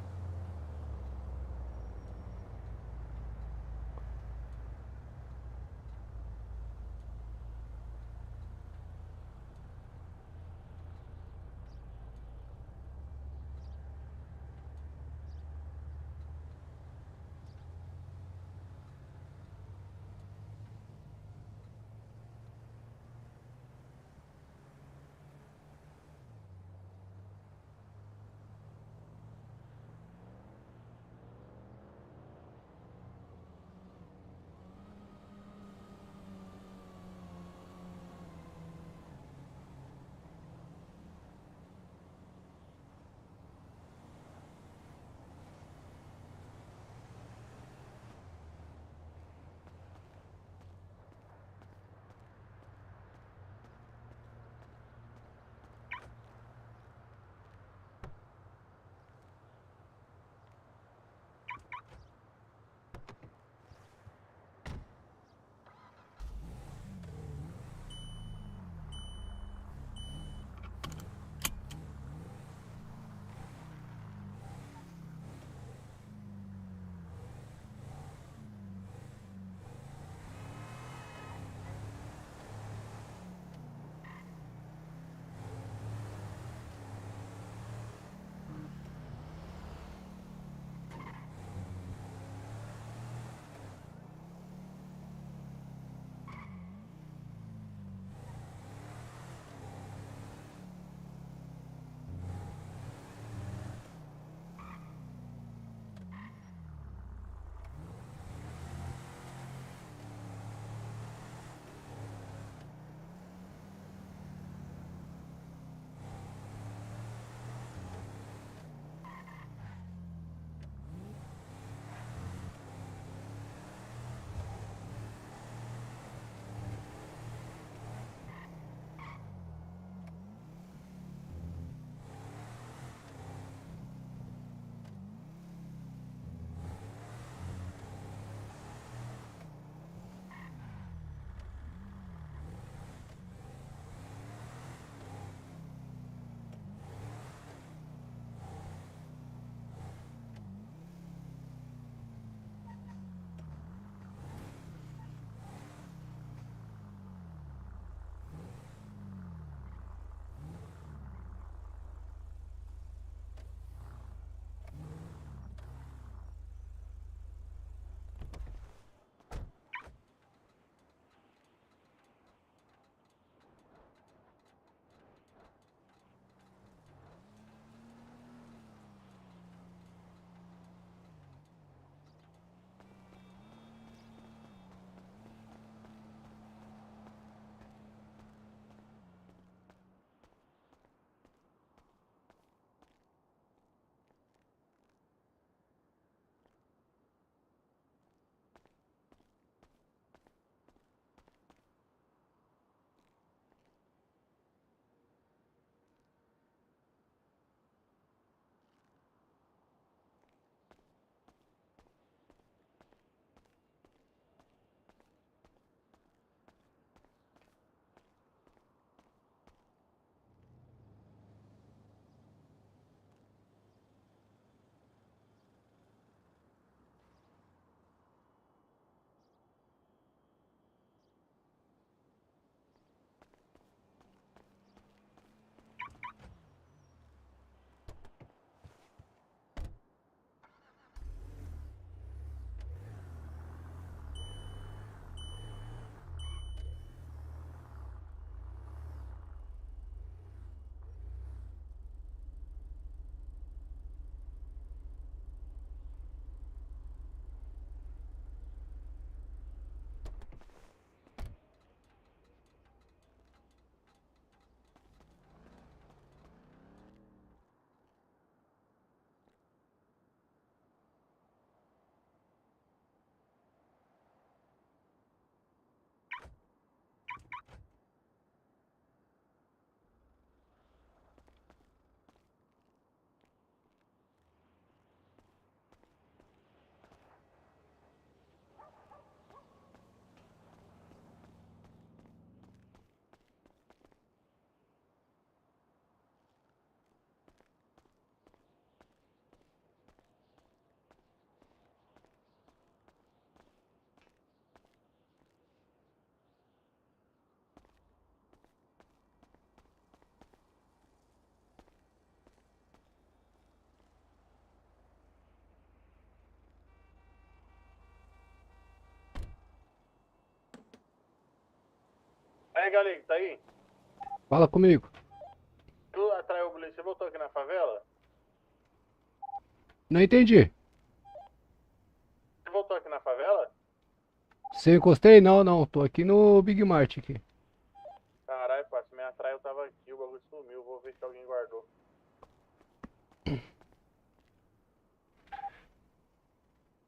aí, Galego, tá aí? Fala comigo. Tu atraiu o polícia, você voltou aqui na favela? Não entendi. Você voltou aqui na favela? Se eu encostei? Não, não. Tô aqui no Big Mart aqui. Caralho, parça, se me atrai eu tava aqui, o bagulho sumiu, vou ver se alguém guardou.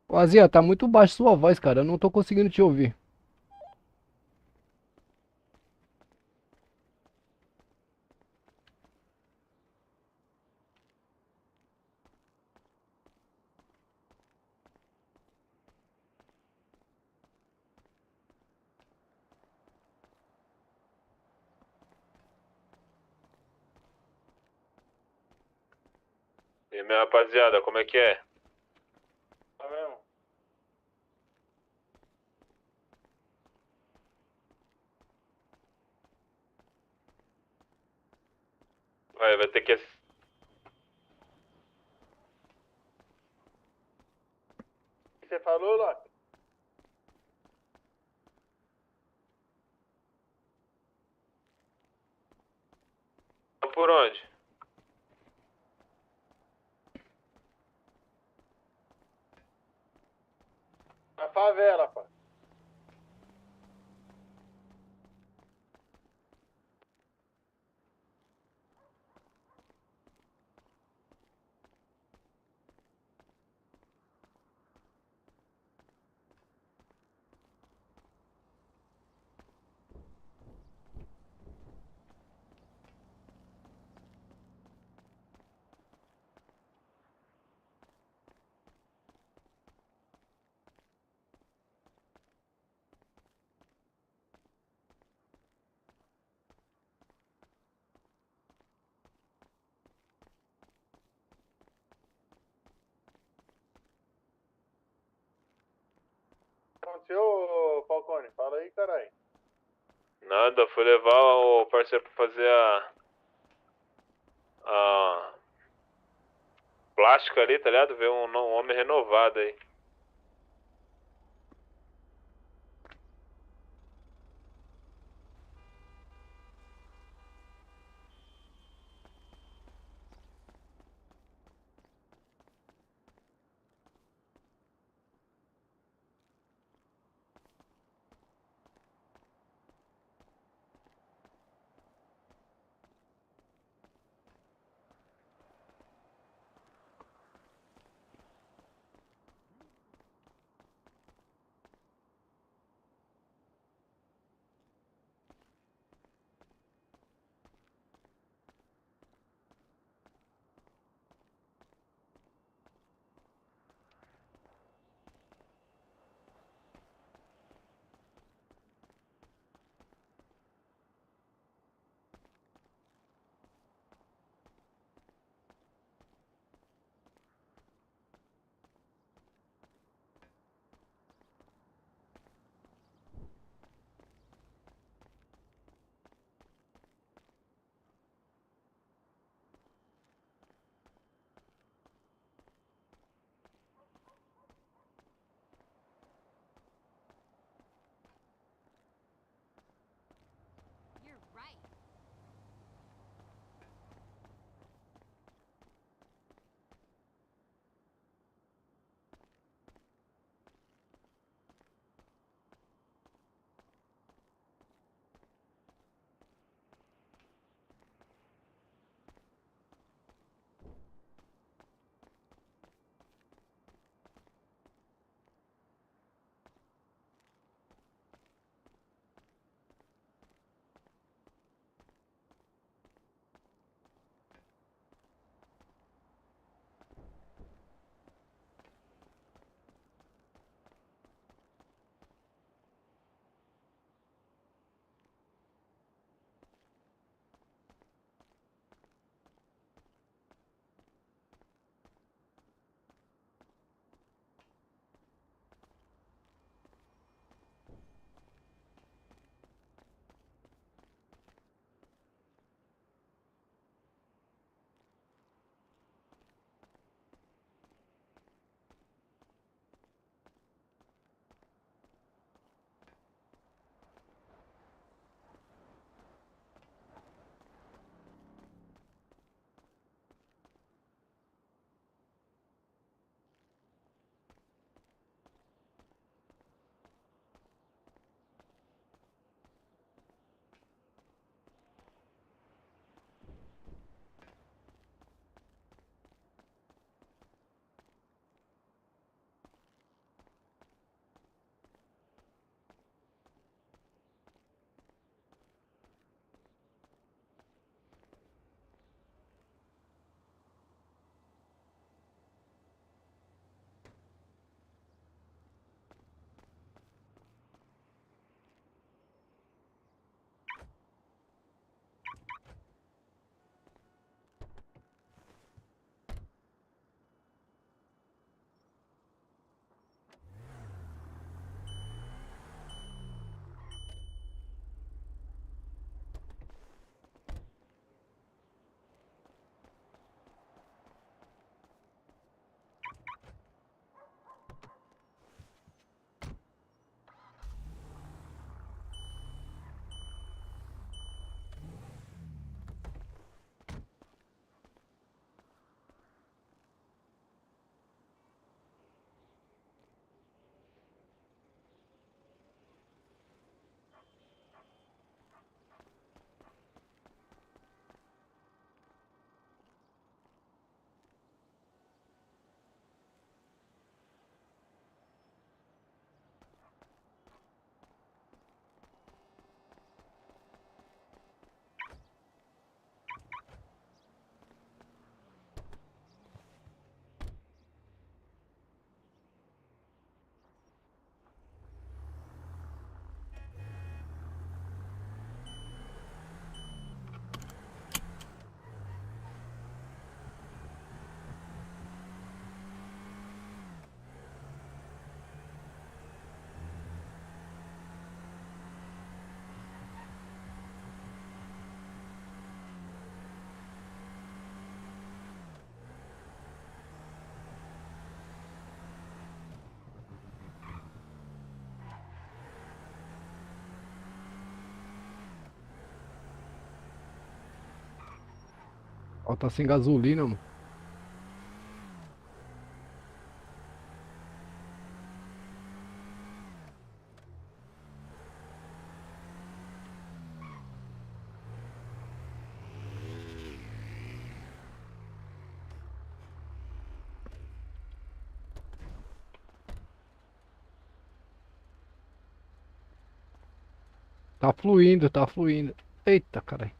Ô, Azia, tá muito baixo sua voz, cara. Eu não tô conseguindo te ouvir. E aí, minha rapaziada, como é que é? Tá mesmo? Vai ter que. O que você falou, Loki? Por onde? Na favela, pá. O que aconteceu, Falcone? Fala aí, caralho. Nada, fui levar o parceiro pra fazer a plástica ali, tá ligado? Ver um homem renovado aí. Ó, tá sem gasolina, mano. Tá fluindo, tá fluindo. Eita, caralho.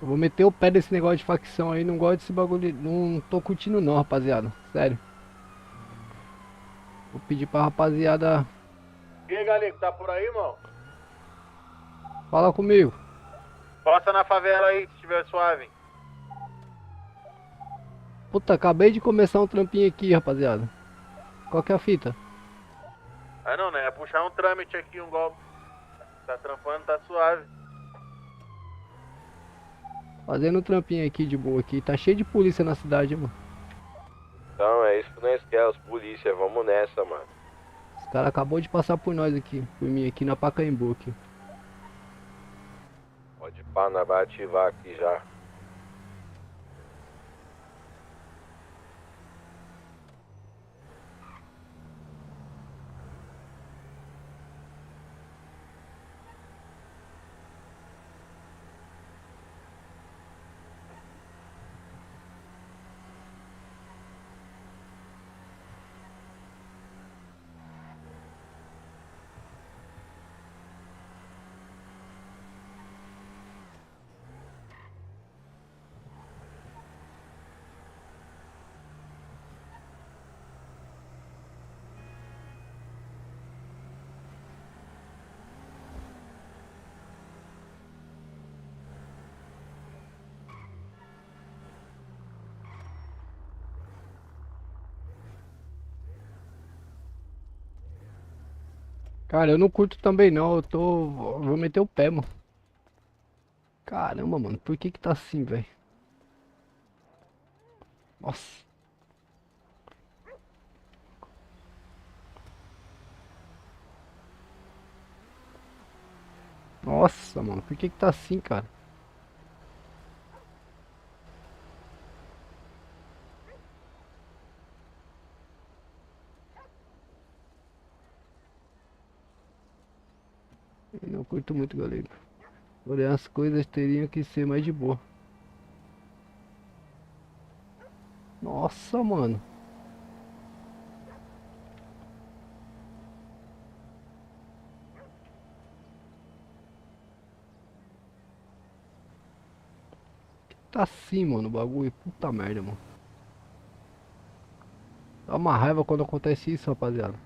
Eu vou meter o pé desse negócio de facção aí, não gosto desse bagulho, não tô curtindo não, rapaziada, sério. Vou pedir pra rapaziada, E aí, Galego, tá por aí, irmão? fala comigo. Passa na favela aí, se estiver suave. Puta, acabei de começar um trampinho aqui, rapaziada. Qual que é a fita? Ah, não, né? É puxar um trâmite aqui, um golpe. Tá trampando, tá suave. Fazendo um trampinho aqui de boa aqui, tá cheio de polícia na cidade, mano. Então é isso que nós queremos, polícia, vamos nessa, mano. Os caras acabou de passar por nós aqui, por mim aqui na Pacaembu aqui. Pode pá, nós vai ativar aqui já. Cara, eu não curto também não, vou meter o pé, mano. Caramba, mano, por que que tá assim, velho? Nossa. Nossa, mano, por que que tá assim, cara? Eu não curto muito, galera. Porém, as coisas teriam que ser mais de boa. Nossa, mano. Tá assim, mano, o bagulho. Puta merda, mano. Dá uma raiva quando acontece isso, rapaziada.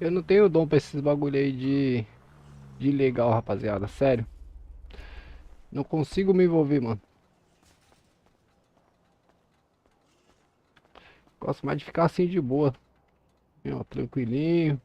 Eu não tenho dom pra esses bagulho aí de legal, rapaziada. Sério. Não consigo me envolver, mano. Gosto mais de ficar assim de boa. Ó, tranquilinho.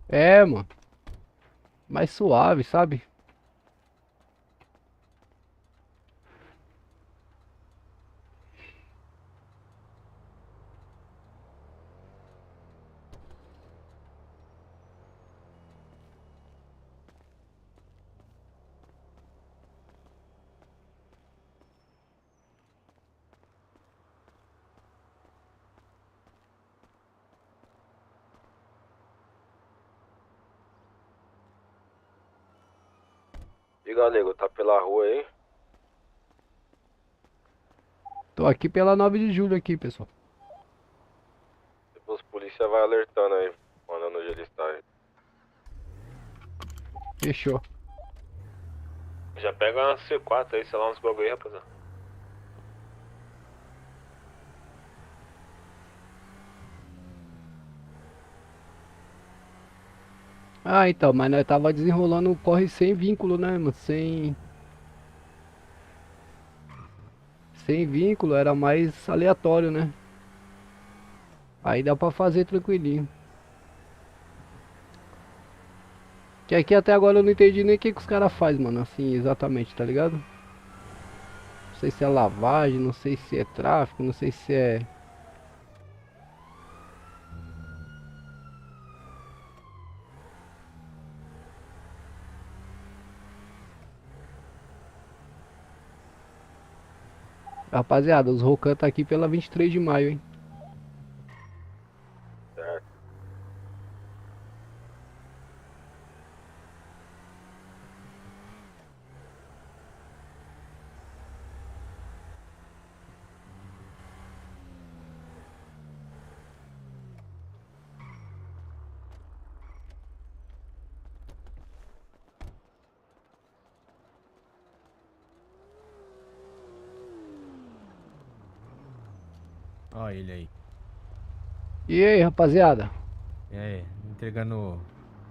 É, mano. Mais suave, sabe? Diga, nego, tá pela rua aí? Tô aqui pela 9 de julho aqui, pessoal. Depois a polícia vai alertando aí, mandando onde ele está aí. Fechou. Já pega uma C4 aí, sei lá, uns bagulho aí, rapaziada. Ah, então, mas nós tava desenrolando o corre sem vínculo, né, mano? Sem vínculo, era mais aleatório, né? Aí dá pra fazer tranquilinho. Que aqui até agora eu não entendi nem o que os caras fazem, mano, assim, exatamente, tá ligado? Não sei se é lavagem, não sei se é tráfico, não sei se é... Rapaziada, os Rocan tá aqui pela 23 de maio, hein? Certo. Ó ele aí. E aí, rapaziada? E aí, entregando o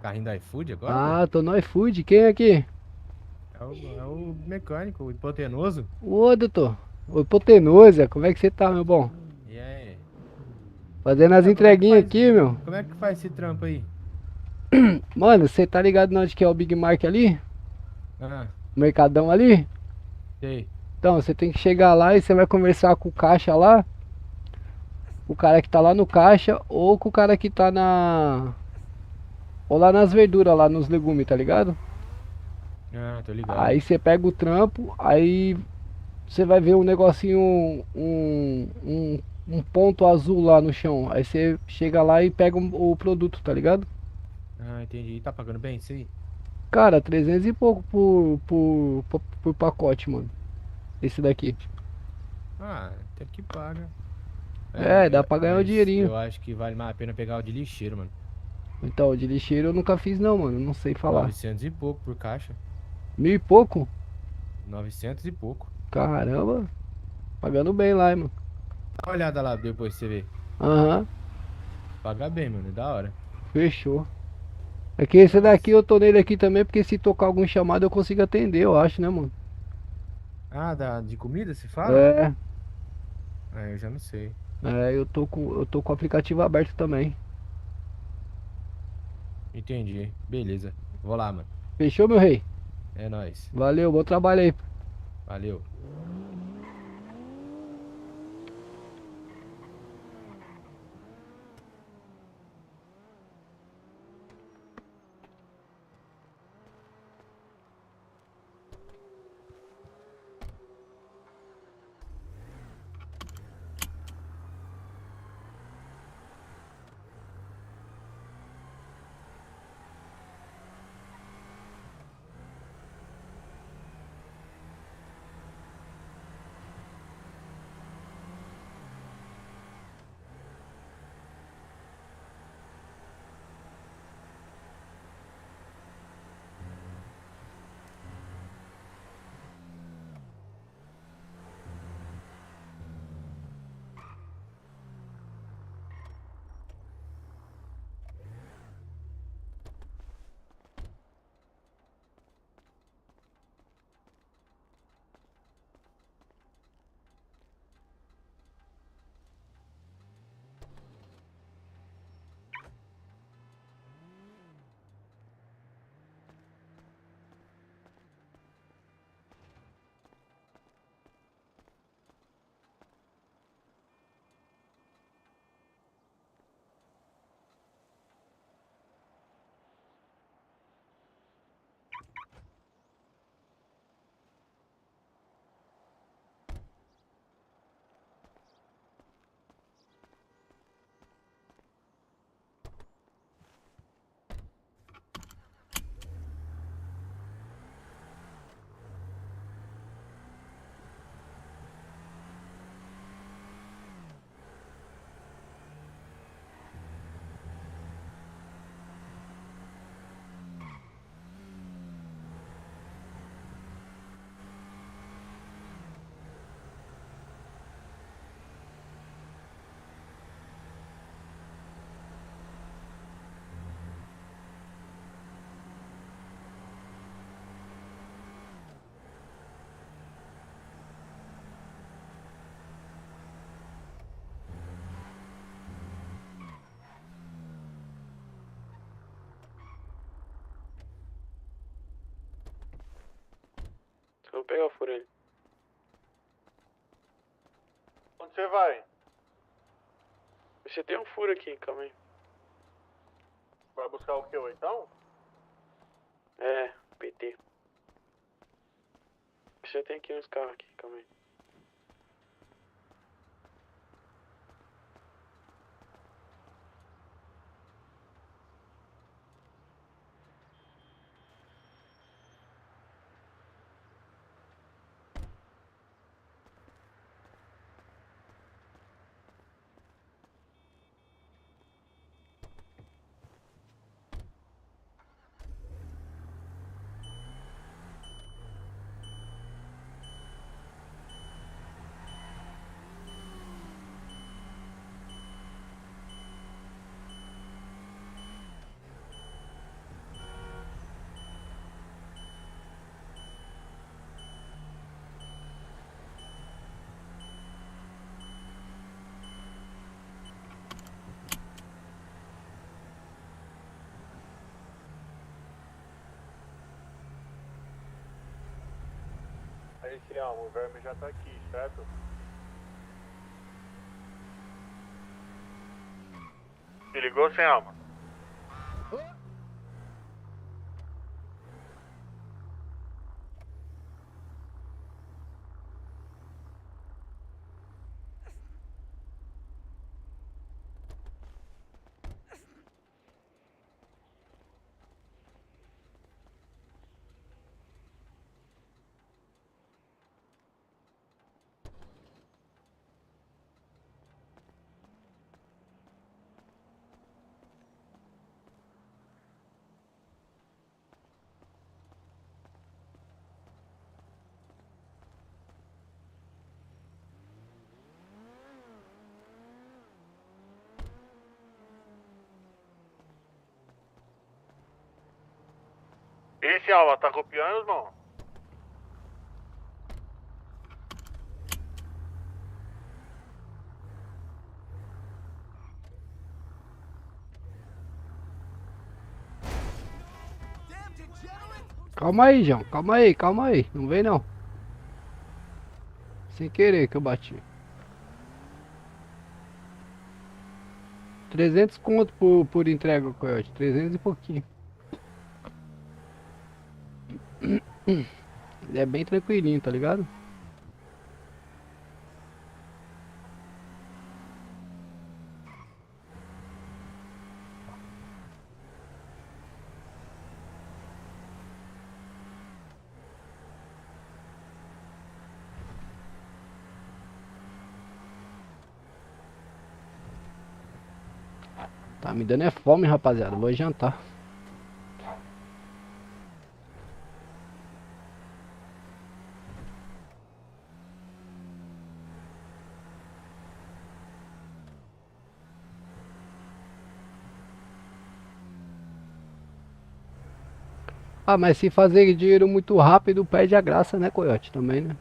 carrinho do iFood agora? Ah, tô no iFood, quem é aqui? É o mecânico, o hipotenoso. Ô, doutor. Ô, hipotenusa, como é que você tá, meu bom? E aí? Fazendo as entreguinhas aqui, meu. Como é que faz esse trampo aí? Mano, você tá ligado onde que é o Big Mark ali? Ah, O mercadão ali? Sei. Então, você tem que chegar lá e você vai conversar com o caixa lá. O cara que tá lá no caixa ou com o cara que tá na. Ou lá nas verduras, lá nos legumes, tá ligado? Ah, tô ligado. Aí você pega o trampo, aí você vai ver um negocinho, um ponto azul lá no chão. Aí você chega lá e pega o produto, tá ligado? Ah, entendi. Tá pagando bem isso aí? Cara, 300 e pouco por pacote, mano. Esse daqui. Ah, até que paga. É, dá pra ganhar um mas dinheirinho. eu acho que vale mais a pena pegar o de lixeiro, mano. Então, de lixeiro eu nunca fiz não, mano. Não sei falar. 900 e pouco por caixa. 1.000 e pouco? 900 e pouco. Caramba. Pagando bem lá, hein, mano. Dá uma olhada lá depois pra você ver. Aham, Paga bem, mano. É da hora. fechou. É que esse daqui eu tô nele aqui também, porque se tocar algum chamado eu consigo atender, eu acho, né, mano? Ah, de comida se fala? É, Ah, eu já não sei. eu tô com o aplicativo aberto também. Entendi. Beleza. Vou lá, mano. Fechou, meu rei? É nóis. Valeu, bom trabalho aí. Valeu. Eu vou pegar o furo aí. Onde você vai? Você tem um furo aqui, calma aí. Vai buscar o que, então? É, PT. Você tem aqui uns carros aqui, calma aí. Esse Alma, o verme já tá aqui, certo? Se ligou sem alma? Esse Alma, tá copiando, irmão? Calma aí, João. Calma aí, calma aí. Não vem não. Sem querer que eu bati. 300 conto por entrega, Coyote. 300 e pouquinho. Ele é bem tranquilinho, tá ligado? Tá me dando é fome, rapaziada. Vou jantar. Ah, mas se fazer dinheiro muito rápido, perde a graça, né, Coyote? Também, né?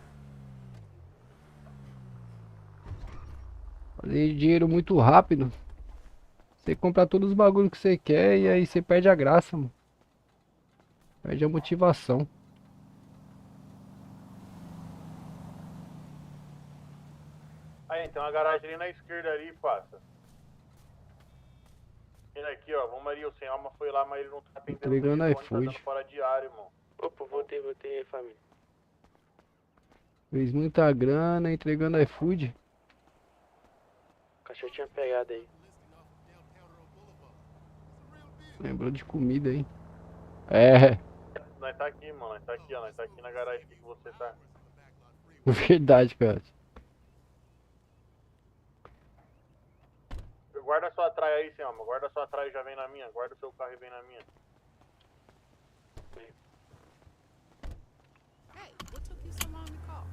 Fazer dinheiro muito rápido. Você compra todos os bagulhos que você quer e aí você perde a graça, mano. Perde a motivação. Aí, tem uma garagem ali na esquerda ali, passa. Ele aqui, ó, vamos ali, o sem alma foi lá, mas ele não tá atendendo o Entregando telefone, tá iFood. dando fora diário, irmão. Opa, voltei aí, família. Fez muita grana entregando iFood. O cachorro tinha pegado aí. Lembrou de comida aí. É, Nós tá aqui, mano, nós tá aqui, ó, nós tá aqui na garagem que você tá. verdade, Coyote. Guarda sua traia aí, sem alma, guarda sua traia e já vem na minha, guarda o seu carro e vem na minha. Hey, what took you so long to call?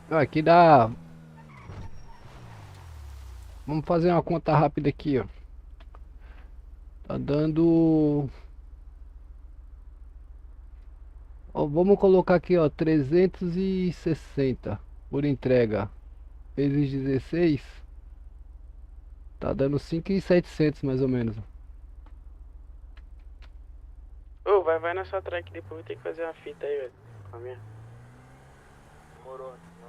Aqui dá. Vamos fazer uma conta rápida aqui, ó. Tá dando. Ó, vamos colocar aqui, ó, 360 por entrega. Vezes 16. Tá dando 5.700 mais ou menos. Ô, vai na sua track, depois eu vou ter que fazer uma fita aí, velho. Com a minha. Demorou, não.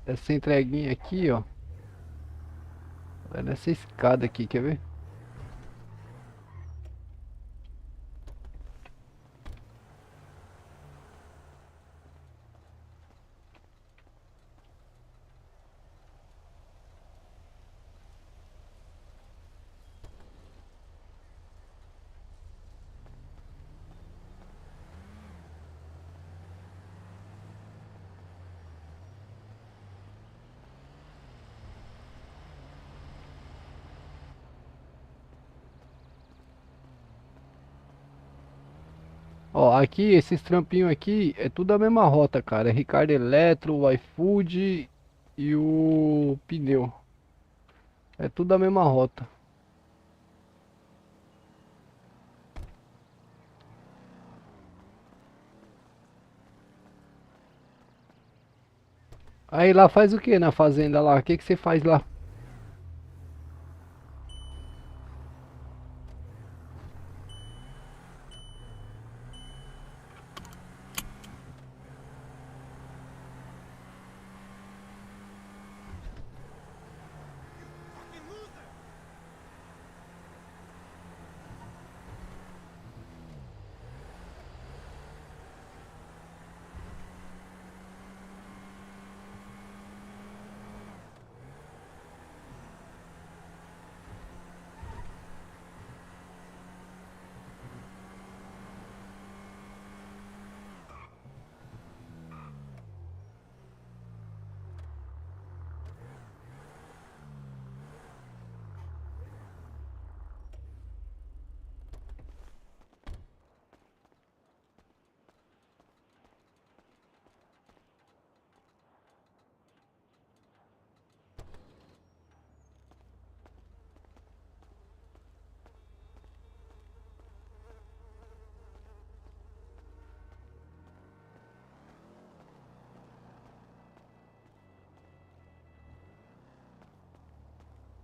Essa entreguinha aqui, ó. Vai nessa escada aqui, quer ver? Ó, aqui, esses trampinhos aqui, é tudo a mesma rota, cara. É Ricardo Eletro, o iFood e o pneu. É tudo a mesma rota. Aí lá faz o que na fazenda lá? O que que você faz lá?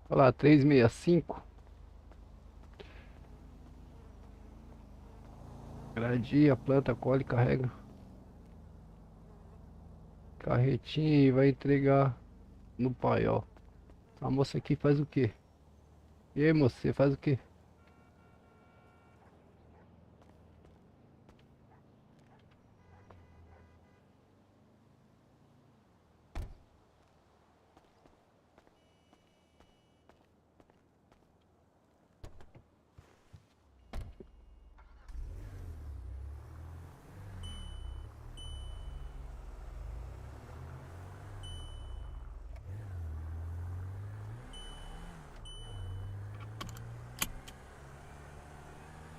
Olha lá, 365. Gradia, planta, colhe, carrega. Carretinha e vai entregar no paiol. A moça aqui faz o quê? E aí, moça, você faz o quê?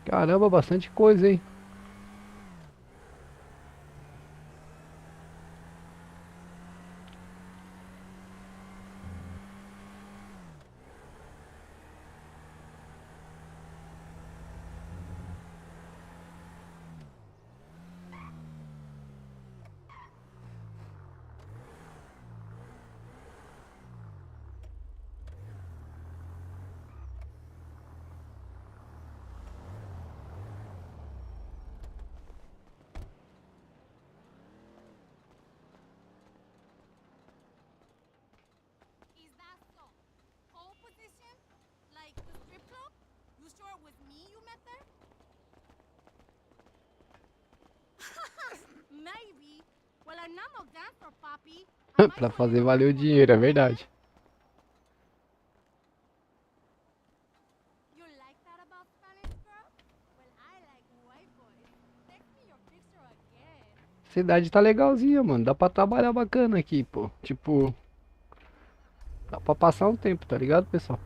Caramba, bastante coisa, hein? Is that so? Pole position? Like the strip club? You sure it was me you met there? Maybe. Well, I'm not no dancer, Poppy. Pra fazer valer o dinheiro, é verdade. You like that about Spanish girl? Well, I like white boys. Text me your picture again. Cidade tá legalzinha, mano. Dá pra trabalhar bacana aqui, pô. Tipo, dá pra passar um tempo, tá ligado, pessoal?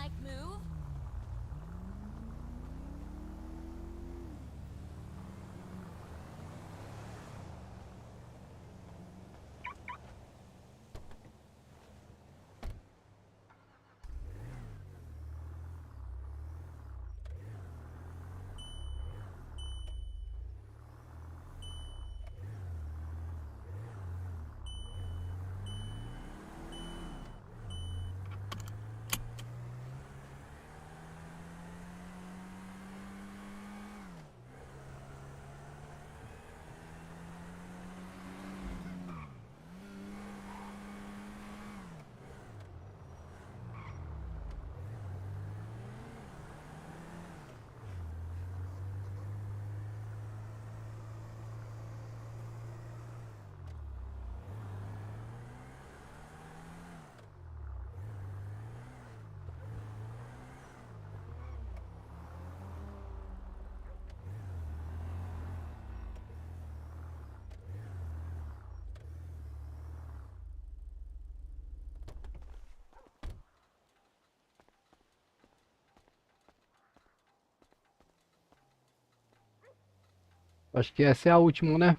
like move? Acho que essa é a última, né?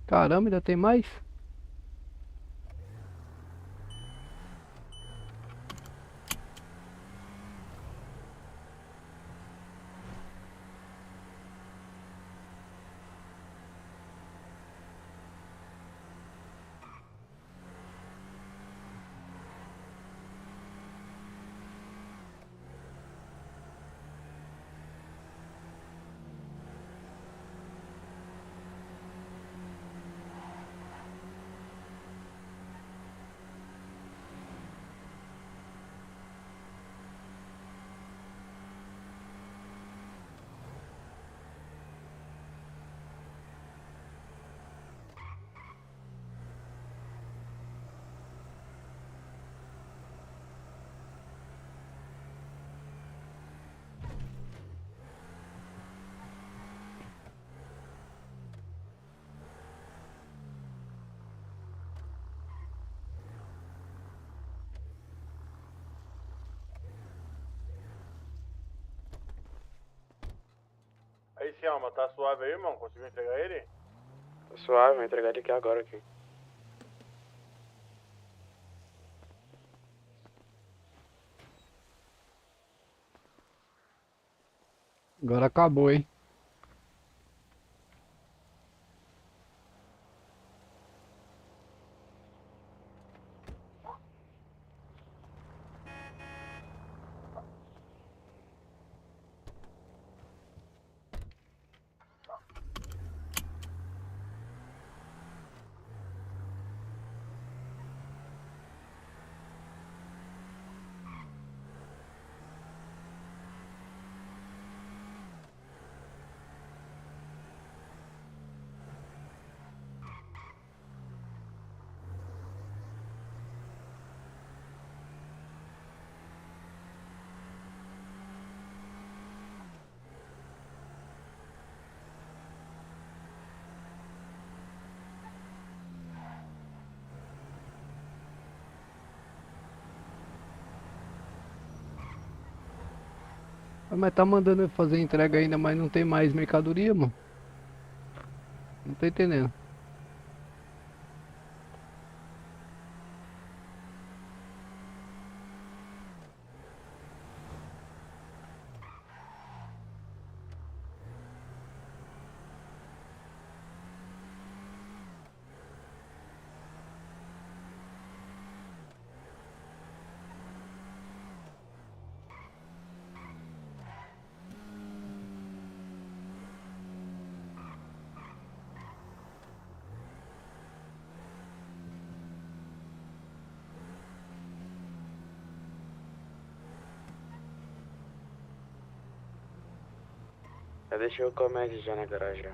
Caramba, ainda tem mais? Aí, Selma, tá suave aí, irmão? Conseguiu entregar ele? Tá suave, vou entregar ele aqui agora aqui. Agora acabou, hein? Ah, mas tá mandando eu fazer entrega ainda, mas não tem mais mercadoria, mano. Não tô entendendo. Eu deixei o comédia já na garagem. Já.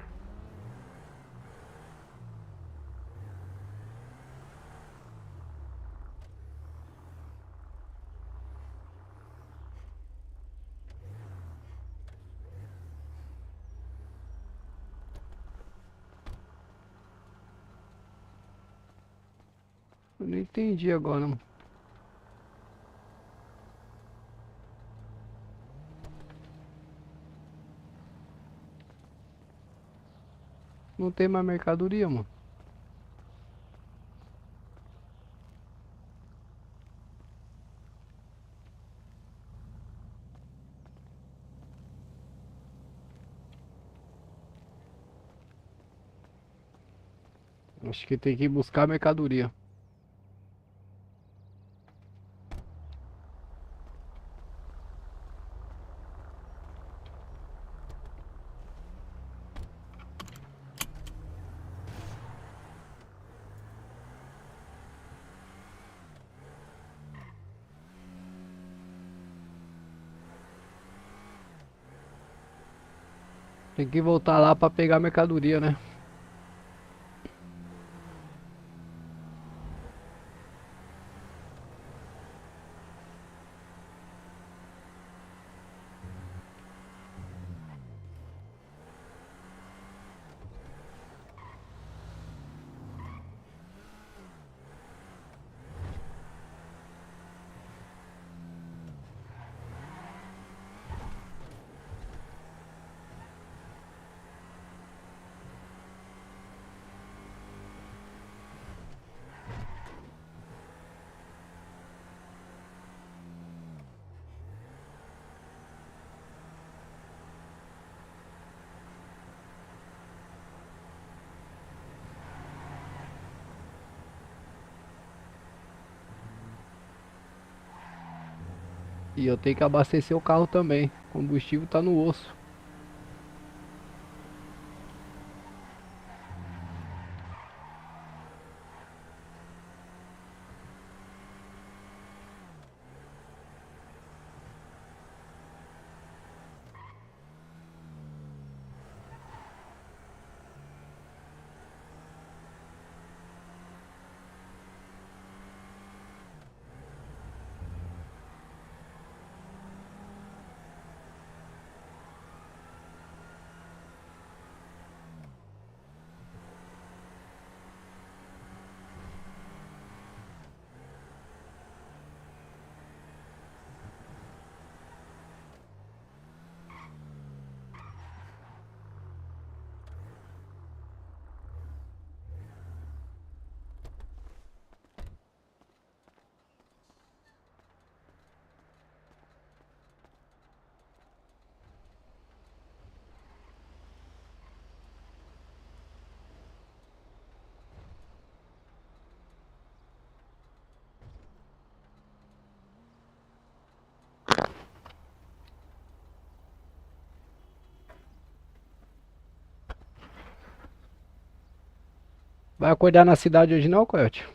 Eu não entendi agora, mano. Não tem mais mercadoria, mano. Acho que tem que ir buscar mercadoria. Tem que voltar lá pra pegar mercadoria, né? E eu tenho que abastecer o carro também. O combustível tá no osso. Vai acordar na cidade hoje não, Coyote?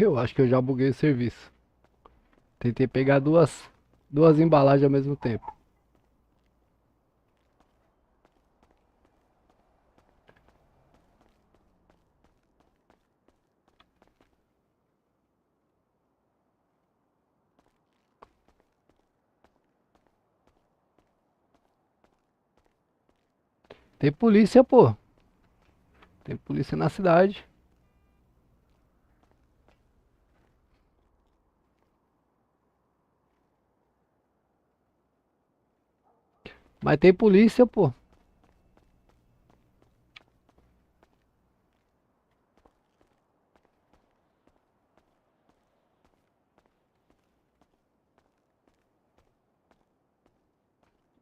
Eu acho que eu já buguei o serviço. Tentei pegar duas embalagens ao mesmo tempo. Tem polícia, pô. Tem polícia na cidade. Mas tem polícia, pô.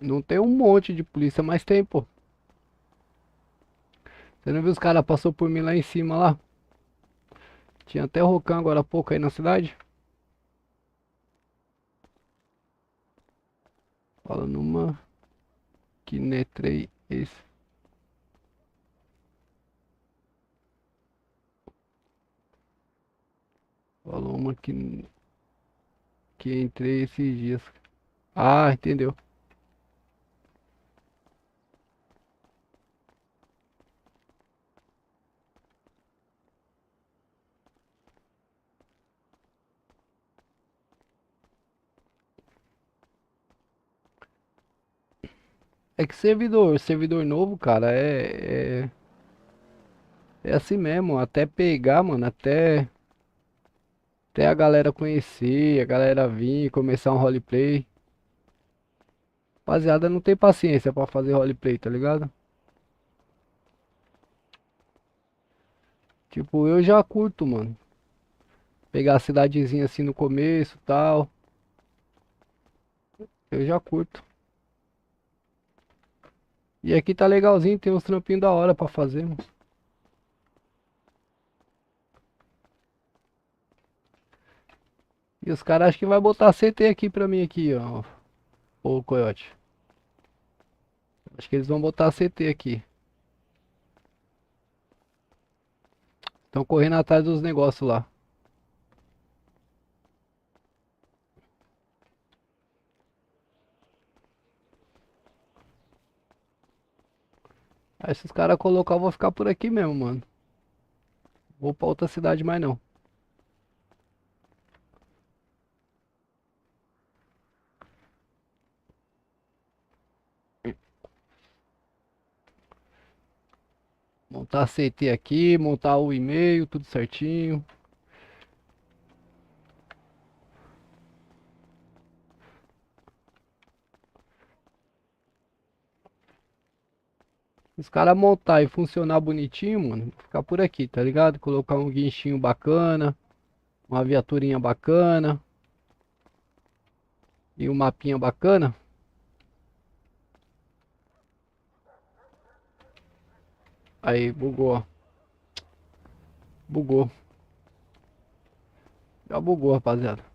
Não tem um monte de polícia, mas tem, pô. Você não viu os caras passou por mim lá em cima lá? Tinha até Rocan agora há pouco aí na cidade. Fala numa que netrei esse. Falou uma que entrei esses dias. Ah, entendeu. É que servidor novo, cara, é assim mesmo, até pegar, mano, até a galera conhecer, a galera vir, começar um roleplay. Rapaziada, não tem paciência pra fazer roleplay, tá ligado? Tipo, eu já curto, mano. Pegar a cidadezinha assim no começo, tal. Eu já curto. E aqui tá legalzinho, tem uns trampinhos da hora pra fazer, mano. E os caras acham que vai botar CT aqui pra mim aqui, ó. Ô, Coyote. Acho que eles vão botar CT aqui. Estão correndo atrás dos negócios lá. Aí se os caras colocar, eu vou ficar por aqui mesmo, mano. Vou pra outra cidade mais não. Montar CT aqui, montar o e-mail, tudo certinho. Os caras montar e funcionar bonitinho, mano, vou ficar por aqui, tá ligado? Colocar um guinchinho bacana, uma viaturinha bacana e um mapinha bacana. Aí, bugou, ó. Bugou. Já bugou, rapaziada.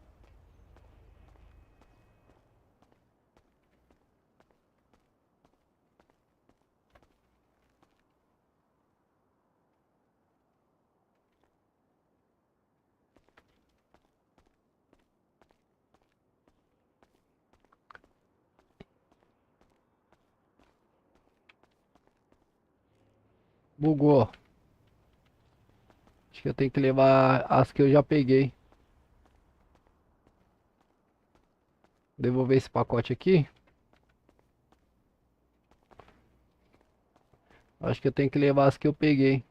Bugou, ó. Acho que eu tenho que levar as que eu já peguei. Devolver esse pacote aqui. Acho que eu tenho que levar as que eu peguei.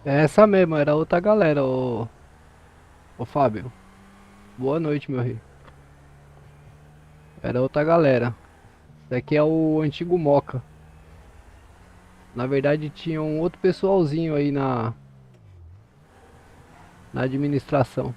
É essa mesmo, era outra galera, ô Fábio. Boa noite, meu rei. Era outra galera. Esse aqui é o antigo Moca. Na verdade tinha um outro pessoalzinho aí na administração.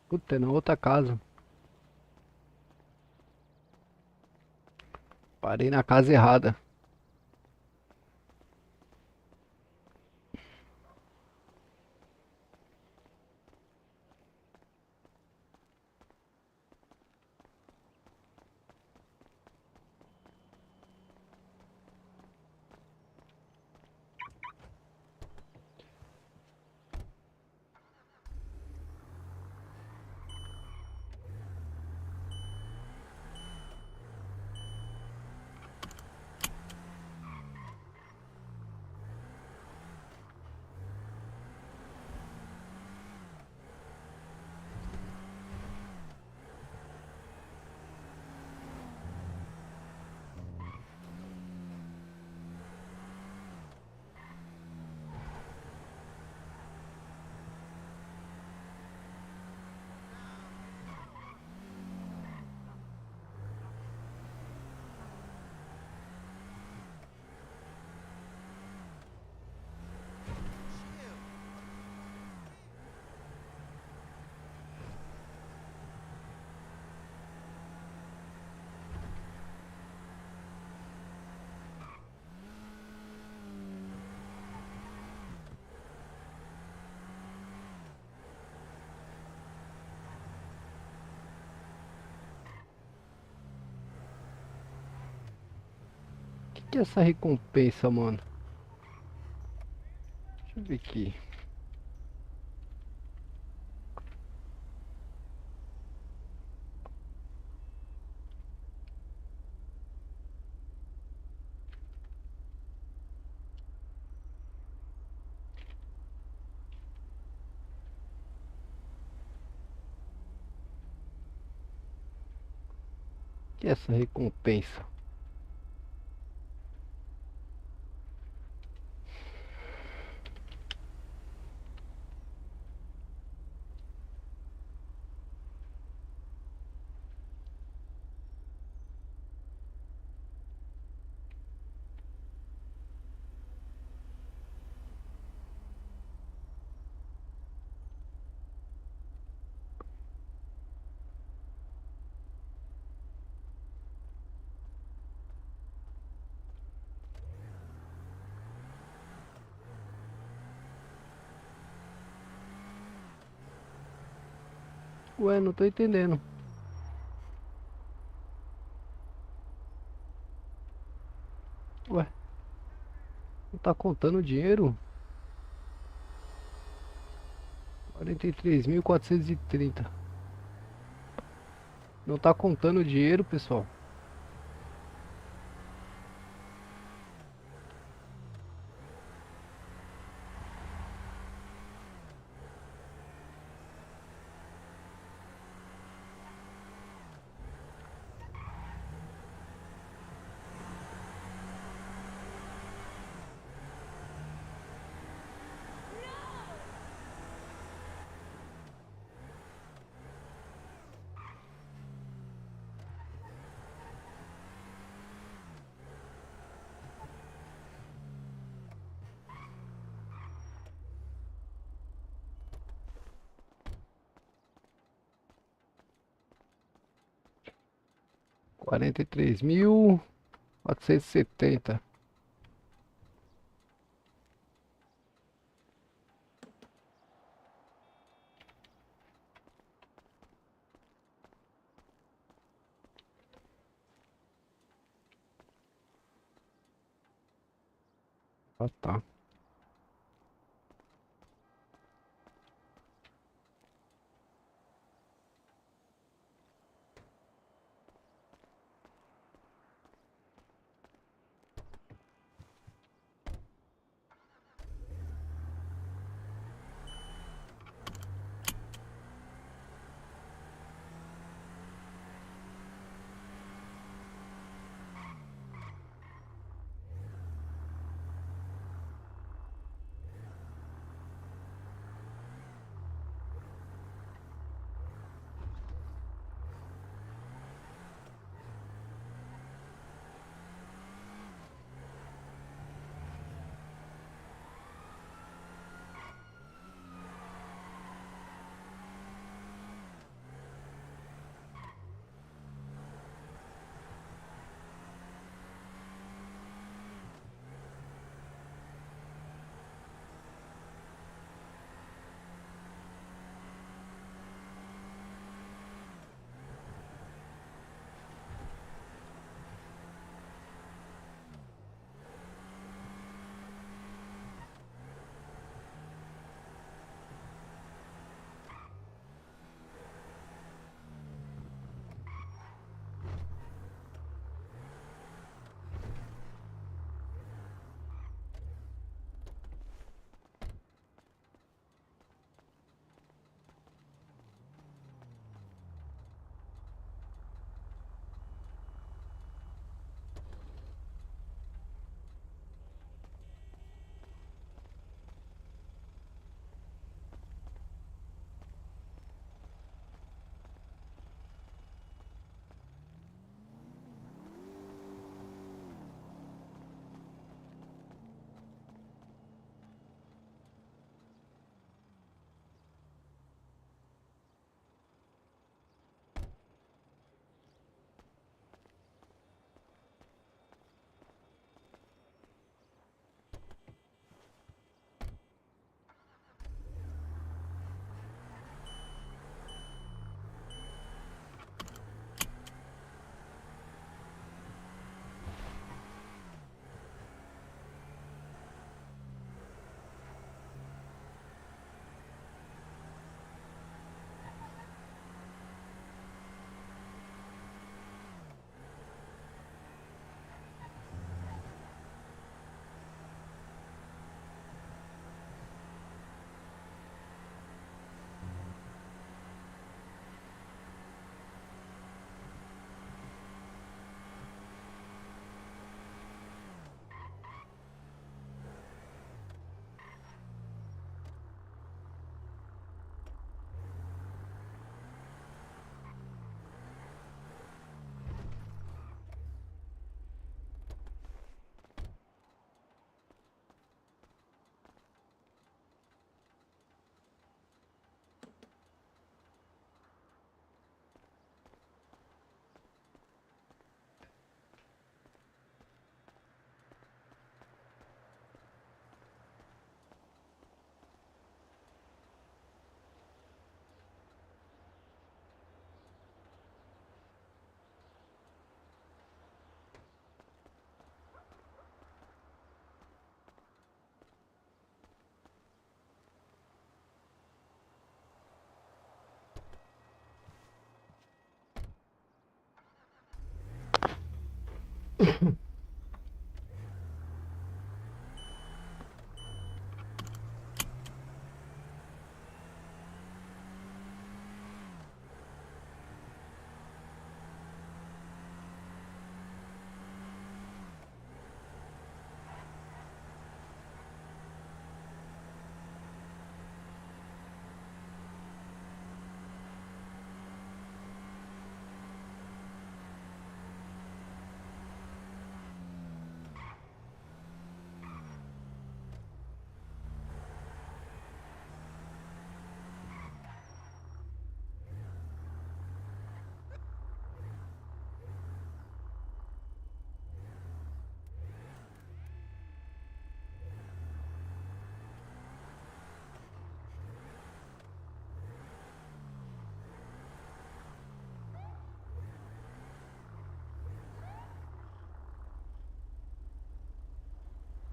Puta, é na outra casa. Parei na casa errada. Que é essa recompensa, mano? Deixa eu ver aqui. Que é essa recompensa? Ué, não tô entendendo. Ué, não tá contando o dinheiro? 43.430. Não tá contando o dinheiro, pessoal. Quarenta e três mil 470. Ah, tá.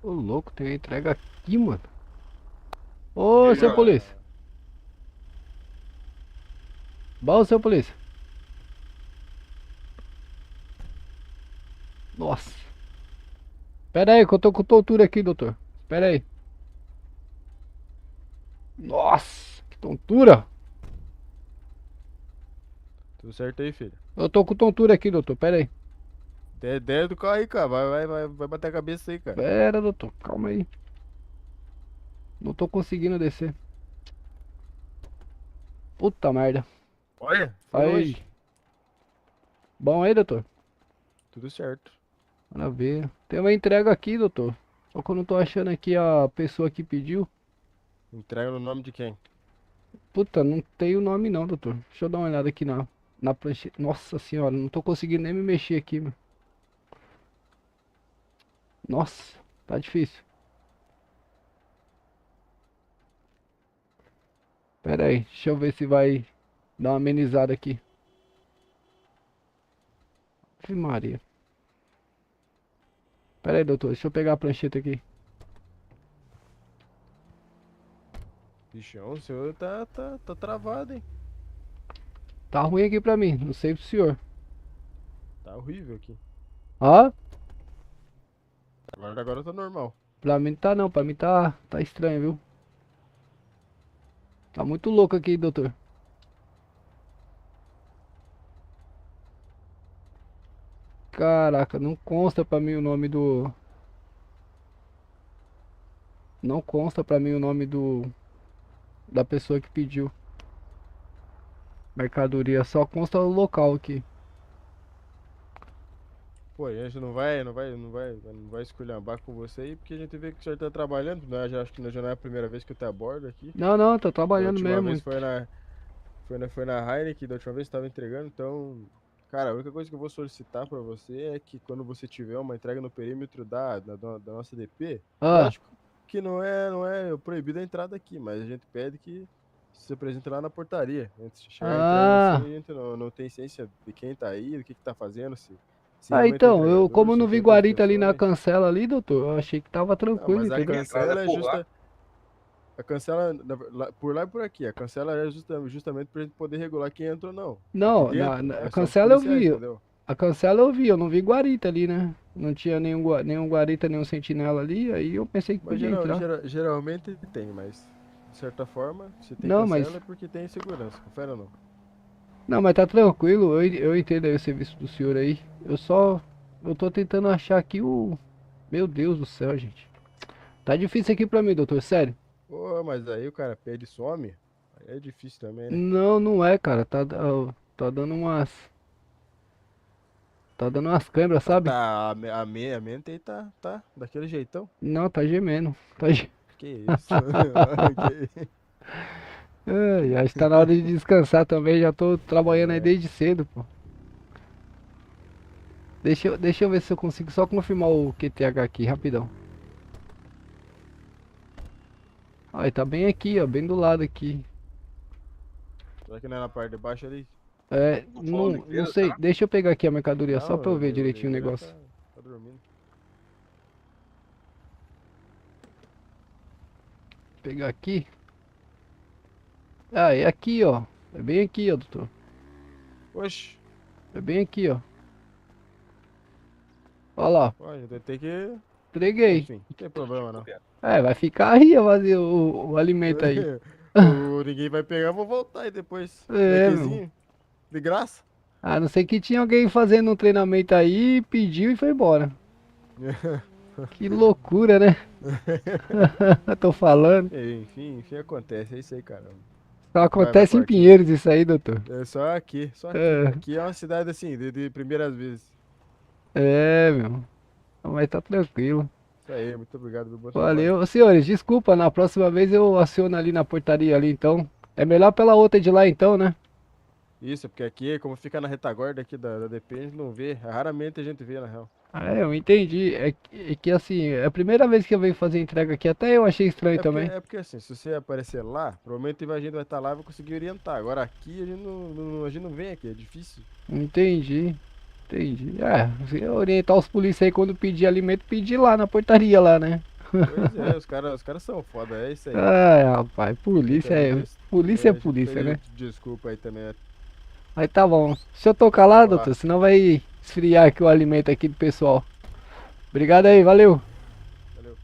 Ô louco, tem uma entrega aqui, mano. Ô, seu polícia. Bom, seu polícia. Nossa. Pera aí, que eu tô com tontura aqui, doutor. Pera aí. Nossa, que tontura. Tudo certo aí, filho? Eu tô com tontura aqui, doutor. Pera aí. Dentro do carro aí, cara. Vai bater a cabeça aí, cara. Pera, doutor. Calma aí. Não tô conseguindo descer. Puta merda. Olha, foi Aí. longe. Bom aí, doutor? Tudo certo. Maravilha. Tem uma entrega aqui, doutor. Só que eu não tô achando aqui a pessoa que pediu. Entrega no nome de quem? Puta, não tem o nome não, doutor. Deixa eu dar uma olhada aqui na prancheta. Nossa senhora, não tô conseguindo nem me mexer aqui, meu. Nossa, tá difícil. Pera aí, deixa eu ver se vai dar uma amenizada aqui. Ave Maria. Pera aí, doutor, deixa eu pegar a prancheta aqui. Bichão, o senhor tá travado, hein? Tá ruim aqui pra mim, não sei pro senhor. Tá horrível aqui. Ó, Agora tá normal. pra mim tá não, pra mim tá estranho, viu? Tá muito louco aqui, doutor. Caraca, não consta pra mim o nome do... Não consta pra mim o nome da pessoa que pediu mercadoria, só consta o local aqui. Pô, a gente não vai esculhambar com você aí, porque a gente vê que o senhor tá trabalhando, né? Já acho que já não é a primeira vez que eu te abordo aqui. Não, tô trabalhando Da última mesmo. vez foi na Heineken, da última vez você tava entregando, então, cara, a única coisa que eu vou solicitar pra você é que quando você tiver uma entrega no perímetro da nossa DP, lógico que não é proibido a entrada aqui, mas a gente pede que se apresente lá na portaria. Antes de chegar a entrega assim, a gente não tem ciência de quem tá aí, do que tá fazendo, se realmente é Então, entregador, como eu se não vi tem outras guarita ali na pessoas. cancela ali, doutor, eu achei que tava tranquilo, Mas a entendeu? cancela é justa. A cancela, por lá e por aqui, a cancela é justamente pra gente poder regular quem entra ou não. Não, Aqui dentro, a é só os cancela eu policiais, vi. entendeu? A cancela eu vi, eu não vi guarita ali, né? Não tinha nenhum guarita, nenhum sentinela ali, aí eu pensei que Mas podia entrar. geralmente tem, mas de certa forma, se tem Não, cancela mas- é porque tem segurança, confere ou não? Não, mas tá tranquilo, eu entendo aí o serviço do senhor aí. Eu tô tentando achar aqui o... Meu Deus do céu, gente. Tá difícil aqui pra mim, doutor, sério. Pô, mas aí o cara pede e some, aí é difícil também, né? Não é, cara, tá dando umas... Tá dando umas câimbras, sabe? A mente aí tá daquele jeitão. Não, tá gemendo. Tá ge... Que isso? Que- Ai, acho que tá na hora de descansar também, já tô trabalhando aí desde cedo, pô. Deixa eu ver se eu consigo só confirmar o QTH aqui, rapidão. Ai, tá bem aqui, ó, bem do lado aqui. Será que não é na parte de baixo ali? É, não sei, deixa eu pegar aqui a mercadoria, só pra eu ver direitinho o negócio. Tá dormindo. Pegar aqui. Ah, é aqui, ó. É bem aqui, ó, doutor. Oxe, É bem aqui, ó. Olha lá. Pode, vai ter que. Entreguei. Enfim, não tem problema não. É, vai ficar aí vazio o alimento aí. Ninguém vai pegar, eu vou voltar aí depois. É, Bequezinho, de graça. A não ser que tinha alguém fazendo um treinamento aí, pediu e foi embora. Que loucura, né? Tô falando. Enfim, acontece, é isso aí, caramba. Só acontece em Pinheiros isso aí, doutor. É só aqui, só aqui. É. Aqui é uma cidade assim, de primeiras vezes. É, meu. Mas tá tranquilo. Isso aí, muito obrigado pelo bom trabalho. Valeu. Ô, senhores, desculpa, na próxima vez eu aciono ali na portaria ali, então. É melhor pela outra de lá, então, né? Isso, porque aqui, como fica na retaguarda aqui da DP, a gente não vê. Raramente a gente vê, na real. Eu entendi. É que assim, é a primeira vez que eu venho fazer entrega aqui, até eu achei estranho também. É porque assim, se você aparecer lá, provavelmente a gente vai estar lá e vai conseguir orientar. Agora aqui a gente não vem aqui, é difícil. Entendi. Entendi. Se orientar os polícia aí quando pedir alimento, pedir lá na portaria lá, né? Pois é, os caras são foda, é isso aí. Ai, rapaz, polícia é. Polícia é A gente polícia, pede né? Desculpa aí também, né? Mas tá bom. Deixa eu tocar lá, Vai lá. doutor, senão vai esfriar aqui o alimento aqui do pessoal. Obrigado aí, valeu. Valeu.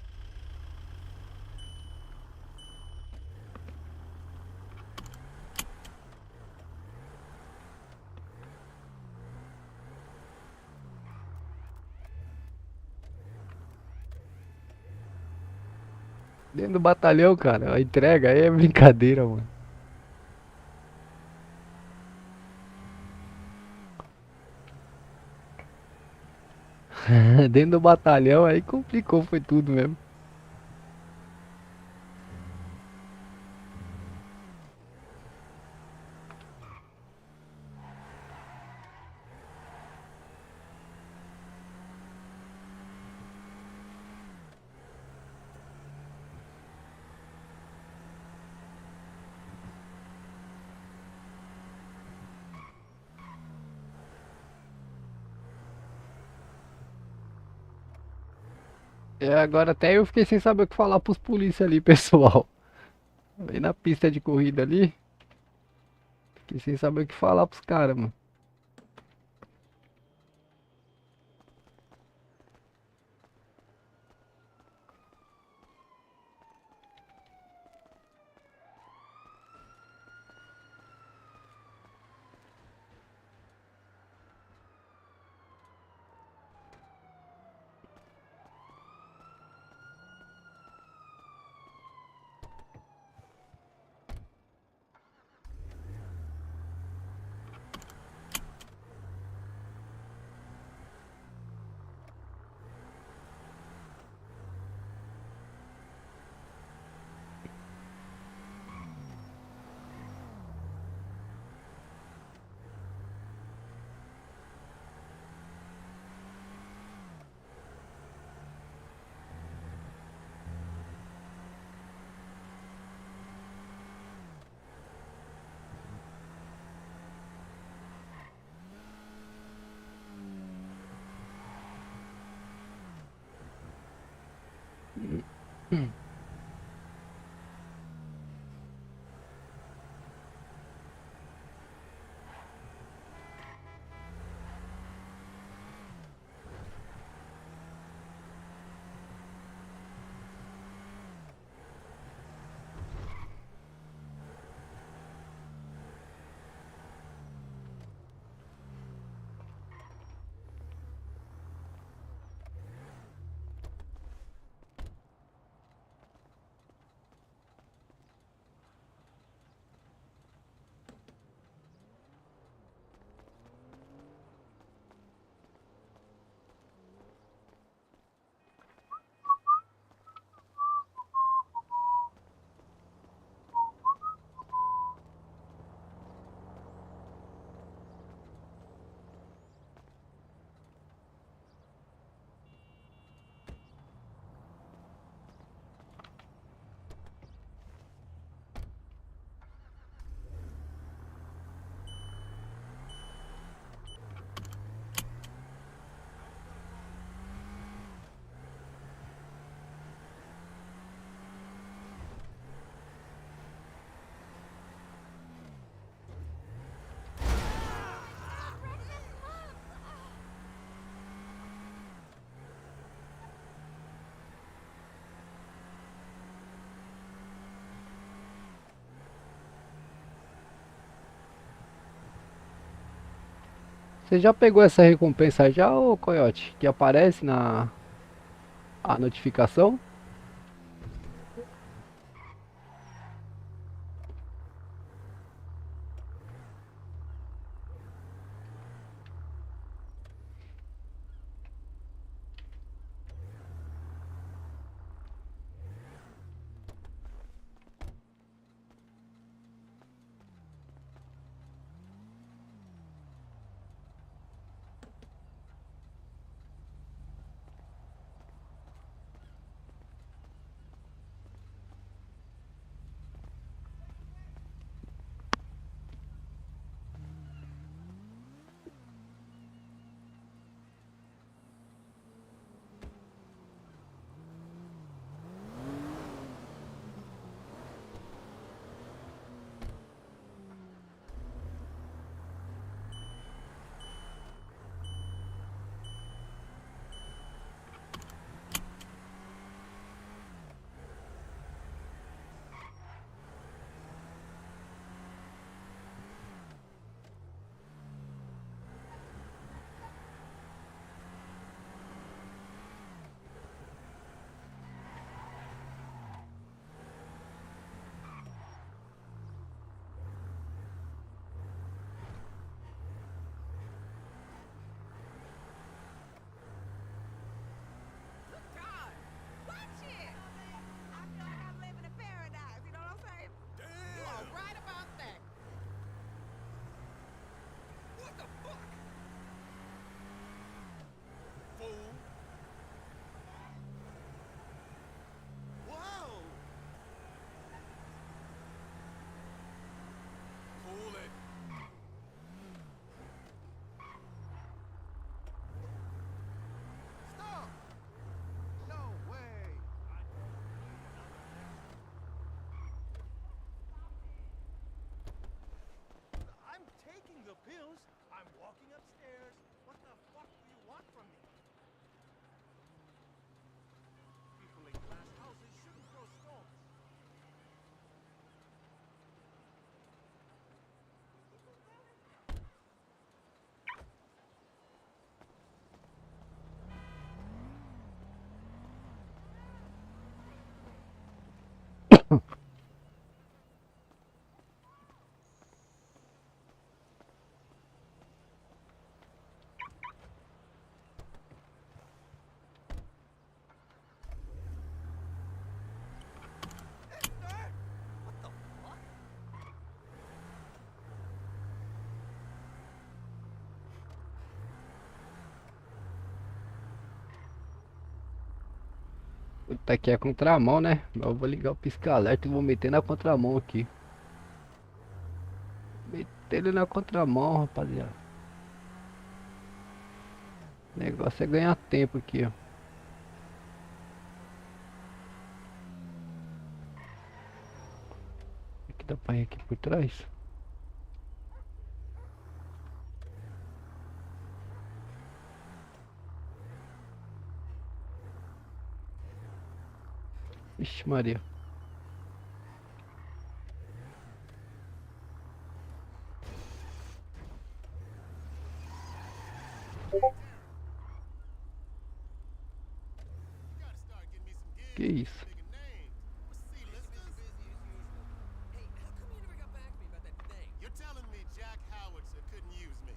Dentro do batalhão, cara, a entrega aí é brincadeira, mano. Dentro do batalhão aí complicou, foi tudo mesmo. Agora até eu fiquei sem saber o que falar pros polícia ali, pessoal. Aí na pista de corrida ali. Fiquei sem saber o que falar pros caras, mano. Você já pegou essa recompensa já, ô Coyote? Que aparece na a notificação? I'm taking the pills. I'm walking upstairs. What the fuck do you want from me? People in glass houses shouldn't throw stones. Puta, aqui é contramão, né? Eu vou ligar o pisca-alerta e vou meter na contramão aqui. Meter ele na contramão, rapaziada. O negócio é ganhar tempo aqui, ó. Aqui dá pra ir aqui por trás. Ixi, Maria. Que isso? You're telling me Jack Howitzer couldn't use me?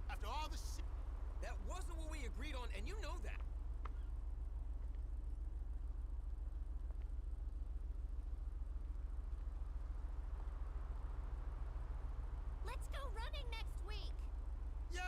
After all the shit. That wasn't what we agreed on, and you know that. Let's go running next week. Yeah!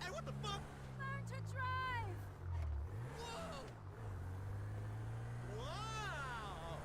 Hey, what the fuck? Learn to drive. Whoa! Wow!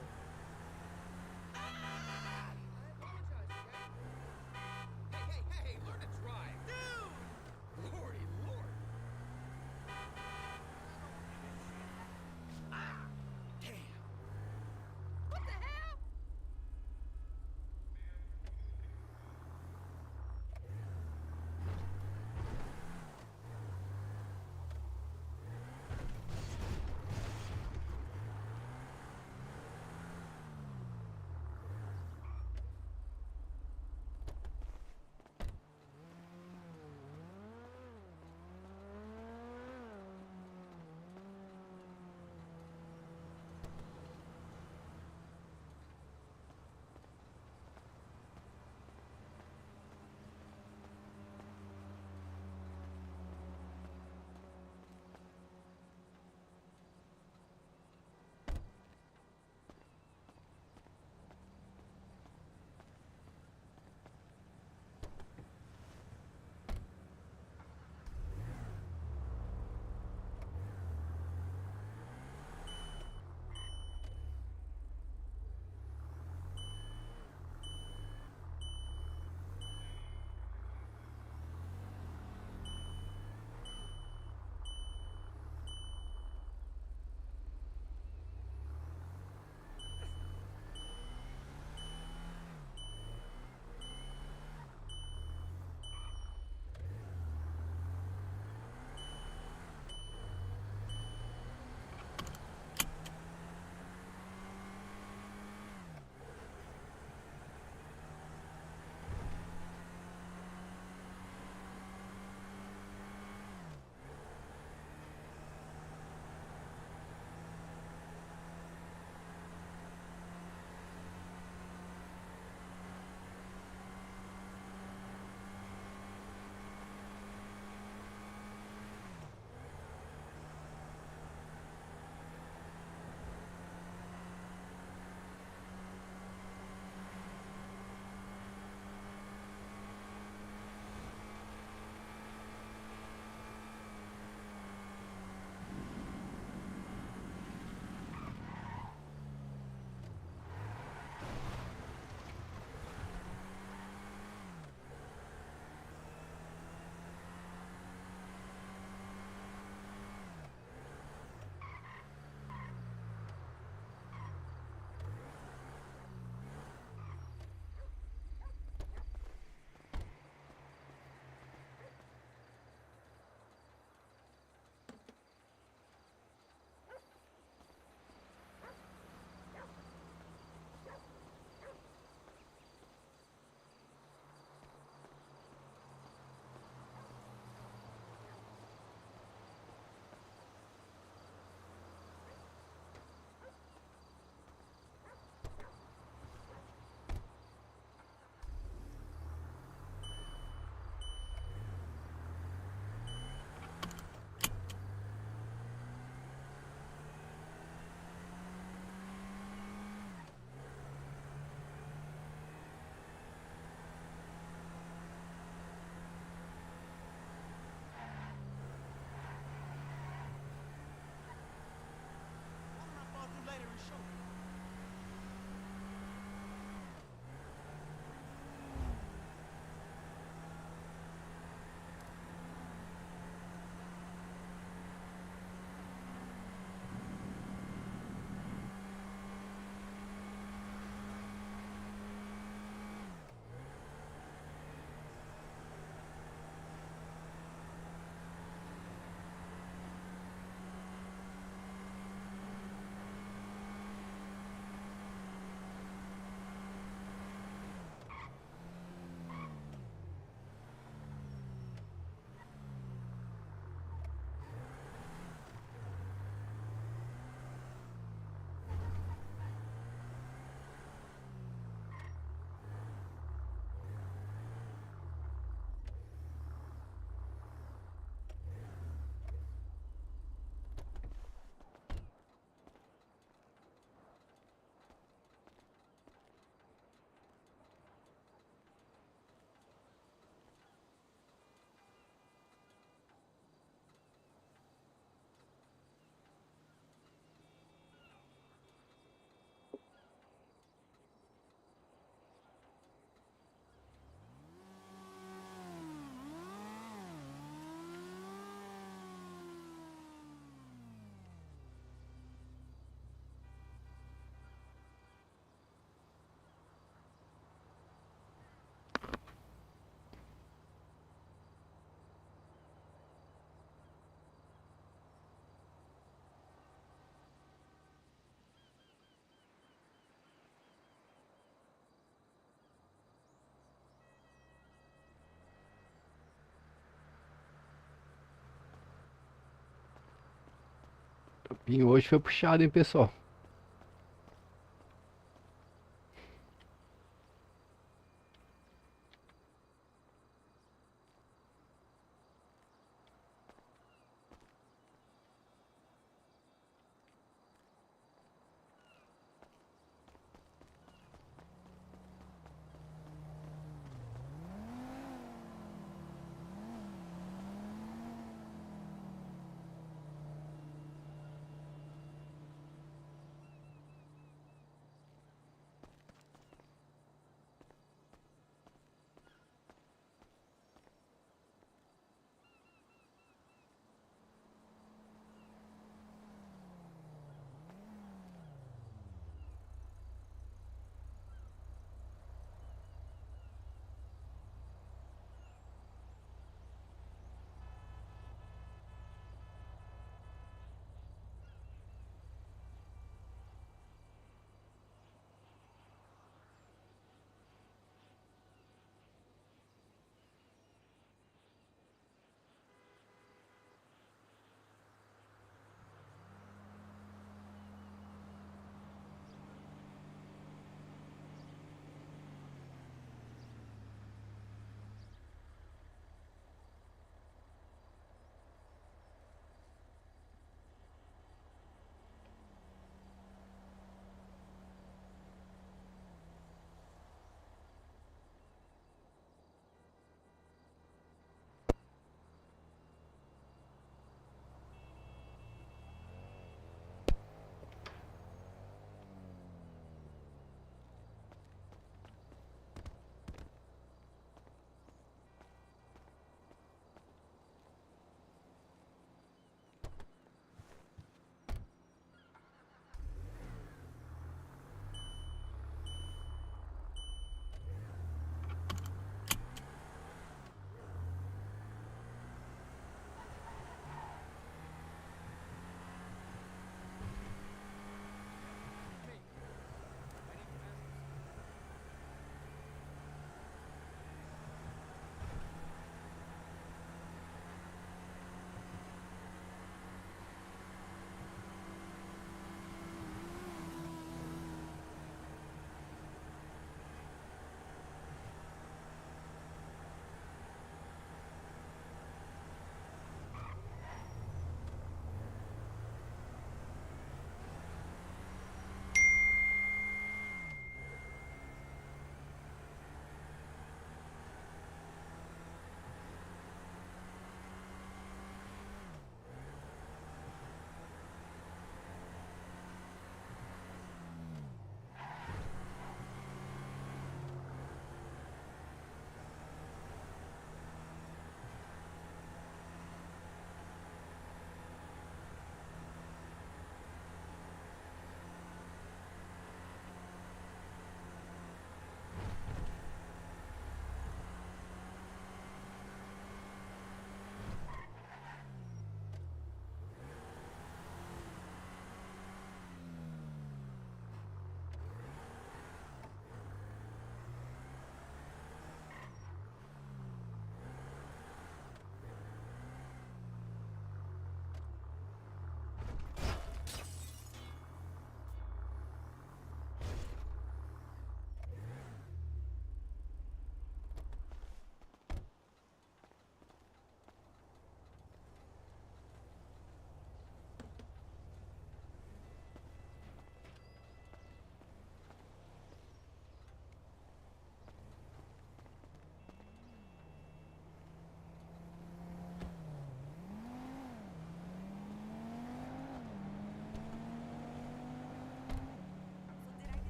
Topinho hoje foi puxado, hein, pessoal.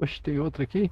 Oxe, tem outro aqui?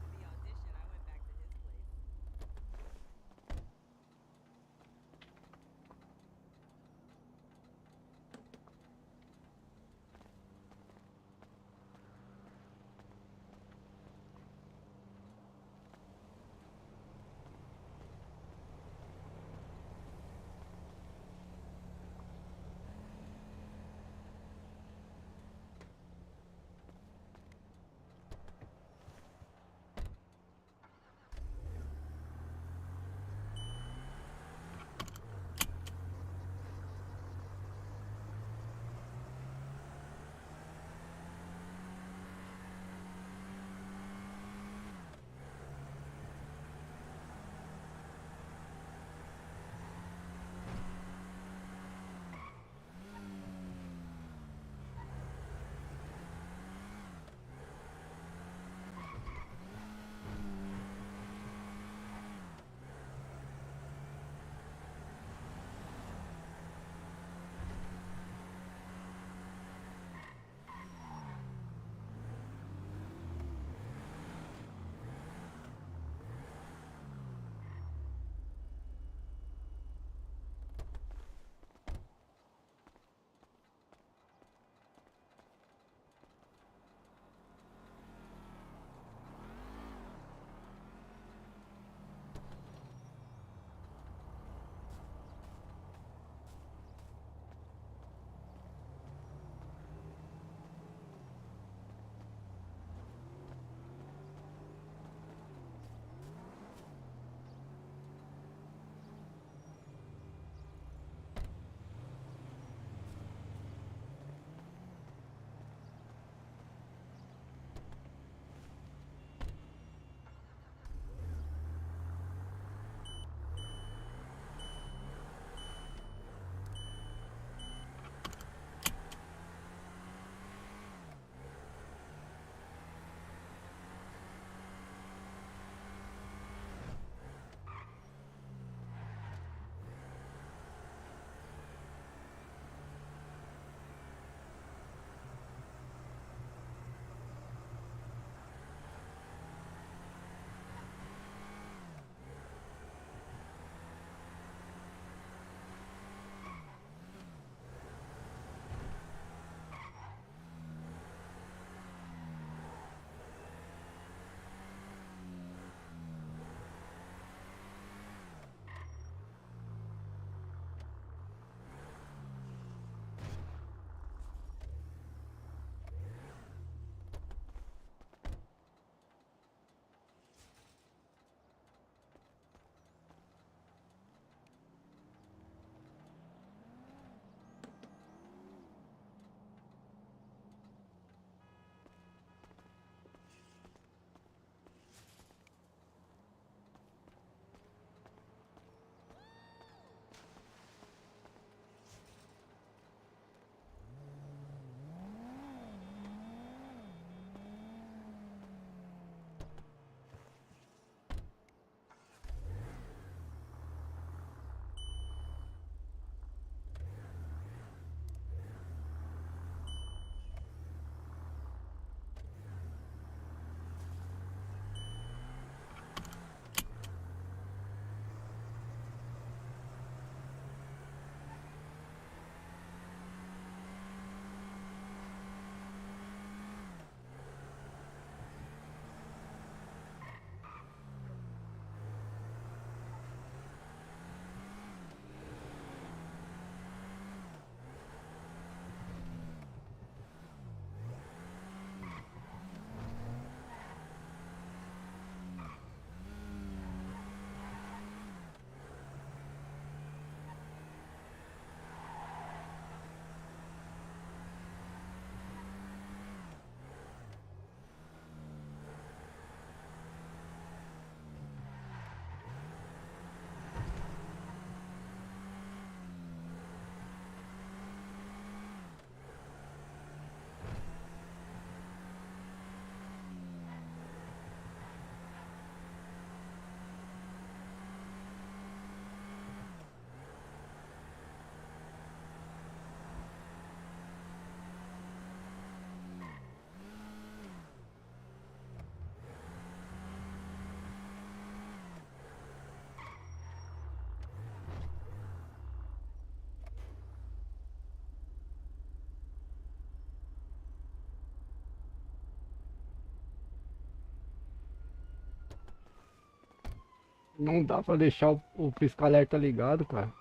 Não dá pra deixar o pisca-alerta ligado, cara.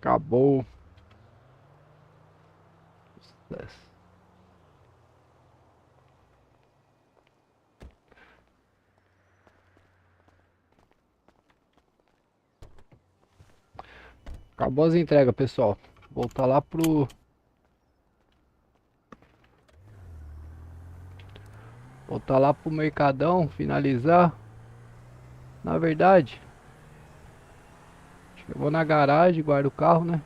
Acabou. Sucesso. Acabou as entregas, pessoal. Voltar lá pro... Voltar lá pro Mercadão, finalizar. Na verdade, acho que eu vou na garagem, guardo o carro, né?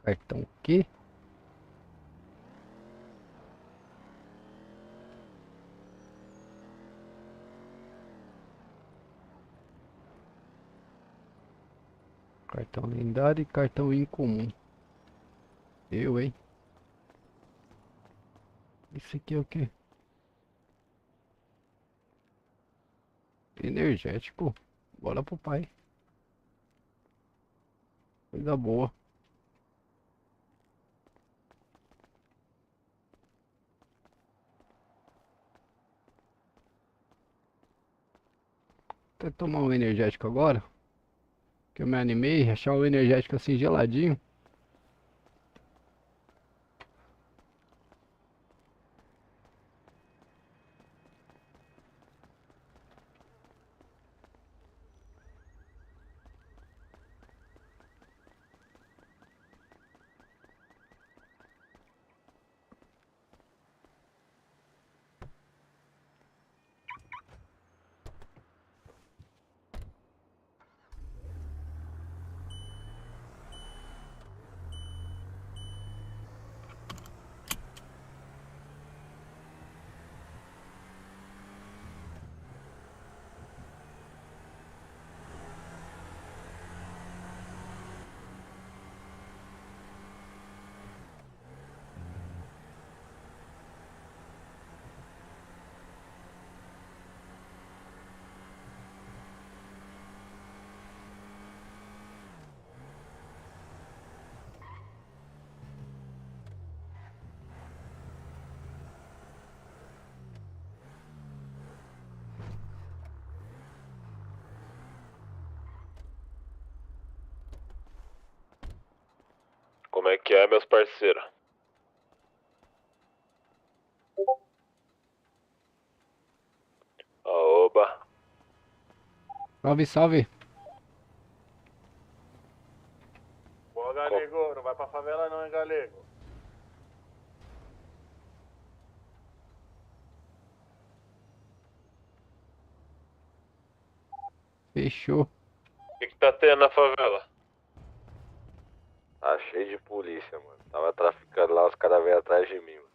Cartão o quê? Cartão lendário e cartão incomum. Hein? Isso aqui é o quê? Energético. Bora pro pai. Coisa boa. Até tomar um energético agora. Que eu me animei. Achar um energético assim geladinho. Como é que é, meus parceiros? Oba. Salve, salve. Boa, galego. Não vai pra favela não, hein, galego. Fechou. O que tá tendo na favela? Tá cheio de polícia, mano. Tava traficando lá, os caras vêm atrás de mim, mano.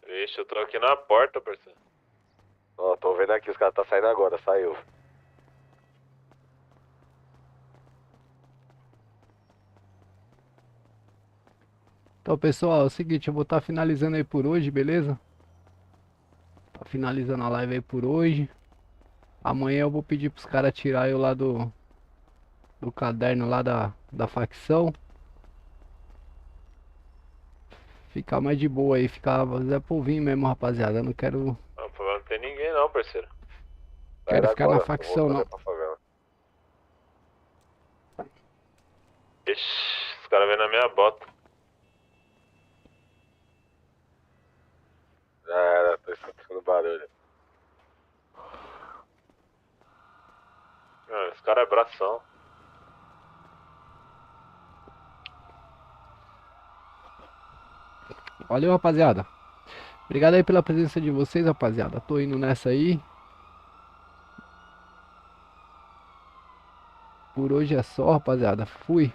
Vixe, eu tô aqui na porta, parceiro. Ó, tô vendo aqui, os caras tá saindo agora, saiu. Então, pessoal, é o seguinte, eu vou estar finalizando aí por hoje, beleza? Tá finalizando a live aí por hoje. Amanhã eu vou pedir pros caras tirar eu lá do caderno lá da facção. Ficar mais de boa aí, ficar Zé Polvinho mesmo, rapaziada. Eu não quero, Não tem ninguém não, parceiro. quero ficar na facção não. caras vêm na minha bota. Já era, tô escutando barulho. Esse cara é bração. Valeu, rapaziada. Obrigado aí pela presença de vocês, rapaziada. Tô indo nessa aí. Por hoje é só, rapaziada. Fui.